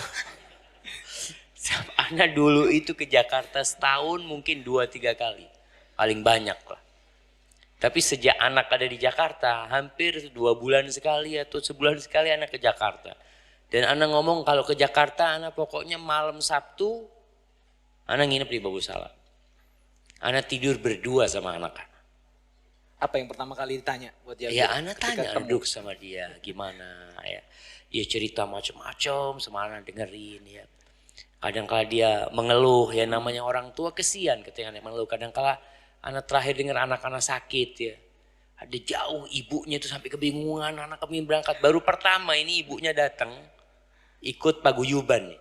Anak dulu itu ke Jakarta setahun mungkin 2-3 kali. Paling banyak lah. Tapi sejak anak ada di Jakarta, hampir 2 bulan sekali atau sebulan sekali anak ke Jakarta. Dan anak ngomong kalau ke Jakarta, anak pokoknya malam Sabtu, anak nginep di Babu Salam. Anak tidur berdua sama anak-anak. Apa yang pertama kali ditanya buat Jabir? Ya anak tanya, duduk sama dia, gimana ya. Dia cerita macam-macam, sama anak dengerin ya. Kadang-kala dia mengeluh, ya namanya orang tua kesian ketika anak mengeluh. Kadang-kala anak terakhir dengar anak-anak sakit ya. Ada jauh ibunya itu sampai kebingungan, anak kami berangkat. Baru pertama ini ibunya datang ikut paguyuban nih.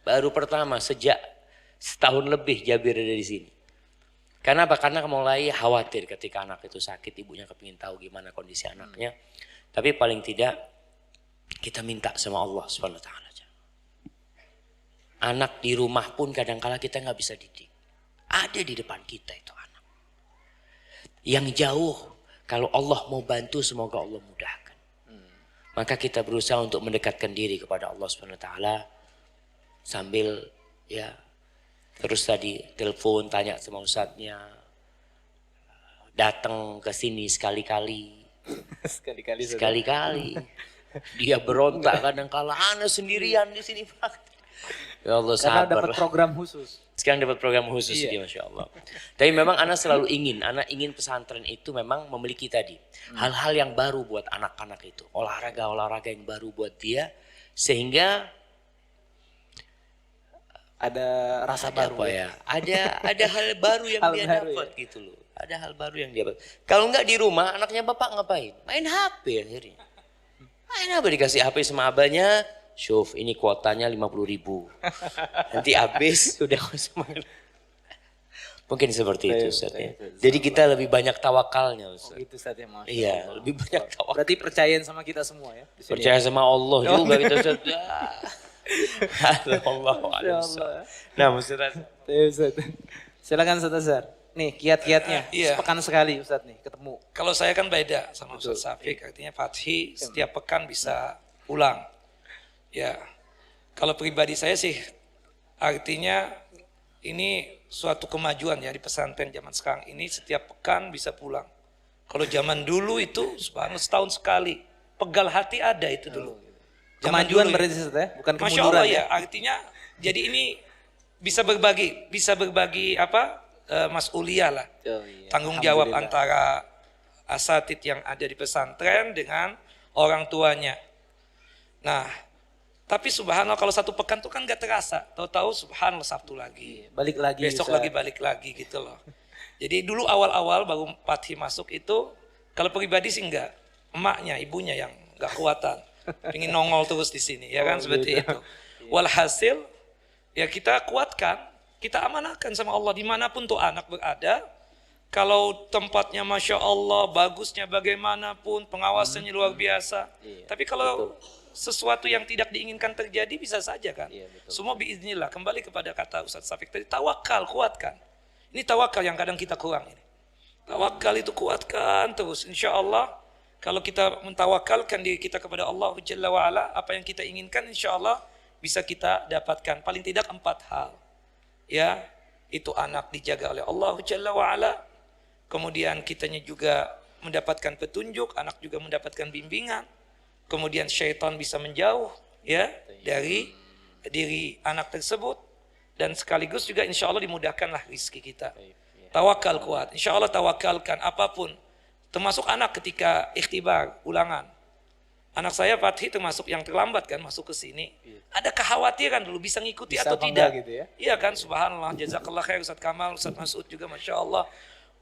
Baru pertama sejak setahun lebih Jabir ada di sini. Karena apa? Karena mulai khawatir ketika anak itu sakit, ibunya kepingin tahu gimana kondisi anaknya. Tapi paling tidak kita minta sama Allah SWT. Anak di rumah pun kadang-kala kita nggak bisa didik. Ada di depan kita itu anak. Yang jauh, kalau Allah mau bantu semoga Allah mudahkan. Maka kita berusaha untuk mendekatkan diri kepada Allah SWT. Sambil ya terus tadi telepon tanya sama ustadznya. Datang ke sini sekali-kali. Sekali-kali. Dia berontak kadang-kala anak sendirian di sini Pak. Ya Allah Karena sabar dapat lah. program khusus. Sekarang dapat program khusus gitu, Masya Allah. Tapi memang anak selalu ingin, anak ingin pesantren itu memang memiliki tadi hal-hal yang baru buat anak-anak itu, olahraga yang baru buat dia, sehingga Ada rasa ada baru apa ya? Ada hal baru yang Hal dia baru dapat gitu loh. Ada hal baru yang dia dapat. Kalau enggak di rumah, anaknya bapak ngapain? Main HP akhirnya. Main HP, dikasih HP sama abahnya. Syuf, ini kuotanya 50.000. Nanti habis sudah kosong. Mungkin seperti itu Ustaz ya. Jadi kita lebih banyak tawakalnya Ustaz. Gitu Ustaz ya, Masya Iya, Allah. lebih banyak tawakal. Berarti percayain sama kita semua ya. di sini Percaya sama Allah juga kita Ustaz. Allah. Ya Allah. Nah, Ustaz. Ya, Ustaz. Silakan Ustaz Azhar. Nih kiat-kiatnya, Iya. sepekan sekali Ustaz nih ketemu. Kalau saya kan beda sama Ustaz Syafiq, artinya Fathi setiap pekan bisa pulang. Ya, kalau pribadi saya sih artinya ini suatu kemajuan ya di pesantren zaman sekarang ini setiap pekan bisa pulang. Kalau zaman dulu itu subhanallah setahun sekali, pegal hati ada itu dulu. Zaman Kemajuan dulu berarti Ustaz ya, bukan Masya kemunduran Allah ya. ya, artinya jadi ini bisa berbagi apa mas'uliyah lah. Oh, iya. Tanggung jawab Alhamdulillah. antara asatid yang ada di pesantren dengan orang tuanya. Nah, tapi subhanallah kalau satu pekan tuh kan gak terasa. Tahu-tahu subhanallah Sabtu lagi. Balik lagi. Besok Ustaz. lagi balik lagi gitu loh. Jadi dulu awal-awal baru Fathi masuk itu, kalau pribadi sih enggak. Emaknya, ibunya yang gak kuatan. Pengen nongol terus di sini, ya kan seperti itu. Walhasil, ya kita kuatkan, kita amanahkan sama Allah dimanapun tuh anak berada. Kalau tempatnya Masya Allah, bagusnya bagaimanapun, pengawasannya luar biasa. Tapi kalau sesuatu yang tidak diinginkan terjadi bisa saja kan. Semua biiznillah, kembali kepada kata Ustaz Syafiq tadi, tawakal, kuatkan. Ini tawakal yang kadang kita kurang ini. Tawakal itu kuatkan terus, insya Allah. Kalau kita mentawakalkan diri kita kepada Allah Jalla wa'ala, apa yang kita inginkan insya Allah bisa kita dapatkan. Paling tidak 4 hal. Ya, itu anak dijaga oleh Allah Jalla wa'ala. Kemudian kitanya juga mendapatkan petunjuk, anak juga mendapatkan bimbingan. Kemudian syaitan bisa menjauh ya dari diri anak tersebut. Dan sekaligus juga insya Allah dimudahkanlah rizki kita. Tawakal kuat, insya Allah tawakalkan apapun. Termasuk anak ketika ikhtibar, ulangan. Anak saya Fathi termasuk yang terlambat kan masuk ke sini. Ada kekhawatiran dulu bisa ngikuti Bisa atau apa tidak. enggak gitu ya? Iya kan, subhanallah. Jazakallah khair Ustaz Kamal, Ustaz Mas'ud juga Masya Allah.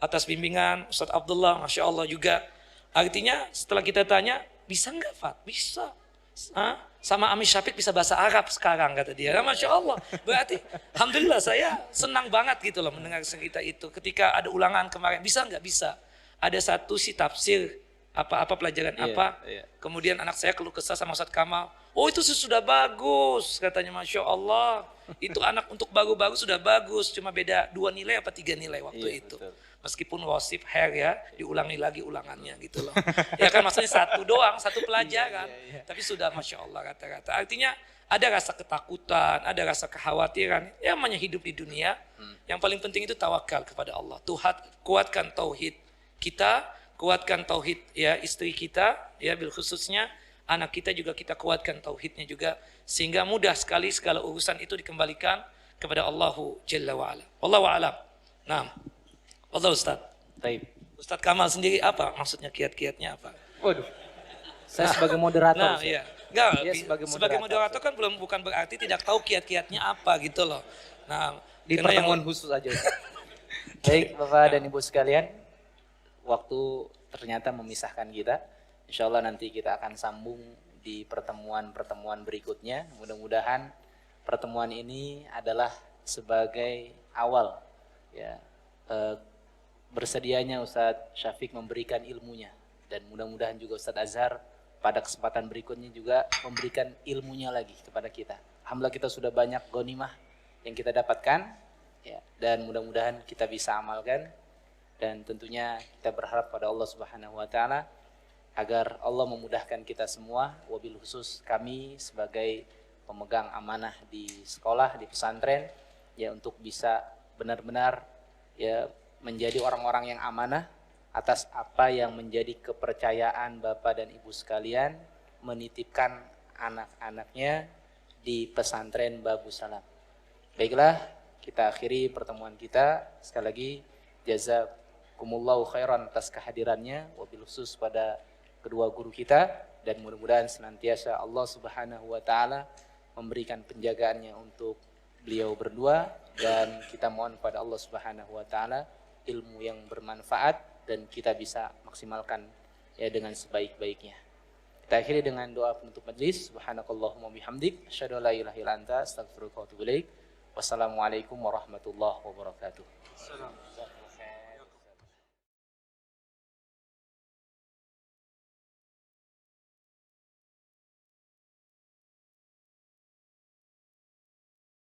Atas bimbingan Ustaz Abdullah, Masya Allah juga. Artinya setelah kita tanya, bisa enggak Fat? Bisa. Hah? Sama Amis Syafiq bisa bahasa Arab sekarang kata dia. Nah, Masya Allah. Berarti Alhamdulillah saya senang banget gitu loh mendengar cerita itu. Ketika ada ulangan kemarin, bisa enggak? Bisa. Ada satu si tafsir apa pelajaran apa. Kemudian anak saya keluh kesah sama Ustaz Kamal. Oh itu sudah bagus katanya Masya Allah. Itu anak untuk bagus sudah bagus. Cuma beda 2 nilai apa 3 nilai waktu itu. Betul. Meskipun wasif hair ya diulangi lagi ulangannya gitu loh. Ya kan maksudnya satu doang, satu pelajaran. Tapi sudah Masya Allah kata-kata. Artinya ada rasa ketakutan, ada rasa kekhawatiran. Ya namanya hidup di dunia. Yang paling penting itu tawakal kepada Allah. Tuhan kuatkan tauhid kita, kuatkan tauhid ya istri kita ya bil khususnya anak kita juga kita kuatkan tauhidnya juga sehingga mudah sekali segala urusan itu dikembalikan kepada Allahu Jalla wa Ala. Wallahu a'lam. Nah, Allah Ustaz. Taib. Ustaz Kamal sendiri apa maksudnya kiat-kiatnya apa? Waduh. Saya sebagai moderator. Nah, Ustaz. iya. Enggak, Dia sebagai moderator kan bukan berarti tidak tahu kiat-kiatnya apa gitu loh. Nah, Di karena yang pertemuan khusus aja. Ustaz. Baik Bapak dan Ibu sekalian, waktu ternyata memisahkan kita. Insya Allah nanti kita akan sambung di pertemuan-pertemuan berikutnya. Mudah-mudahan pertemuan ini adalah sebagai awal ya bersedianya Ustadz Syafiq memberikan ilmunya, dan mudah-mudahan juga Ustadz Azhar pada kesempatan berikutnya juga memberikan ilmunya lagi kepada kita. Alhamdulillah kita sudah banyak ghanimah yang kita dapatkan ya, dan mudah-mudahan kita bisa amalkan. Dan tentunya kita berharap pada Allah Subhanahu wa taala agar Allah memudahkan kita semua, wabil khusus kami sebagai pemegang amanah di sekolah, di pesantren ya, untuk bisa benar-benar ya menjadi orang-orang yang amanah atas apa yang menjadi kepercayaan Bapak dan Ibu sekalian, menitipkan anak-anaknya di pesantren Babu Salam. Baiklah, kita akhiri pertemuan kita. Sekali lagi, jazakumullahu khairan atas kehadirannya, wabil khusus pada kedua guru kita, dan mudah-mudahan senantiasa Allah Subhanahu wa taala memberikan penjagaannya untuk beliau berdua, dan kita mohon pada Allah Subhanahu wa taala ilmu yang bermanfaat dan kita bisa maksimalkan ya dengan sebaik-baiknya. Kita akhiri dengan doa penutup majelis. Subhanakallahumma bihamdik, asyhadu an la ilaha illa anta, astaghfiruka wa atubu ilaik. Wassalamualaikum warahmatullahi wabarakatuh.